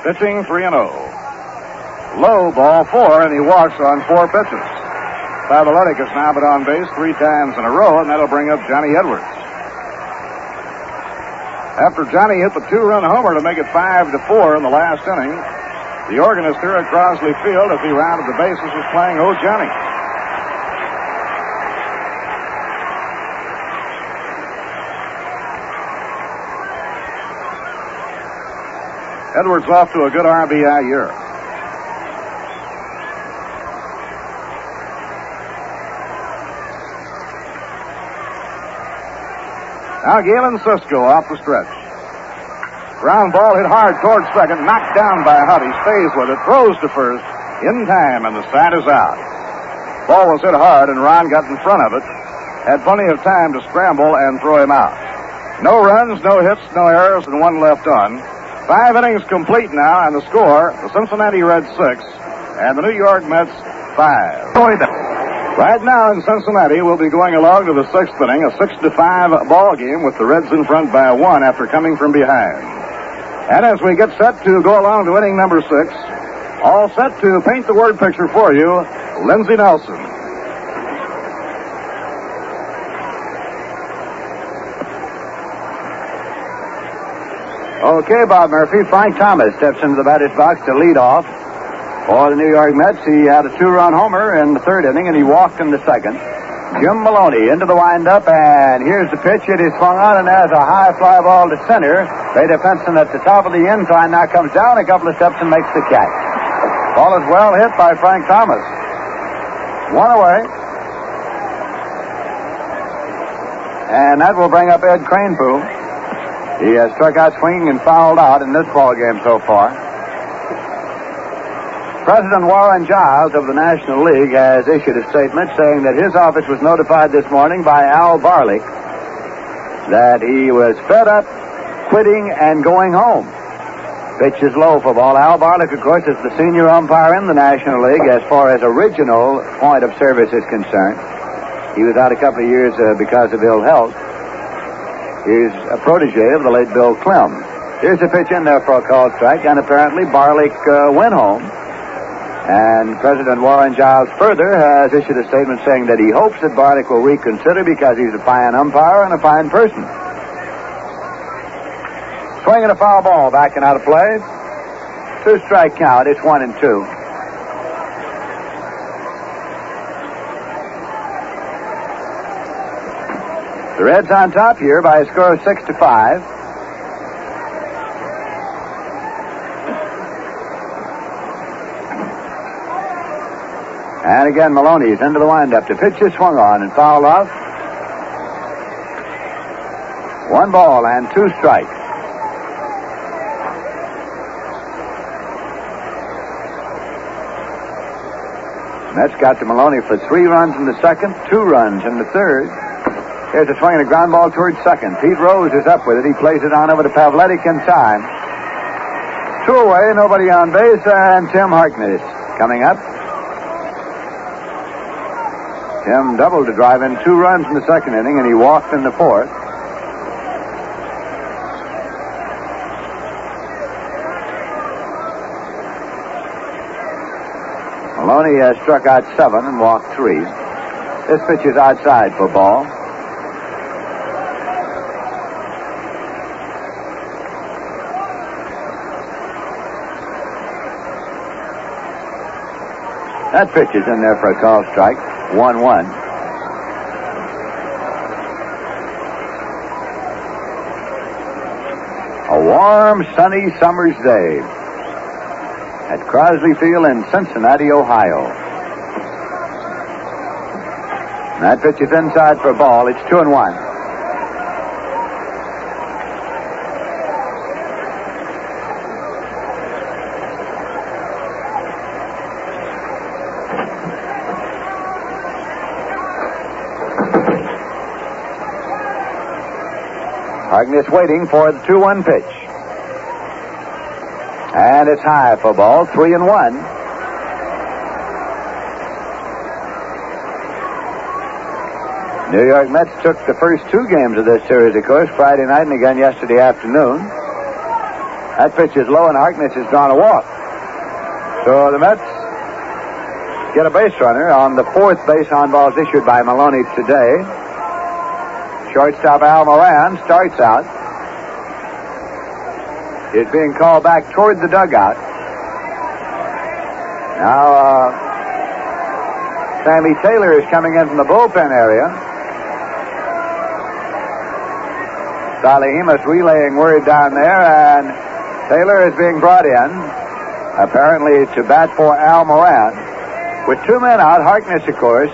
Pitching 3-0. Low, ball 4, and he walks on 4 pitches. Paveletti has now been on base 3 times in a row, and that'll bring up Johnny Edwards. After Johnny hit the 2-run homer to make it 5-4 in the last inning, the organist here at Crosley Field, as he rounded the bases, was playing Oh Johnny. Edwards off to a good RBI year. Now Galen Cisco off the stretch. Ground ball hit hard towards second, knocked down by Huddy, stays with it, throws to first, in time, and the side is out. Ball was hit hard, and Ron got in front of it. Had plenty of time to scramble and throw him out. No runs, no hits, no errors, and one left on. 5 innings complete now, and the score, the Cincinnati Reds 6, and the New York Mets 5. Right now in Cincinnati, we'll be going along to the 6th inning, a 6-5 ball game with the Reds in front by 1 after coming from behind. And as we get set to go along to inning number 6, all set to paint the word picture for you, Lindsey Nelson. Okay, Bob Murphy. Frank Thomas steps into the batter's box to lead off. For the New York Mets, he had a 2-run homer in the 3rd inning, and he walked in the 2nd. Jim Maloney into the windup, and here's the pitch. It is swung on, and there's a high fly ball to center. Vada Pinson at the top of the incline now comes down a couple of steps and makes the catch. Ball is well hit by Frank Thomas. 1 away. And that will bring up Ed Cranepool. He has struck out swinging and fouled out in this ball game so far. President Warren Giles of the National League has issued a statement saying that his office was notified this morning by Al Barlick that he was fed up, quitting, and going home. Pitch is low for ball. Al Barlick, of course, is the senior umpire in the National League as far as original point of service is concerned. He was out a couple of years because of ill health. He's a protege of the late Bill Clem. Here's a pitch in there for a called strike, and apparently Barlick went home. And President Warren Giles further has issued a statement saying that he hopes that Barlick will reconsider because he's a fine umpire and a fine person. Swinging a foul ball, backing out of play. 2-strike count. It's 1-2. The Reds on top here by a score of 6-5. And again, Maloney's into the windup. The pitch is swung on and fouled off. 1 ball and 2 strikes. Mets got to Maloney for 3 runs in the 2nd, 2 runs in the 3rd. Here's a swing and a ground ball towards 2nd. Pete Rose is up with it. He plays it on over to Pavletic in time. 2 away, nobody on base, and Tim Harkness coming up. Tim doubled to drive in 2 runs in the 2nd inning, and he walked in the 4th. Maloney has struck out 7 and walked 3. This pitch is outside for ball. That pitch is in there for a call strike. 1-1. A warm, sunny summer's day at Crosley Field in Cincinnati, Ohio. And that pitch is inside for a ball. It's 2-1. Harkness waiting for the 2-1 pitch. And it's high for ball, 3-1. New York Mets took the first 2 games of this series, of course, Friday night and again yesterday afternoon. That pitch is low, and Harkness has drawn a walk. So the Mets get a base runner on the 4th base on balls issued by Maloney today. Shortstop Al Moran starts out. Is being called back toward the dugout. Now, Sammy Taylor is coming in from the bullpen area. Salihimas relaying word down there, and Taylor is being brought in, apparently to bat for Al Moran. With 2 men out, Harkness, of course,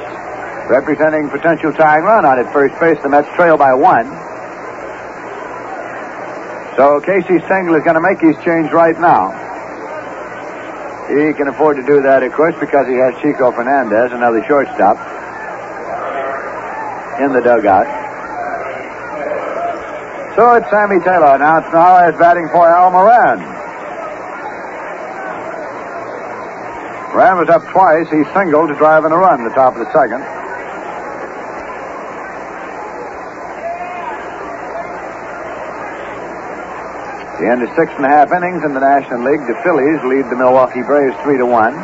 representing potential tying run on at first base. The Mets trail by 1. So Casey Stengel is going to make his change right now. He can afford to do that, of course, because he has Chico Fernandez, another shortstop, in the dugout. So it's Sammy Taylor announced now as batting for Al Moran. Moran was up twice. He singled to drive in a run at the top of the second. The end of 6.5 innings in the National League. The Phillies lead the Milwaukee Braves 3-1.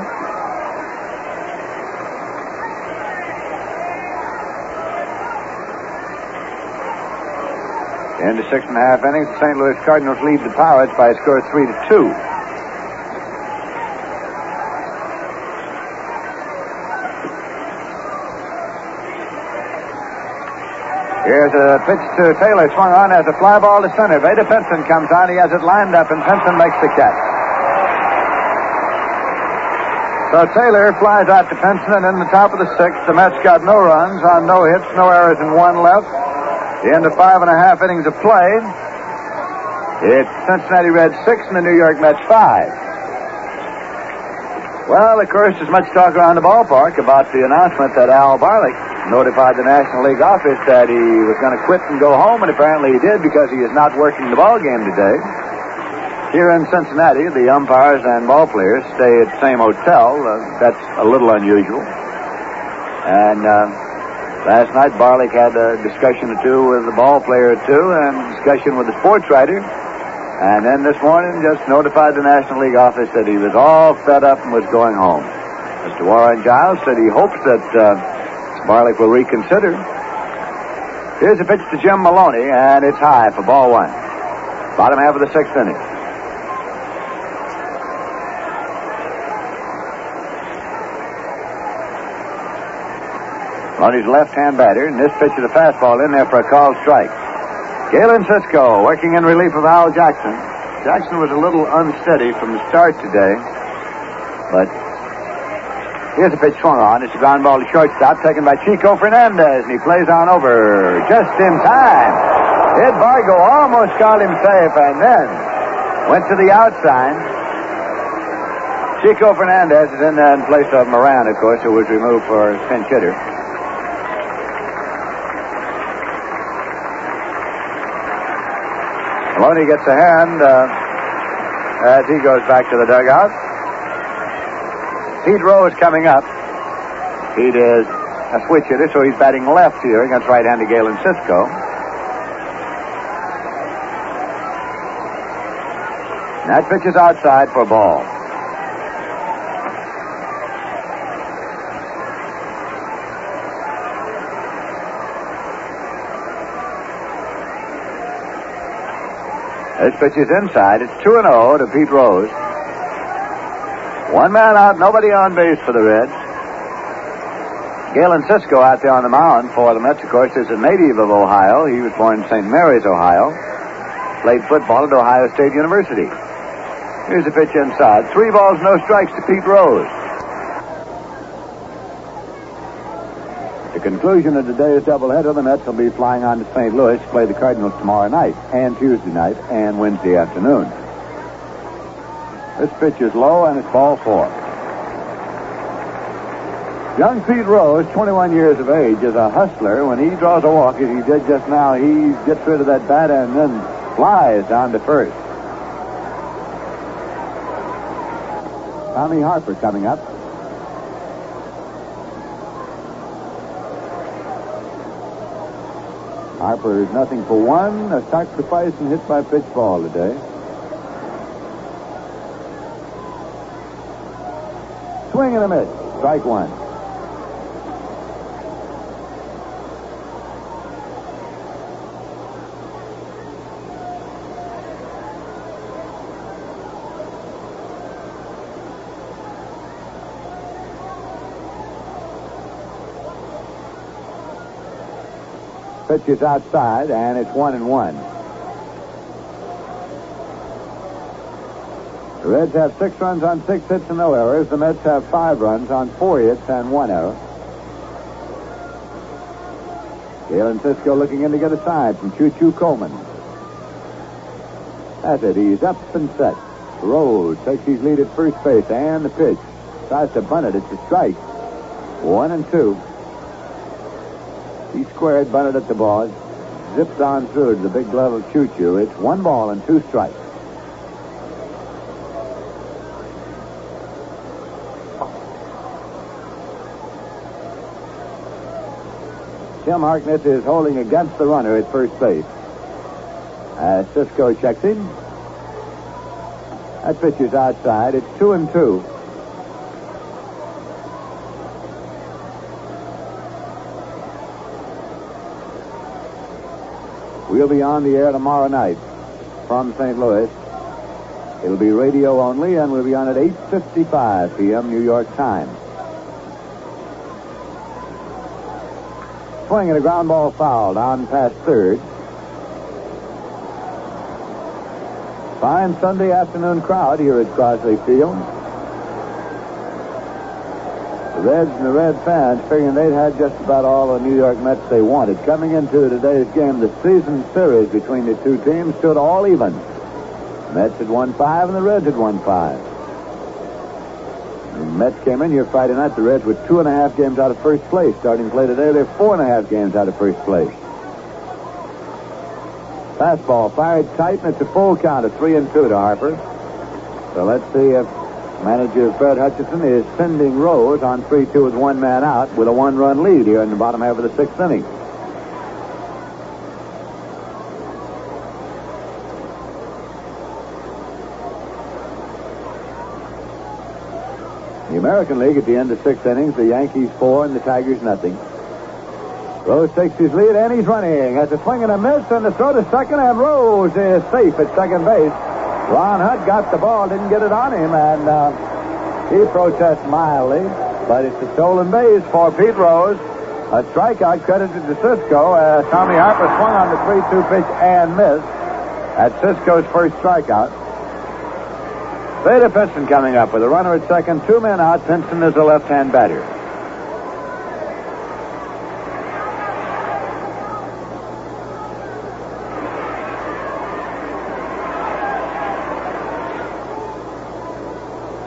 The end of 6.5 innings. The St. Louis Cardinals lead the Pirates by a score of 3-2. Here's a pitch to Taylor, swung on as a fly ball to center. Vada Pinson comes on. He has it lined up, and Pinson makes the catch. So Taylor flies out to Pinson, and in the top of the sixth, the Mets got no runs on no hits, no errors, and one left. The end of 5.5 innings of play. It's Cincinnati Reds 6 and the New York Mets 5. Well, of course, there's much talk around the ballpark about the announcement that Al Barlick notified the National League office that he was going to quit and go home, and apparently he did because he is not working the ball game today. Here in Cincinnati, the umpires and ball players stay at the same hotel. That's a little unusual. And last night, Barlick had a discussion or two with the ball player or two and a discussion with the sports writer. And then this morning just notified the National League office that he was all fed up and was going home. Mr. Warren Giles said he hopes that Barlick will reconsider. Here's a pitch to Jim Maloney, and it's high for ball one. Bottom half of the sixth inning. Maloney's left-hand batter, and this pitch is a fastball in there for a called strike. Galen Cisco working in relief of Al Jackson. Jackson was a little unsteady from the start today, but here's a pitch swung on. It's a ground ball to shortstop, taken by Chico Fernandez, and he plays on over just in time. Ed Vargo almost called him safe, and then went to the outside. Chico Fernandez is in there in place of Moran, of course, who was removed for pinch hitter. Maloney gets a hand as he goes back to the dugout. Pete Rose coming up. Pete is a switch hitter, so he's batting left here against right-handed Galen Cisco. And that pitch is outside for a ball. This pitch is inside. It's 2-0 to Pete Rose. One man out, nobody on base for the Reds. Galen Cisco out there on the mound for the Mets, of course, is a native of Ohio. He was born in St. Mary's, Ohio. Played football at Ohio State University. Here's the pitch inside. 3 balls, no strikes to Pete Rose. The conclusion of today's doubleheader, the Mets will be flying on to St. Louis to play the Cardinals tomorrow night, and Tuesday night, and Wednesday afternoon. This pitch is low, and it's ball 4. Young Pete Rose, 21 years of age, is a hustler. When he draws a walk, as he did just now, he gets rid of that bat and then flies down to first. Tommy Harper coming up. Harper is nothing for one, a sacrifice and hit by pitch ball today. Swing and a miss. Strike one. Pitch is outside, and it's 1-1. The Reds have 6 runs on 6 hits and no errors. The Mets have 5 runs on 4 hits and 1 error. Galen Cisco looking in to get a side from Choo-Choo Coleman. That's it. He's up and set. Rose takes his lead at first base, and the pitch. Tries to bunt it. It's a strike. 1-2. He squared, bunted at the ball. Zipped on through to the big glove of Choo Choo. It's 1 ball and 2 strikes. Tim Harkness is holding against the runner at first base. As Cisco checks in. That pitch is outside. It's 2-2. We'll be on the air tomorrow night from St. Louis. It'll be radio only, and we'll be on at 8:55 p.m. New York time. Swinging a ground ball foul down past third. Fine Sunday afternoon crowd here at Crosley Field. The Reds and the Red fans figuring they'd had just about all the New York Mets they wanted. Coming into today's game, the season series between the two teams stood all even. The Mets had won 5 and the Reds had won 5. The Mets came in here Friday night. The Reds were 2.5 games out of first place. Starting play today, they're 4.5 games out of first place. Fastball fired tight, and it's a full count of 3-2 to Harper. So let's see if manager Fred Hutchinson is sending Rose on 3-2 with 1 man out with a 1-run lead here in the bottom half of the 6th inning. The American League at the end of 6 innings, the Yankees 4 and the Tigers nothing. Rose takes his lead, and he's running. Has a swing and a miss, and the throw to second, and Rose is safe at second base. Ron Hutt got the ball, didn't get it on him, and he protests mildly, but it's a stolen base for Pete Rose. A strikeout credited to Cisco as Tommy Harper swung on the 3-2 pitch and missed. That's Cisco's first strikeout. Veda Pinson coming up with a runner at second, 2 men out. Pinson is a left-hand batter.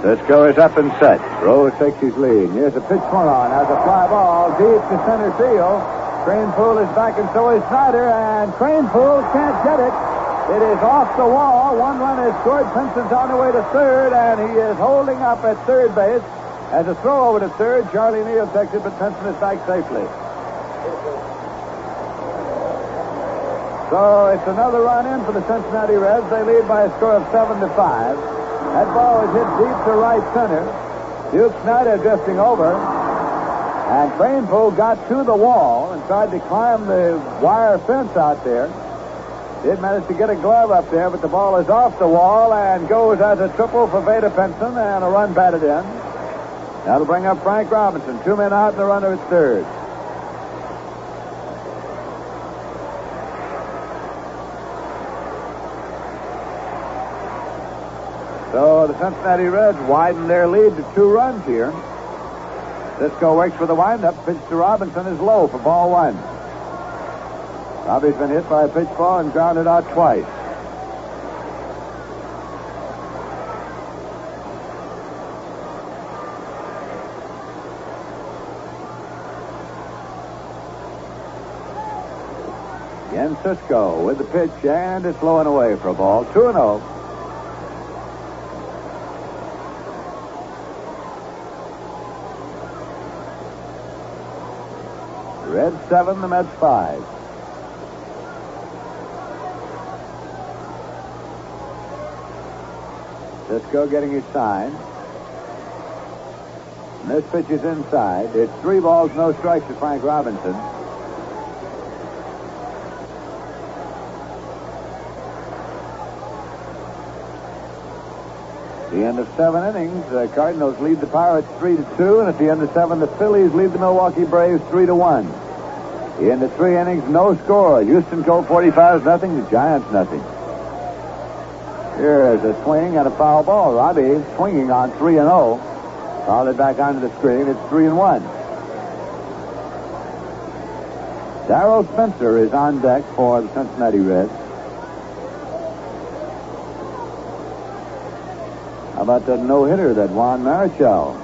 Cisco is up and set. Rose takes his lead. Here's a pitch swung on. Has a fly ball deep to center field. Cranepool is back, and so is Snyder, and Cranepool can't get it. It is off the wall. 1 run is scored. Pinson's on the way to third, and he is holding up at third base. As a throw over to third, Charlie Neal takes it, but Pinson is back safely. So it's another run in for the Cincinnati Reds. They lead by a score of 7-5. That ball was hit deep to right center. Duke Snyder drifting over. And Cranepool got to the wall and tried to climb the wire fence out there. Did manage to get a glove up there, but the ball is off the wall and goes as a triple for Veda Pinson, and a run batted in. That'll bring up Frank Robinson. 2 men out and the runner at third. So the Cincinnati Reds widen their lead to 2 runs here. Cisco works for the windup. Pitch to Robinson is low for ball 1. Robbie's been hit by a pitch ball and grounded out twice. Again, Cisco with the pitch, and it's low and away for a ball. 2-0. Reds 7, the Mets 5. Cisco getting his sign. And this pitch is inside. It's 3 balls, no strikes to Frank Robinson. At the end of 7 innings, the Cardinals lead the Pirates 3-2, and at the end of 7, the Phillies lead the Milwaukee Braves 3-1. At the end of 3 innings, no score. Houston Colt 45 nothing. The Giants nothing. Here's a swing and a foul ball. Robbie swinging on 3-0. Fouled it back onto the screen. It's 3-1. Darrell Spencer is on deck for the Cincinnati Reds. How about that no-hitter that Juan Marichal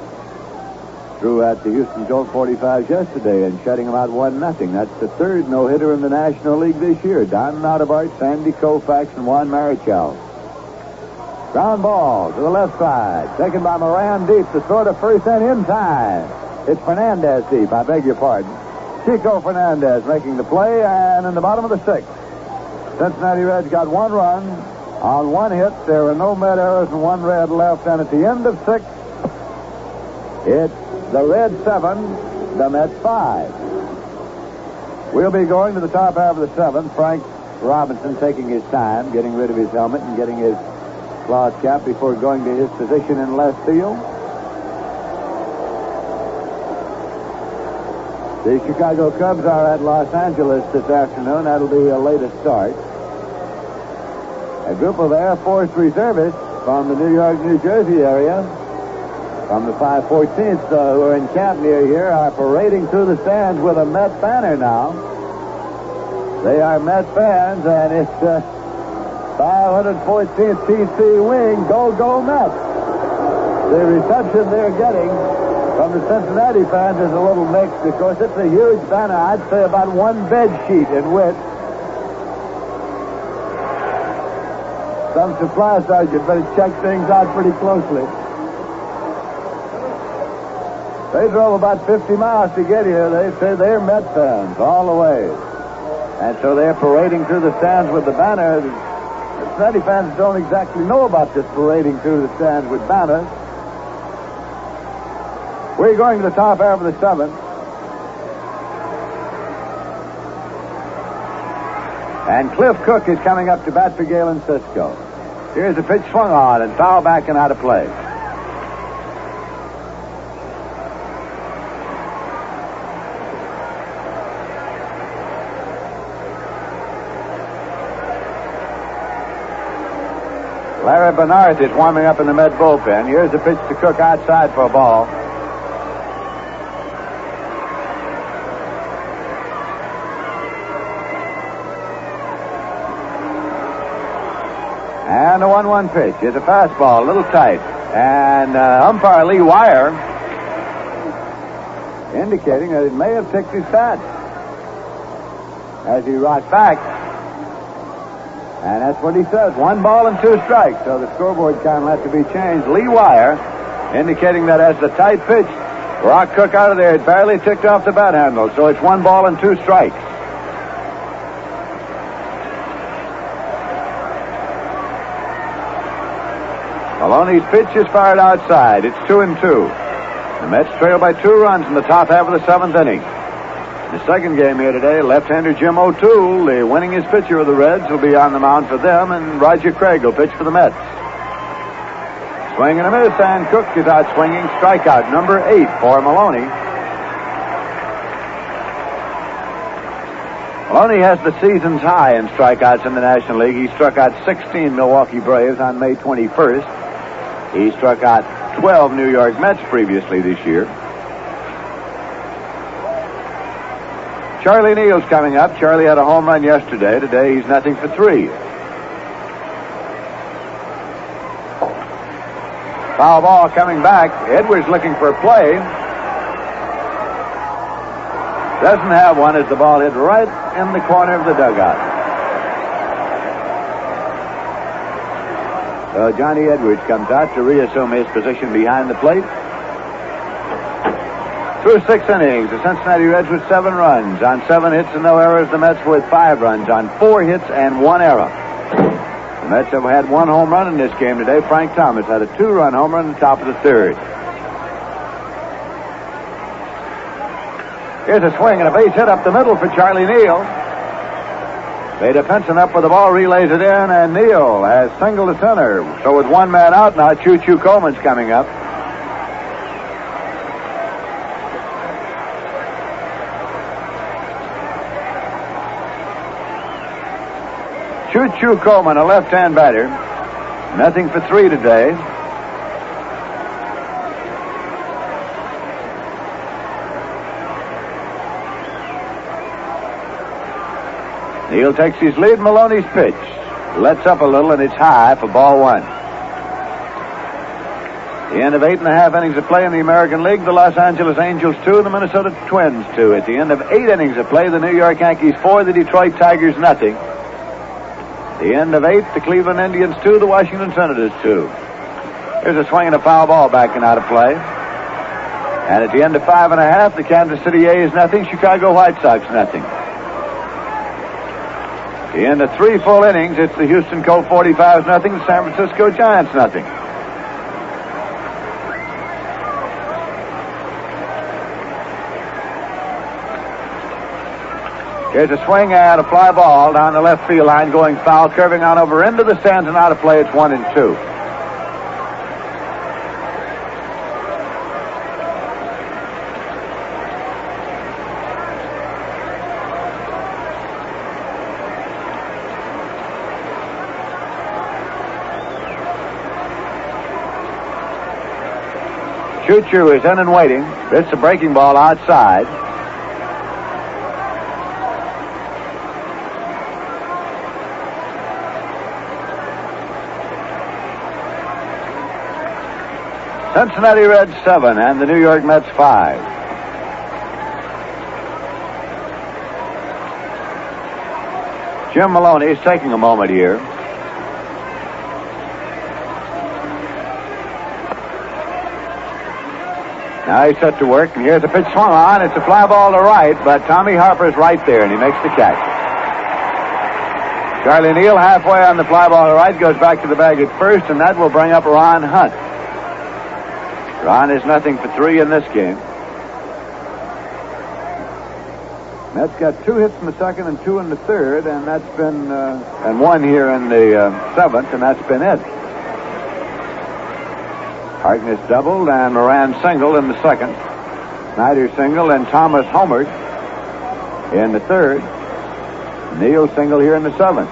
threw at the Houston Colt 45s yesterday and shutting them out 1-0. That's the third no-hitter in the National League this year. Don Notabart, Sandy Koufax, and Juan Marichal. Ground ball to the left side. Taken by Moran deep. The throw to first and in time. It's Fernandez deep. I beg your pardon. Chico Fernandez making the play, and in the bottom of the sixth, Cincinnati Reds got one run on one hit. There were no Met errors and one Red left, and at the end of six, it's the Reds 7, the Mets 5. We'll be going to the top half of the seventh. Frank Robinson taking his time, getting rid of his helmet and getting his cloth cap before going to his position in left field. The Chicago Cubs are at Los Angeles this afternoon. That'll be a later start. A group of Air Force reservists from the New York, New Jersey area, from the 514th, who are in camp near here, are parading through the stands with a Met banner now. They are Met fans, and it's 514th TC wing. Go, go, Mets. The reception they're getting from the Cincinnati fans is a little mixed because it's a huge banner. I'd say about one bed sheet in width. Some supply sergeant better check things out pretty closely. They drove about 50 miles to get here. They say they're Met fans all the way. And so they're parading through the stands with the banner. The Cincinnati fans don't exactly know about this parading through the stands with banners. We're going to the top half of the seventh. And Cliff Cook is coming up to bat for Galen Cisco. Here's a pitch swung on and foul back and out of play. Larry Bernard is warming up in the Met bullpen. Here's a pitch to Cook outside for a ball. And a 1-1 pitch. It's a fastball, a little tight. And umpire Lee Wire indicating that it may have ticked his bat as he rocked back. And that's what he says. 1 ball and 2 strikes. So the scoreboard count will have to be changed. Lee Wire indicating that as the tight pitch rocked Cook out of there, it barely ticked off the bat handle. So it's 1 ball and 2 strikes. Maloney's pitch is fired outside. It's 2-2. The Mets trail by 2 runs in the top half of the 7th inning. The second game here today, left-hander Jim O'Toole, the winningest pitcher of the Reds, will be on the mound for them, and Roger Craig will pitch for the Mets. Swing and a miss, and Cook is out swinging. Strikeout number 8 for Maloney. Maloney has the season's high in strikeouts in the National League. He struck out 16 Milwaukee Braves on May 21st. He struck out 12 New York Mets previously this year. Charlie Neal's coming up. Charlie had a home run yesterday. Today he's nothing for 3. Foul ball coming back. Edwards looking for a play. Doesn't have one as the ball hit right in the corner of the dugout. So Johnny Edwards comes out to reassume his position behind the plate. Through 6 innings, the Cincinnati Reds with 7 runs on 7 hits and no errors. The Mets with 5 runs on 4 hits and 1 error. The Mets have had 1 home run in this game today. Frank Thomas had a 2-run home run at the top of the 3rd. Here's a swing and a base hit up the middle for Charlie Neal. Beta Pinson up with the ball, relays it in, and Neal has singled to center. So with 1 man out now, Choo-Choo Coleman's coming up. Choo-Choo Coleman, a left-hand batter. Nothing for 3 today. Neal takes his lead. Maloney's pitch lets up a little, and it's high for ball 1. The end of 8.5 innings of play in the American League, the Los Angeles Angels 2, the Minnesota Twins 2. At the end of 8 innings of play, the New York Yankees 4, the Detroit Tigers nothing. The end of 8, the Cleveland Indians 2, the Washington Senators 2. Here's a swing and a foul ball backing out of play. And at the end of 5.5, the Kansas City A's nothing, Chicago White Sox nothing. At the end of 3 full innings, it's the Houston Colt 45s nothing, the San Francisco Giants nothing. Here's a swing and a fly ball down the left field line, going foul, curving on over into the stands and out of play. It's 1-2. Choo-choo is in and waiting. It's a breaking ball outside. Cincinnati Reds 7 and the New York Mets 5. Jim Maloney is taking a moment here. Now he's set to work, and here's a pitch swung on. It's a fly ball to right, but Tommy Harper's right there, and he makes the catch. Charlie Neal halfway on the fly ball to right, goes back to the bag at first, and that will bring up Ron Hunt. Ron is nothing for 3 in this game. Mets got 2 hits in the second and 2 in the third, and that's been and 1 here in the 7th, and that's been it. Harkness doubled and Moran singled in the second. Snyder singled and Thomas homered in the third. Neal singled here in the 7th.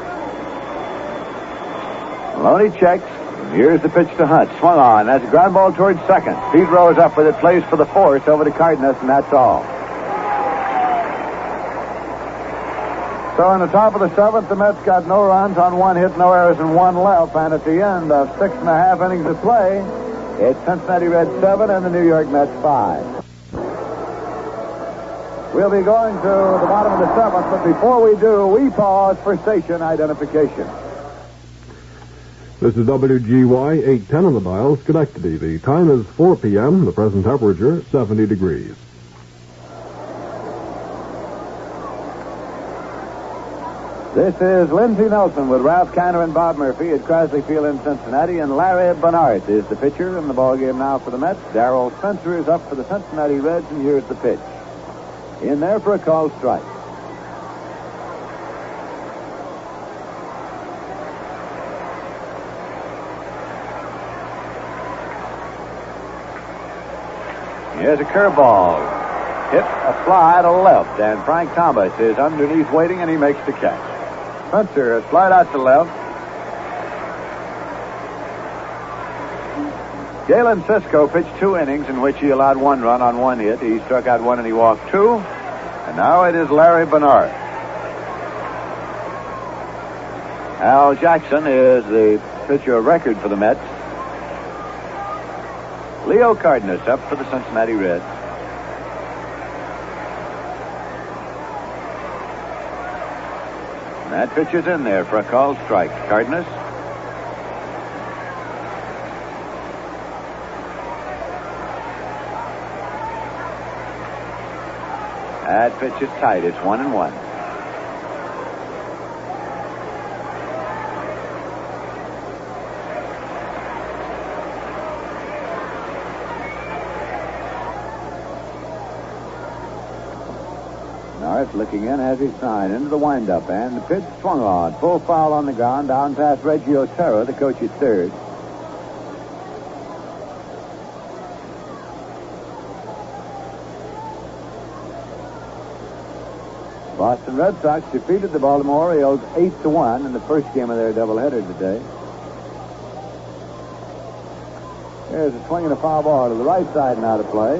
Maloney checks. Here's the pitch to Hunt. Swung on. That's a ground ball towards second. Pete Rose up with it. Plays for the fourth over to Cardenas, and that's all. So in the top of the 7th, the Mets got no runs on 1 hit, no errors, and 1 left. And at the end of 6.5 innings of play, it's Cincinnati Reds 7 and the New York Mets 5. We'll be going to the bottom of the 7th, but before we do, we pause for station identification. This is WGY 810 on the dial, Schenectady. The time is 4 p.m. The present temperature, 70 degrees. This is Lindsey Nelson with Ralph Kiner and Bob Murphy at Crosley Field in Cincinnati, and Larry Bernard is the pitcher in the ballgame now for the Mets. Darrell Spencer is up for the Cincinnati Reds, and here's the pitch. In there for a called strike. Here's a curveball. Hit a fly to left, and Frank Thomas is underneath waiting, and he makes the catch. Spencer has flied out to left. Galen Cisco pitched 2 innings in which he allowed 1 run on 1 hit. He struck out 1 and he walked 2. And now it is Larry Bernard. Al Jackson is the pitcher of record for the Mets. Leo Cardenas up for the Cincinnati Reds. And that pitch is in there for a called strike. Cardenas. That pitch is tight. It's 1-1. Norris looking in as he signed into the windup, and the pitch swung on. Full foul on the ground, down past Reggie Otero, the coach at third. Boston Red Sox defeated the Baltimore Orioles 8-1 in the first game of their doubleheader today. There's a swing and a foul ball to the right side and out of play.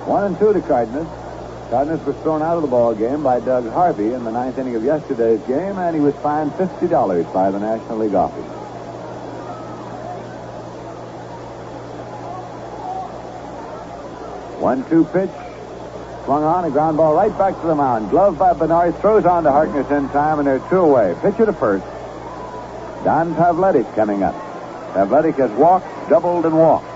1-2 to Cardenas. Cardenas was thrown out of the ball game by Doug Harvey in the 9th inning of yesterday's game, and he was fined $50 by the National League office. 1-2 pitch. Swung on, a ground ball right back to the mound. Glove by Bernard, throws on to Harkness in time, and they're 2 away. Pitcher to first. Don Pavletic coming up. Pavletic has walked, doubled, and walked.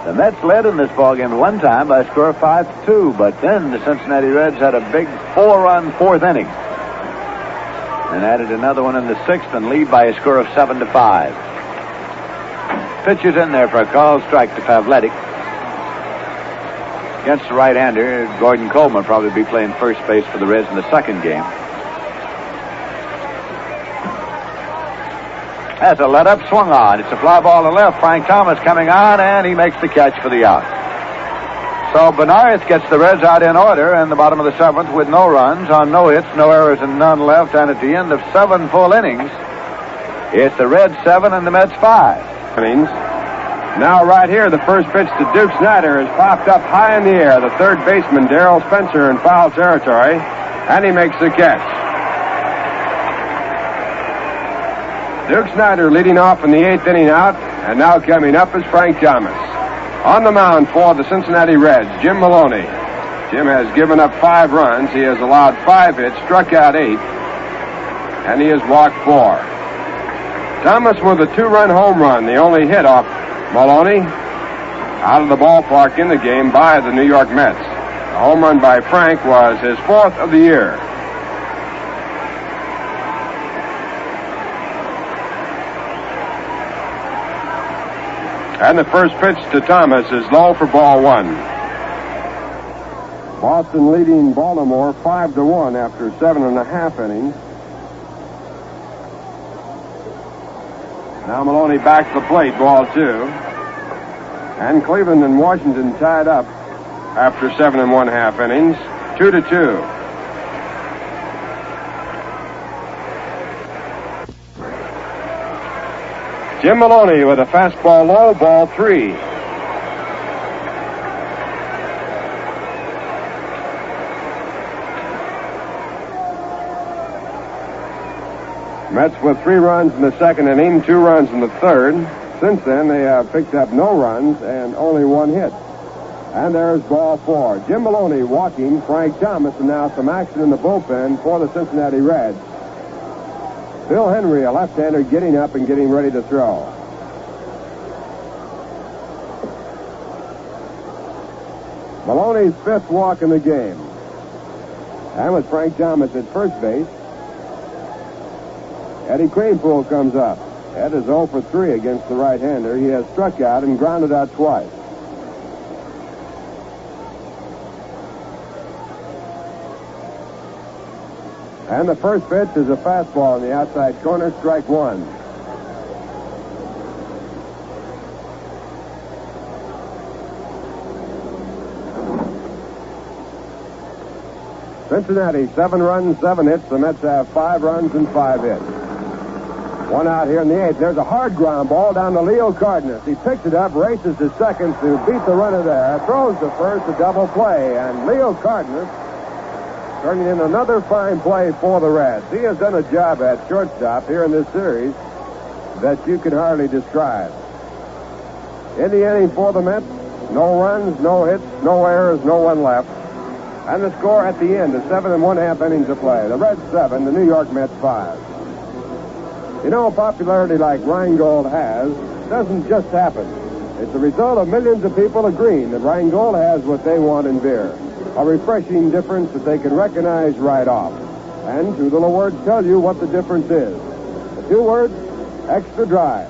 The Mets led in this ballgame at one time by a score of 5-2, but then the Cincinnati Reds had a big 4-run fourth inning and added another one in the sixth and lead by a score of 7-5. Pitches in there for a called strike to Pavletic. Against the right-hander, Gordon Coleman will probably be playing first base for the Reds in the second game. That's a let-up, swung on. It's a fly ball to left. Frank Thomas coming on, and he makes the catch for the out. So Benares gets the Reds out in order in the bottom of the seventh with no runs on no hits, no errors, and none left. And at the end of 7 full innings, it's the Reds 7 and the Mets 5. Innings. Now right here, the first pitch to Duke Snyder is popped up high in the air. The third baseman, Darrell Spencer, in foul territory, and he makes the catch. Duke Snyder leading off in the 8th inning out, and now coming up is Frank Thomas. On the mound for the Cincinnati Reds, Jim Maloney. Jim has given up 5 runs. He has allowed 5 hits, struck out 8, and he has walked 4. Thomas with a 2-run home run, the only hit off Maloney out of the ballpark in the game by the New York Mets. The home run by Frank was his 4th of the year. And the first pitch to Thomas is low for ball 1. Boston leading Baltimore 5-1 after 7.5 innings. Now Maloney back to the plate, ball 2. And Cleveland and Washington tied up after 7.5 innings, 2-2. Jim Maloney with a fastball low, ball 3. Mets with 3 runs in the second inning, 2 runs in the third. Since then, they have picked up no runs and only 1 hit. And there's ball 4. Jim Maloney walking Frank Thomas, and now some action in the bullpen for the Cincinnati Reds. Bill Henry, a left-hander, getting up and getting ready to throw. Maloney's 5th walk in the game. And with Frank Thomas at first base, Eddie Kranepool comes up. Ed is 0 for 3 against the right-hander. He has struck out and grounded out twice. And the first pitch is a fastball in the outside corner, strike 1. Cincinnati, 7 runs, 7 hits. The Mets have 5 runs and 5 hits. 1 out here in the 8th. There's a hard ground ball down to Leo Cardenas. He picks it up, races to second to beat the runner there, throws to first, a double play, and Leo Cardenas turning in another fine play for the Reds. He has done a job at shortstop here in this series that you can hardly describe. In the inning for the Mets, no runs, no hits, no errors, no one left. And the score at the end is 7.5 innings of play. The Reds 7, the New York Mets 5. You know, popularity like Rheingold has doesn't just happen. It's the result of millions of people agreeing that Rheingold has what they want in beer. A refreshing difference that they can recognize right off. And 2 little words tell you what the difference is. The 2 words, extra dry.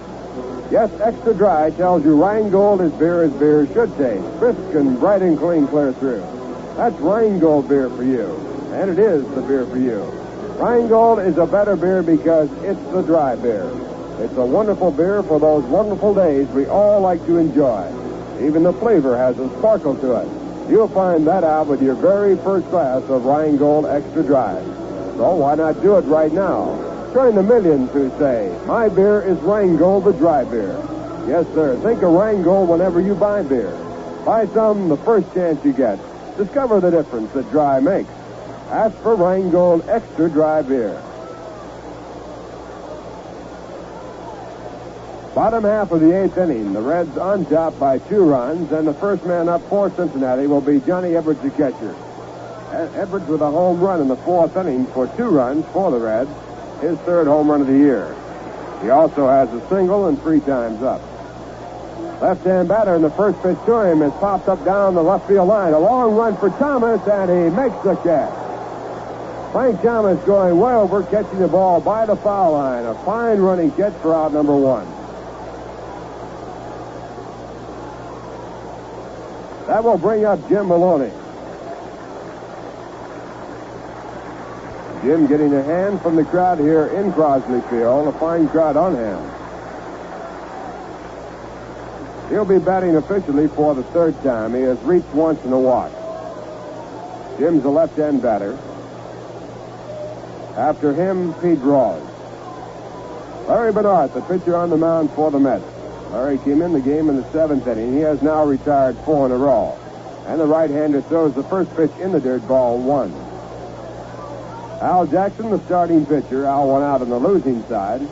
Yes, extra dry tells you Rheingold is beer as beer should taste. Crisp and bright and clean clear through. That's Rheingold beer for you. And it is the beer for you. Rheingold is a better beer because it's the dry beer. It's a wonderful beer for those wonderful days we all like to enjoy. Even the flavor has a sparkle to it. You'll find that out with your very first glass of Rheingold Extra Dry. So why not do it right now? Join the millions who say, my beer is Rheingold the dry beer. Yes, sir. Think of Rheingold whenever you buy beer. Buy some the first chance you get. Discover the difference that dry makes. Ask for Rheingold Extra Dry Beer. Bottom half of the 8th inning, the Reds on top by 2 runs, and the first man up for Cincinnati will be Johnny Edwards, the catcher. Edwards with a home run in the 4th inning for 2 runs for the Reds, his 3rd home run of the year. He also has a single and 3 times up. Left-hand batter in the first pitch to him is popped up down the left field line. A long run for Thomas, and he makes the catch. Frank Thomas going way over, catching the ball by the foul line. A fine running catch for out number 1. That will bring up Jim Maloney. Jim getting a hand from the crowd here in Crosley Field. A fine crowd on hand. He'll be batting officially for the 3rd time. He has reached once in a walk. Jim's a left-hand batter. After him, Pete Rawls. Larry Bernhardt, the pitcher on the mound for the Mets. Larry came in the game in the 7th inning. He has now retired 4 in a row. And the right-hander throws the first pitch in the dirt, ball 1. Al Jackson, the starting pitcher. Al went out on the losing side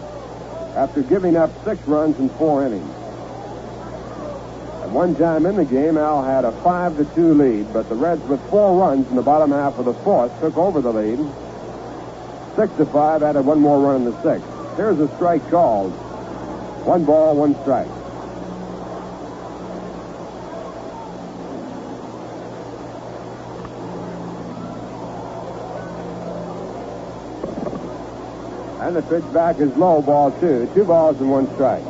after giving up 6 runs in 4 innings. At one time in the game, Al had a 5-2 lead, but the Reds, with 4 runs in the bottom half of the 4th, took over the lead. 6-5, added 1 more run in the 6th. Here's a strike called. 1 ball, 1 strike. And the pitch back is low, ball 2. 2 balls and 1 strike.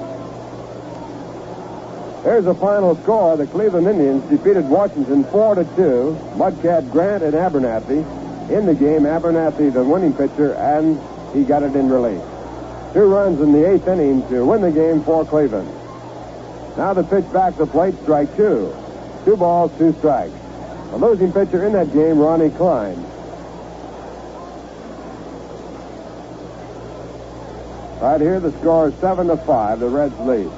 Here's the final score. The Cleveland Indians defeated Washington 4-2. Mudcat, Grant, and Abernathy. In the game, Abernathy, the winning pitcher, and he got it in relief. 2 runs in the 8th inning to win the game for Cleveland. Now the pitch back to the plate, strike 2. 2 balls, 2 strikes. The losing pitcher in that game, Ronnie Klein. Right here, the score is 7-5. The Reds lead.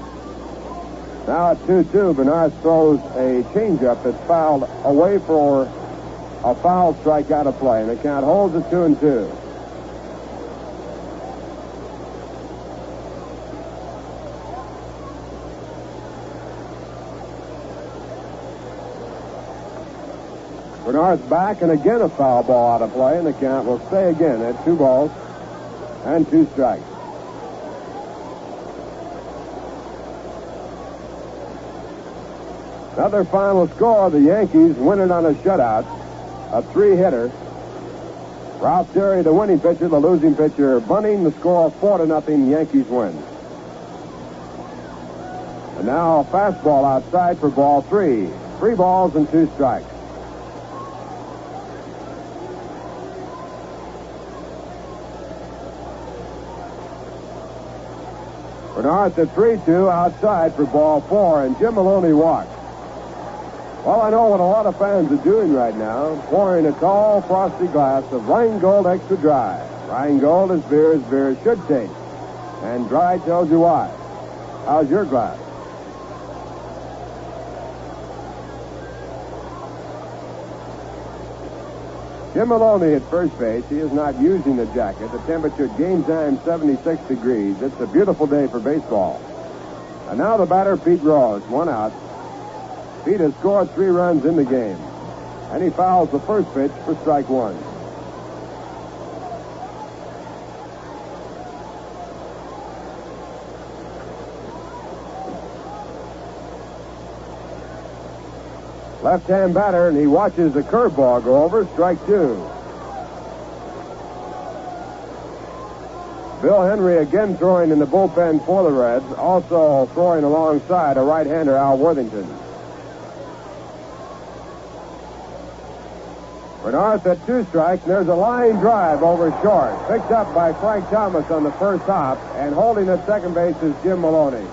Now at 2-2, Bernard throws a changeup that's fouled away for a foul strike out of play, and the count holds at 2-2. Bernard's back, and again a foul ball out of play, and the count will stay again at 2 balls and 2 strikes. Another final score, the Yankees win it on a shutout, a 3-hitter. Ralph Terry, the winning pitcher, the losing pitcher, bunting. The score 4-0, Yankees win. And now a fastball outside for ball 3. 3 balls and 2 strikes. Bernard at 3-2 outside for ball 4, and Jim Maloney walks. Well, I know what a lot of fans are doing right now, pouring a tall, frosty glass of Rheingold Extra Dry. Rheingold is beer should taste. And Dry tells you why. How's your glass? Jim Maloney at first base. He is not using the jacket. The temperature at game time 76 degrees. It's a beautiful day for baseball. And now the batter, Pete Rawls, 1 out. Pete has scored 3 runs in the game. And he fouls the first pitch for strike 1. Left-hand batter, and he watches the curveball go over, strike 2. Bill Henry again throwing in the bullpen for the Reds, also throwing alongside a right-hander, Al Worthington. Bernard at 2 strikes, and there's a line drive over short. Picked up by Frank Thomas on the first hop, and holding at second base is Jim Maloney.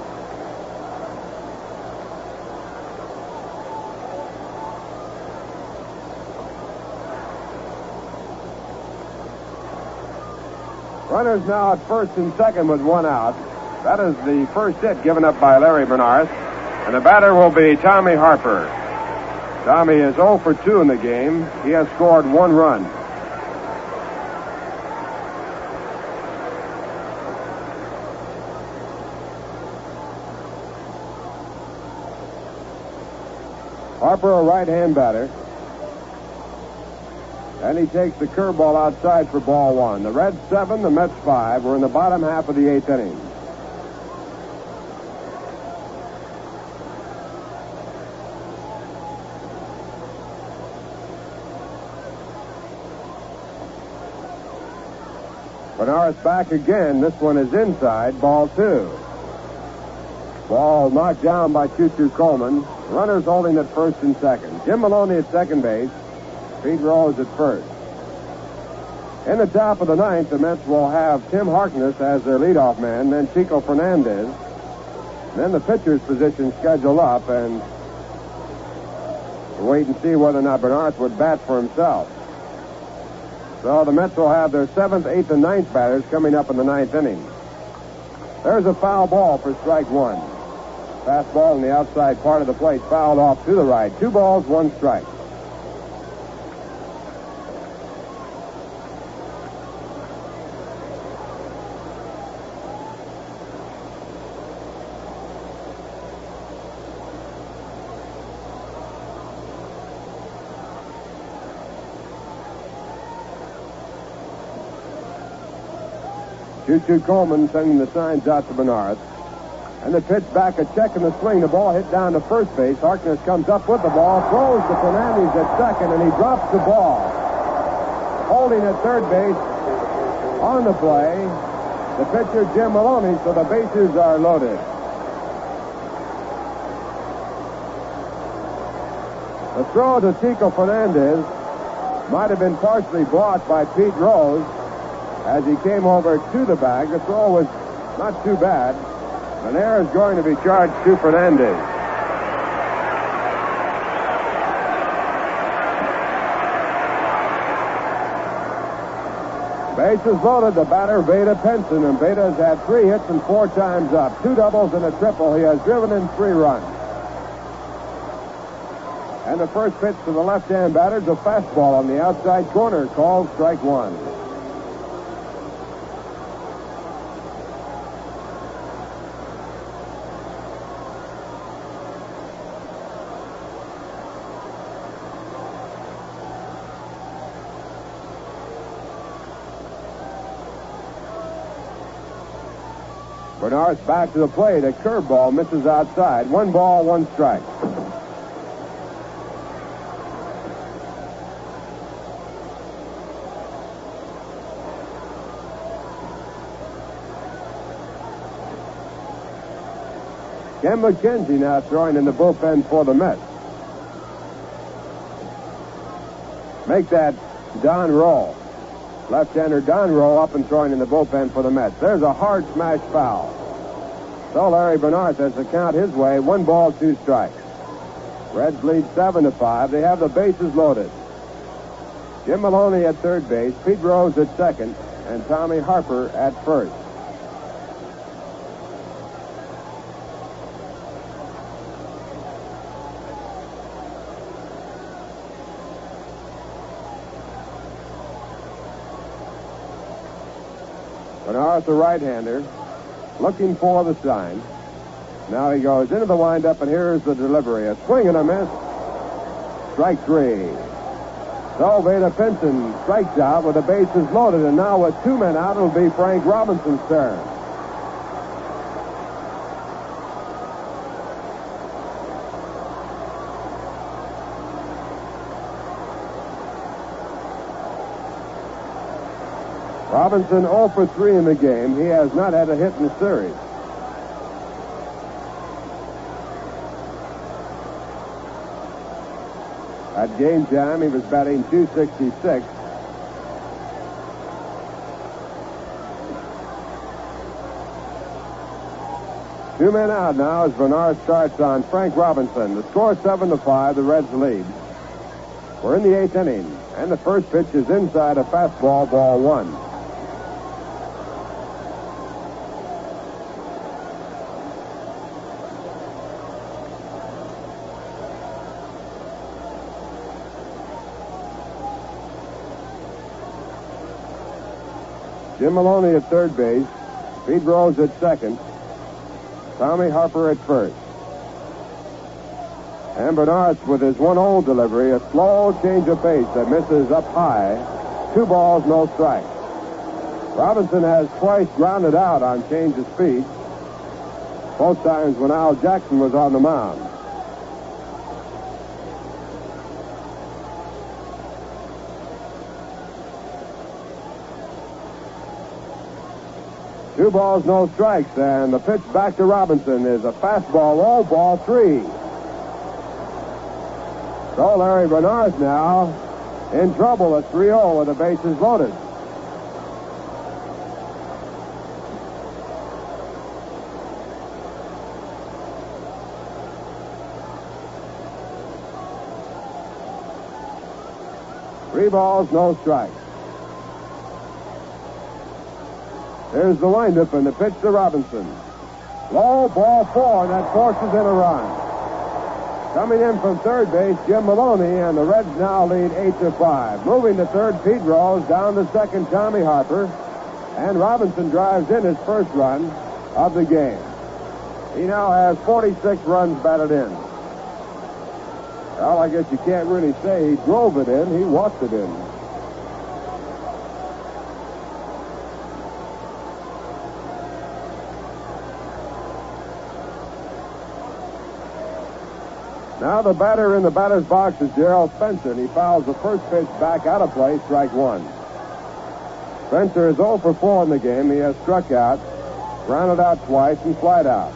Runners now at first and second with 1 out. That is the first hit given up by Larry Bernard. And the batter will be Tommy Harper. Tommy is 0 for 2 in the game. He has scored 1 run. Harper, a right-hand batter. And he takes the curveball outside for ball one. The Reds 7, the Mets 5. We're in the bottom half of the 8th inning. Bernard's back again. This one is inside. Ball 2. Ball knocked down by Choo-Choo Coleman. Runners holding at first and second. Jim Maloney at second base. Pete Rose at first. In the top of the 9th, the Mets will have Tim Harkness as their leadoff man, then Chico Fernandez. Then the pitcher's position scheduled up, and we'll wait and see whether or not Bernard would bat for himself. So the Mets will have their 7th, 8th, and 9th batters coming up in the 9th inning. There's a foul ball for strike 1. Fastball in the outside part of the plate, fouled off to the right. 2 balls, 1 strike. Choo-Choo Coleman sending the signs out to Bernard. And the pitch back, a check in the swing. The ball hit down to first base. Harkness comes up with the ball, throws to Fernandez at second, and he drops the ball. Holding at third base on the play, the pitcher Jim Maloney, so the bases are loaded. The throw to Chico Fernandez might have been partially blocked by Pete Rose as he came over to the bag. The throw was not too bad. An error is going to be charged to Fernandez. Bases loaded, the batter, Veda Penson, and Veda has had 3 hits and 4 times up. 2 doubles and a triple. He has driven in 3 runs. And the first pitch to the left-hand batter is a fastball on the outside corner, called strike 1. Bernard's back to the plate. A curveball misses outside. 1 ball, 1 strike. Ken McKenzie now throwing in the bullpen for the Mets. Make that Don Roll. Left-hander Don Roll up and throwing in the bullpen for the Mets. There's a hard smash foul. So Larry Bernard has the count his way. 1 ball, 2 strikes. Reds lead 7-5. They have the bases loaded. Jim Maloney at third base, Pete Rose at second, and Tommy Harper at first. Bernard's the right-hander, looking for the sign. Now he goes into the windup, and here's the delivery. A swing and a miss. Strike 3. So Veda Penson strikes out with the bases loaded, and now with 2 men out, it'll be Frank Robinson's turn. Robinson 0 for 3 in the game. He has not had a hit in the series. At game time, he was batting .266. Two men out now as Bernard starts on Frank Robinson. The score 7-5. The Reds lead. We're in the 8th inning, and the first pitch is inside, a fastball, ball 1. Jim Maloney at third base, Pete Rose at second, Tommy Harper at first. And Bernard's with his 1-0 delivery, a slow change of pace that misses up high. 2 balls, no strikes. Robinson has twice grounded out on change of speed. Both times when Al Jackson was on the mound. Two balls, no strikes, and the pitch back to Robinson is a fastball, low, ball 3. So Larry Bernard's now in trouble at 3-0 with the bases loaded. Three balls, no strikes. There's the windup and the pitch to Robinson. Low, ball 4, and that forces in a run. Coming in from third base, Jim Maloney, and the Reds now lead 8-5. Moving to third, Pete Rose. Down to second, Tommy Harper. And Robinson drives in his first run of the game. He now has 46 runs batted in. Well, I guess you can't really say he drove it in. He walked it in. Now the batter in the batter's box is Darrell Spencer, and he fouls the first pitch back out of play, strike 1. Spencer is 0 for 4 in the game. He has struck out, grounded out twice, and flied out.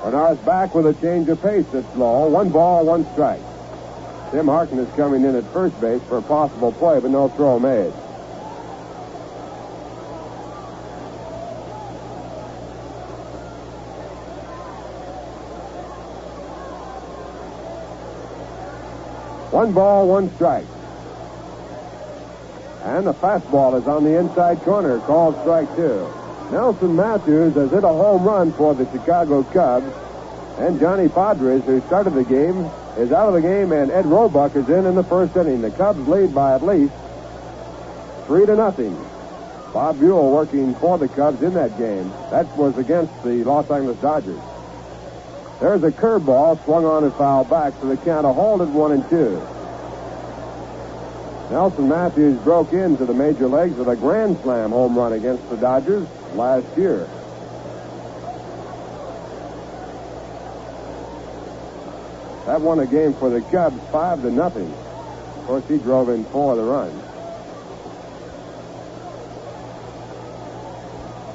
Bernard's back with a change of pace that's low. 1 ball, 1 strike. Tim Harkin is coming in at first base for a possible play, but no throw made. One ball, 1 strike. And the fastball is on the inside corner, called strike 2. Nelson Matthews has hit a home run for the Chicago Cubs. And Johnny Padres, who started the game, is out of the game, and Ed Roebuck is in the first inning. The Cubs lead by at least 3-0. Bob Buell working for the Cubs in that game. That was against the Los Angeles Dodgers. There's a curveball swung on and fouled back, so the count a hold at 1-2. Nelson Matthews broke into the major leagues with a grand slam home run against the Dodgers last year. That won a game for the Cubs 5-0. Of course, he drove in 4 of the runs.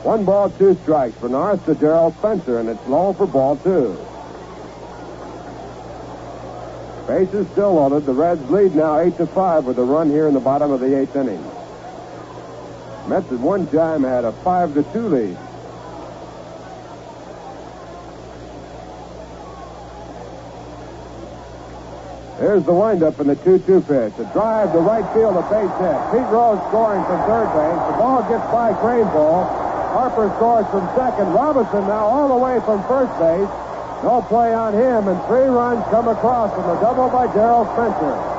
1 ball, 2 strikes for North to Darrell Spencer, and it's low for ball 2. Bases still loaded. The Reds lead now 8-5 with a run here in the bottom of the 8th inning. Mets at one time had a 5-2 lead. Here's the windup and the 2-2 pitch. A drive to right field, a base hit. Pete Rose scoring from third base. The ball gets by Craneville. Harper scores from second. Robinson now all the way from first base. No play on him, and 3 runs come across from a double by Darrell Spencer.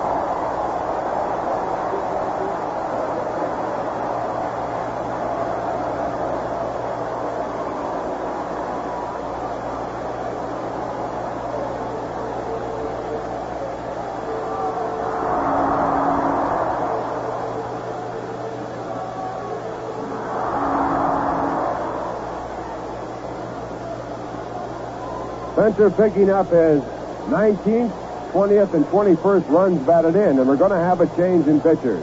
Spencer picking up his 19th, 20th, and 21st runs batted in, and we're going to have a change in pitchers.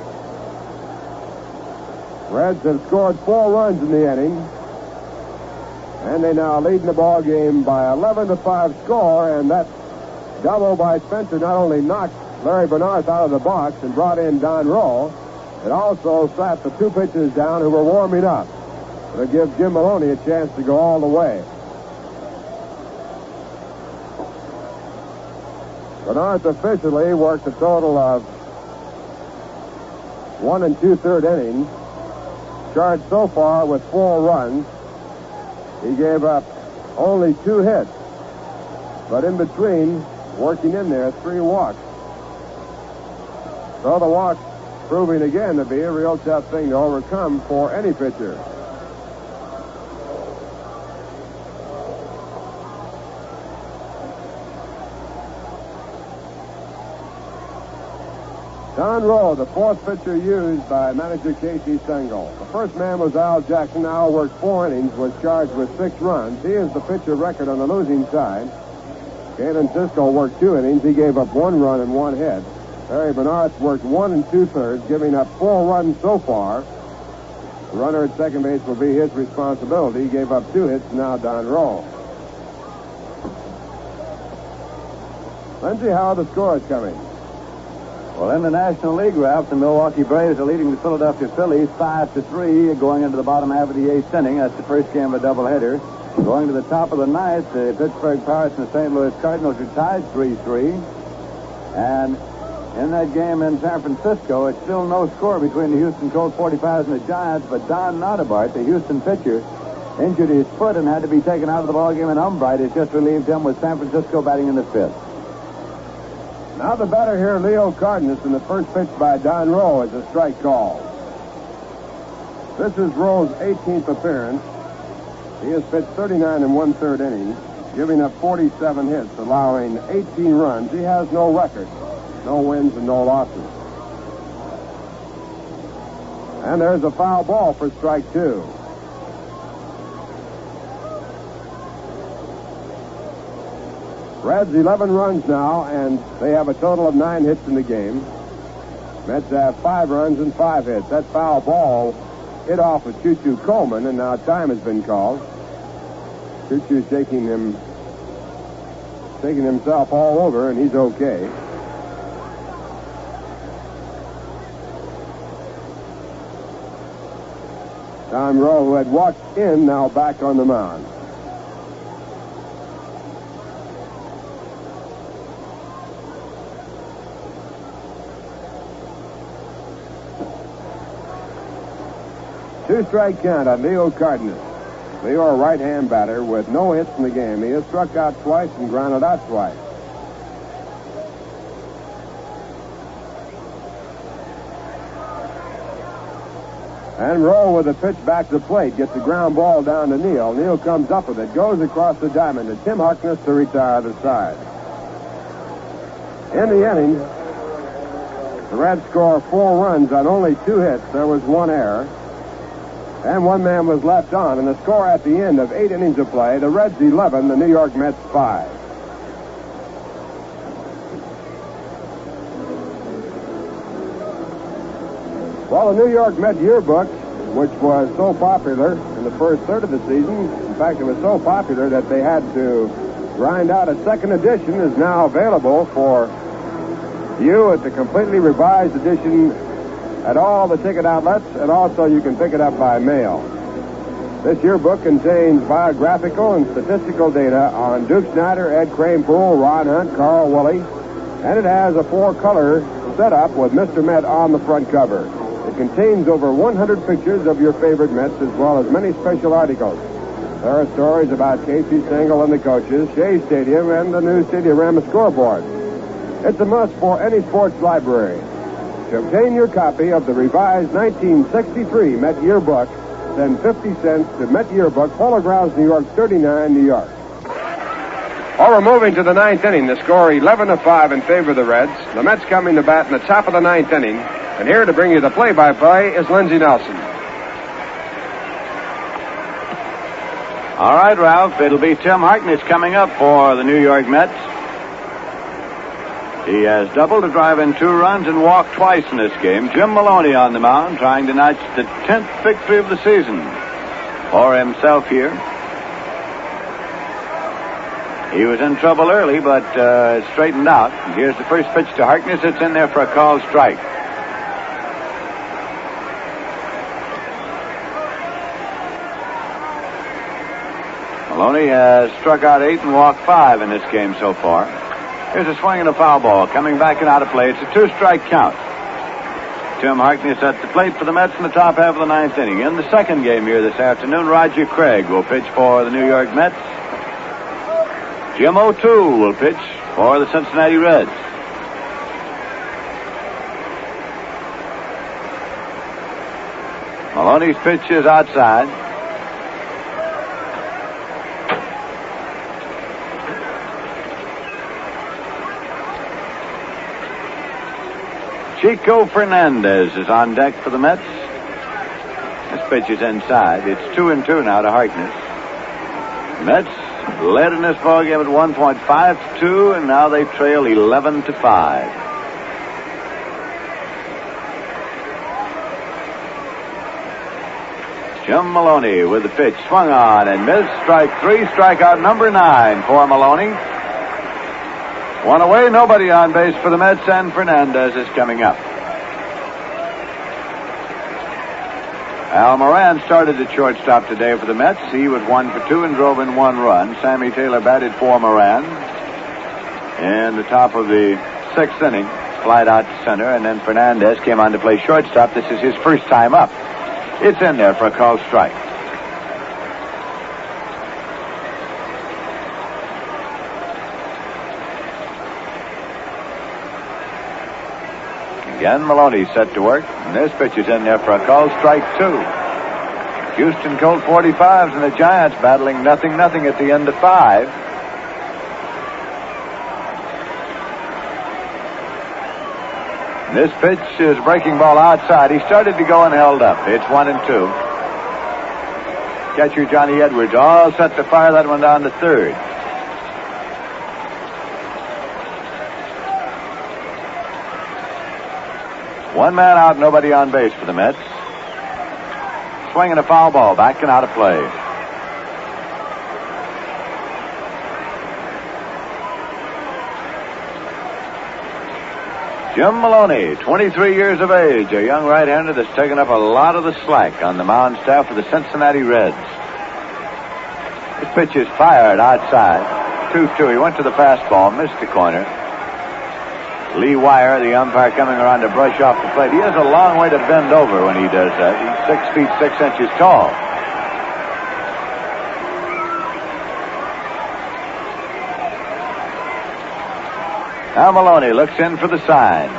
Reds have scored 4 runs in the inning, and they now lead in the ball game by 11-5 score, and that double by Spencer not only knocked Larry Bernard out of the box and brought in Don Rowe, it also sat the 2 pitchers down who were warming up. It'll give Jim Maloney a chance to go all the way. Bernard officially worked a total of 1 2/3 innings. Charged so far with 4 runs. He gave up only 2 hits. But in between, working in there, 3 walks. So the walks proving again to be a real tough thing to overcome for any pitcher. Don Rowe, the fourth pitcher used by manager Casey Stengel. The first man was Al Jackson. Al worked 4 innings, was charged with 6 runs. He is the pitcher record on the losing side. Galen Cisco worked 2 innings. He gave up 1 run and 1 hit. Barry Bernards worked 1 2/3, giving up 4 runs so far. The runner at second base will be his responsibility. He gave up 2 hits. Now Don Rowe. Lindsay, how are the scores coming? Well, in the National League, Ralph, the Milwaukee Braves are leading the Philadelphia Phillies 5-3 going into the bottom half of the 8th inning. That's the first game of a doubleheader. Going to the top of the 9th, the Pittsburgh Pirates and the St. Louis Cardinals are tied 3-3. And in that game in San Francisco, it's still no score between the Houston Colt 45s and the Giants, but Don Notabart, the Houston pitcher, injured his foot and had to be taken out of the ballgame, and Umbright has just relieved him with San Francisco batting in the 5th. Now the batter here, Leo Cardenas, in the first pitch by Don Rowe is a strike call. This is Rowe's 18th appearance. He has pitched 39 1/3 innings, giving up 47 hits, allowing 18 runs. He has no record, no wins and no losses. And there's a foul ball for strike 2. Reds 11 runs now, and they have a total of 9 hits in the game. Mets have 5 runs and 5 hits. That foul ball hit off of Choo-Choo Coleman, and now time has been called. Choo-Choo's shaking himself all over, and he's okay. Don Rowe, who had walked in, now back on the mound. Two-strike count on Leo Cardenas. Leo, a right-hand batter with no hits in the game. He has struck out twice and grounded out twice. And Rowe with a pitch back to the plate gets the ground ball down to Neal. Neal comes up with it, goes across the diamond to Tim Harkness to retire the side. In the inning, the Reds score 4 runs on only 2 hits. There was 1 error. And 1 man was left on. And the score at the end of 8 innings of play, the Reds 11, the New York Mets 5. Well, the New York Met yearbook, which was so popular in the first third of the season, in fact, it was so popular that they had to grind out a second edition, is now available for you at the completely revised edition at all the ticket outlets, and also you can pick it up by mail. This yearbook contains biographical and statistical data on Duke Snyder, Ed Kranepool, Ron Hunt, Carl Willie, and it has a 4-color setup with Mr. Met on the front cover. It contains over 100 pictures of your favorite Mets, as well as many special articles. There are stories about Casey Stengel and the coaches, Shea Stadium, and the new Stadiorama scoreboard. It's a must for any sports library. To obtain your copy of the revised 1963 Met Yearbook, send 50 cents to Met Yearbook, Polo Grounds, New York, 39, New York. Well, we're moving to the 9th inning. The score 11-5 in favor of the Reds. The Mets coming to bat in the top of the 9th inning. And here to bring you the play-by-play is Lindsey Nelson. All right, Ralph. It'll be Tim Harkness coming up for the New York Mets. He has doubled to drive in 2 runs and walked twice in this game. Jim Maloney on the mound, trying to notch the 10th victory of the season for himself here. He was in trouble early, but straightened out. And here's the first pitch to Harkness. It's in there for a called strike. Maloney has struck out 8 and walked 5 in this game so far. Here's a swing and a foul ball coming back and out of play. It's a 2-strike count. Tim Harkness at the plate for the Mets in the top half of the 9th inning. In the second game here this afternoon, Roger Craig will pitch for the New York Mets. Jim O'Toole will pitch for the Cincinnati Reds. Maloney's pitch is outside. Chico Fernandez is on deck for the Mets. This pitch is inside. It's 2-2 now to Harkness. Mets led in this ballgame at 1.5-2, and now they trail 11-5. Jim Maloney with the pitch, swung on and missed. Strike 3, strikeout number 9 for Maloney. One away, nobody on base for the Mets, and Fernandez is coming up. Al Moran started at shortstop today for the Mets. He was 1 for 2 and drove in 1 run. Sammy Taylor batted for Moran. In the top of the 6th inning, slide out to center, and then Fernandez came on to play shortstop. This is his first time up. It's in there for a called strike. Again, Maloney set to work, and this pitch is in there for a called strike 2. Houston Colt 45s and the Giants battling 0-0 at the end of 5. This pitch is breaking ball outside. He started to go and held up. It's 1-2. Catcher Johnny Edwards all set to fire that one down to third. One man out, nobody on base for the Mets. Swinging a foul ball, back and out of play. Jim Maloney, 23 years of age, a young right-hander that's taken up a lot of the slack on the mound staff for the Cincinnati Reds. This pitch is fired outside. 2-2. He went to the fastball, missed the corner. Lee Wire, the umpire, coming around to brush off the plate. He has a long way to bend over when he does that. He's 6 feet 6 inches tall. Now Maloney looks in for the sign.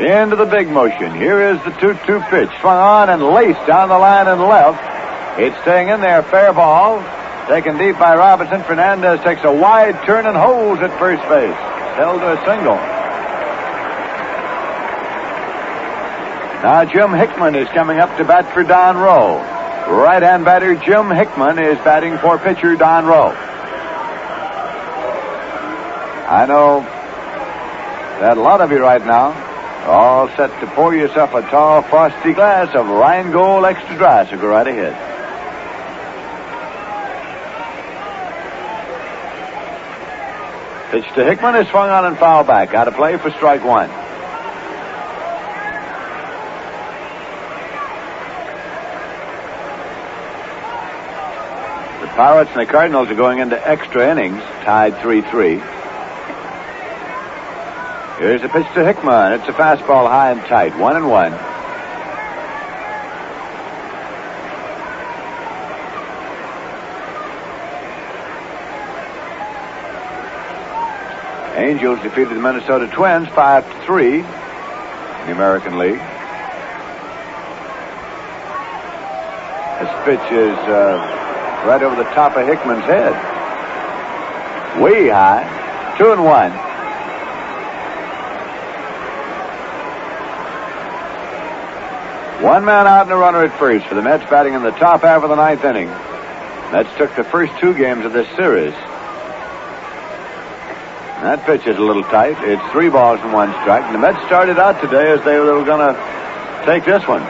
Into the big motion. Here is the 2-2 pitch. Swung on and laced down the line and left. It's staying in there. Fair ball. Taken deep by Robinson. Fernandez takes a wide turn and holds at first base. Held to a single. Now Jim Hickman is coming up to bat for Don Rowe. Right-hand batter Jim Hickman is batting for pitcher Don Rowe. I know that a lot of you right now are all set to pour yourself a tall, frosty glass of Rheingold Extra Dry, so go right ahead. Pitch to Hickman is swung on and foul back. Out of play for strike 1. The Pirates and the Cardinals are going into extra innings, tied 3-3. Here's a pitch to Hickman. It's a fastball high and tight. 1-1. Angels defeated the Minnesota Twins 5-3 in the American League. This pitch is right over the top of Hickman's head. Way high. 2-1. One man out and a runner at first for the Mets, batting in the top half of the 9th inning. Mets took the first 2 games of this series. That pitch is a little tight. It's 3 balls and 1 strike. And the Mets started out today as they were going to take this one.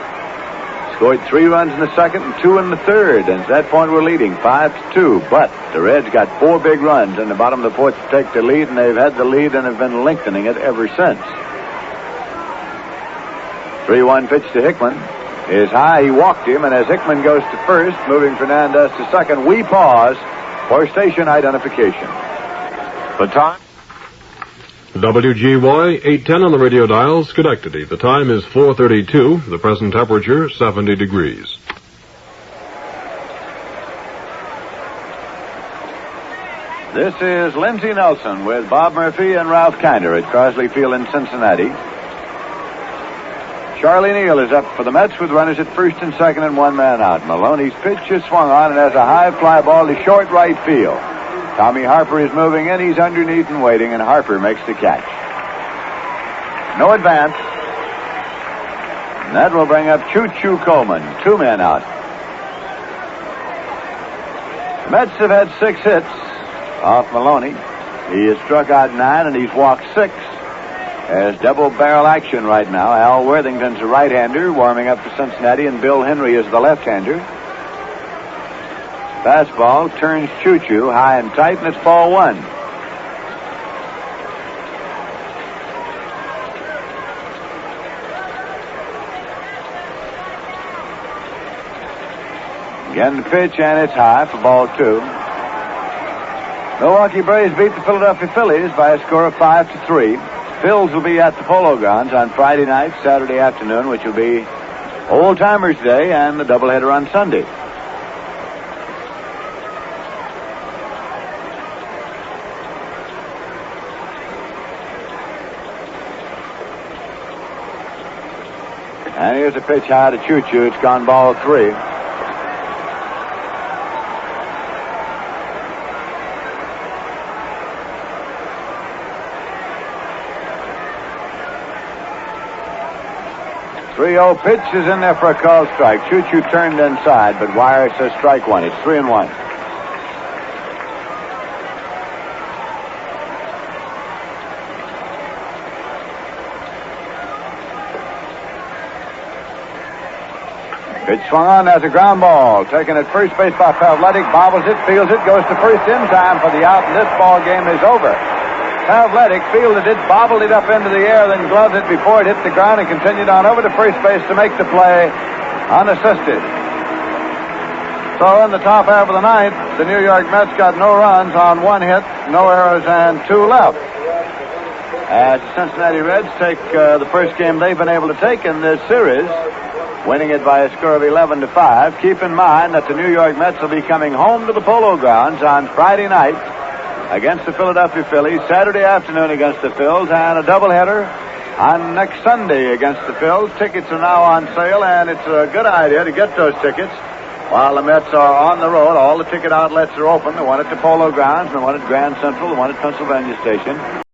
Scored 3 runs in the second and 2 in the third. And at that point we're leading 5-2. But the Reds got 4 big runs in the bottom of the 4th to take the lead, and they've had the lead and have been lengthening it ever since. 3-1 pitch to Hickman is high. He walked him, and as Hickman goes to first, moving Fernandez to second, we pause for station identification. The time? WGY 810 on the radio dial, Schenectady. The time is 4:32. The present temperature 70 degrees. This is Lindsey Nelson with Bob Murphy and Ralph Kinder at Crosley Field in Cincinnati. Charlie Neal is up for the Mets with runners at first and second and one man out. Maloney's pitch is swung on and has a high fly ball to short right field. Tommy Harper is moving in. He's underneath and waiting, and Harper makes the catch. No advance. And that will bring up Choo-Choo Coleman. Two men out. The Mets have had 6 hits off Maloney. He has struck out 9 and he's walked 6. There's double barrel action right now. Al Worthington's a right-hander warming up for Cincinnati, and Bill Henry is the left-hander. Fastball turns Choo-Choo high and tight, and it's ball 1. Again the pitch, and it's high for ball 2. Milwaukee Braves beat the Philadelphia Phillies by a score of 5-3. Phils will be at the Polo Grounds on Friday night, Saturday afternoon, which will be Old Timers Day and the doubleheader on Sunday. And here's a pitch high to Choo-Choo. It's gone ball 3. Three-0 pitch is in there for a called strike. Choo-Choo turned inside, but Wire says strike 1. It's 3-1. Pitch swung on as a ground ball. Taken at first base by Pavletic. Bobbles it, fields it, goes to first in time for the out, and this ball game is over. Pavletic fielded it, bobbled it up into the air, then gloved it before it hit the ground and continued on over to first base to make the play unassisted. So in the top half of the ninth, the New York Mets got no runs on 1 hit, no errors, and 2 left. As the Cincinnati Reds take the first game they've been able to take in this series, winning it by a score of 11-5. Keep in mind that the New York Mets will be coming home to the Polo Grounds on Friday night against the Philadelphia Phillies, Saturday afternoon against the Phils, and a doubleheader on next Sunday against the Phils. Tickets are now on sale, and it's a good idea to get those tickets while the Mets are on the road. All the ticket outlets are open. The one at the Polo Grounds, the one at Grand Central, the one at Pennsylvania Station.